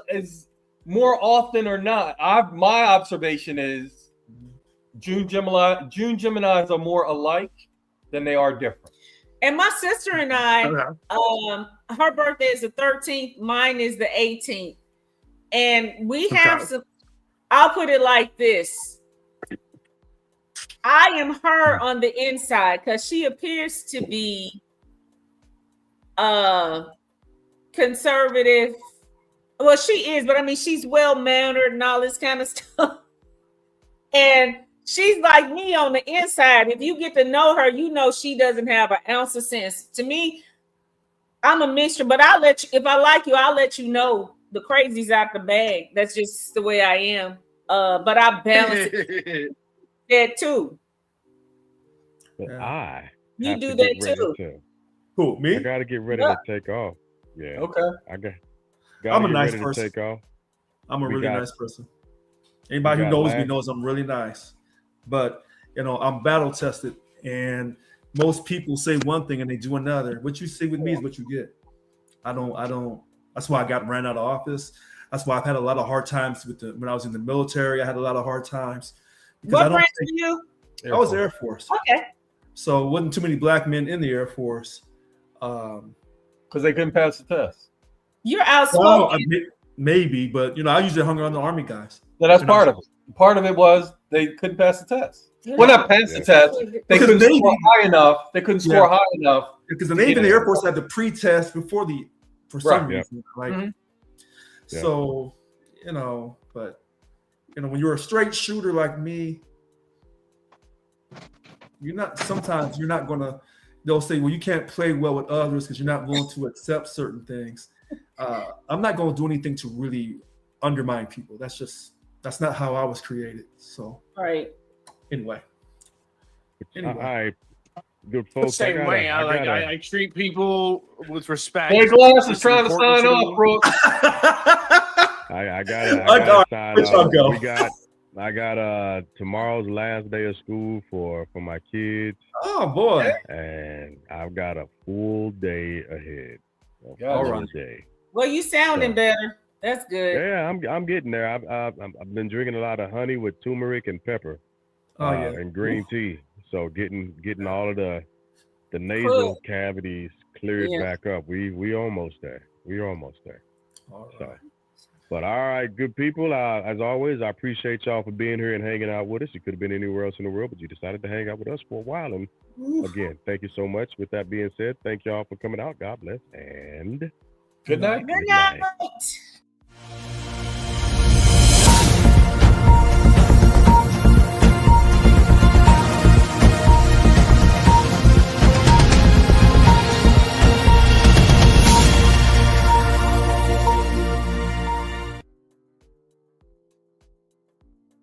as more often or not, my observation is June Geminis are more alike than they are different. And my sister and I, her birthday is the 13th, mine is the 18th. And we have some, I'll put it like this. I am her on the inside because she appears to be conservative. Well, she is, but I mean, she's well-mannered and all this kind of stuff. And she's like me on the inside. If you get to know her, you know she doesn't have an ounce of sense. To me, I'm a mixture, but I'll let you, if I like you, I'll let you know the crazy's out the bag. That's just the way I am. But I balance it that too. But you do that too. Who, me? I gotta get ready to take off. Yeah. Okay. I'm a nice person. Take off. I'm a really nice person. Anybody who knows me knows I'm really nice. But you know, I'm battle tested, and most people say one thing and they do another. What you see with me is what you get. I don't. That's why I got ran out of office. That's why I've had a lot of hard times when I was in the military. I had a lot of hard times. What branch were you? I was Air Force. Okay. So wasn't too many black men in the Air Force. Because they couldn't pass the test. You're outspoken. Well, maybe, but you know, I usually hung around the Army guys. So that's part of it. Part of it was they couldn't pass the test. Well, not pass the test. They couldn't score high enough. They couldn't score high enough. Because the Navy and the Air Force had the pre-test before for some reason. Like, so, you know, but you know, when you're a straight shooter like me, sometimes you're not gonna, they'll say, well, you can't play well with others because you're not willing to accept certain things. I'm not going to do anything to really undermine people. That's not how I was created. So, anyway. All right, good folks. Same way. I treat people with respect. Hey, Glass is trying to sign off, bro. I got to sign off. I got tomorrow's last day of school for my kids. Oh boy! And I've got a full day ahead. Day. Well, you sounding better. That's good. Yeah, I'm getting there. I've been drinking a lot of honey with turmeric and pepper, and green tea. So getting all of the nasal cavities cleared back up. We almost there. We're almost there. All right. But all right, good people. As always, I appreciate y'all for being here and hanging out with us. You could have been anywhere else in the world, but you decided to hang out with us for a while. And again, thank you so much. With that being said, thank y'all for coming out. God bless and good night. Good night.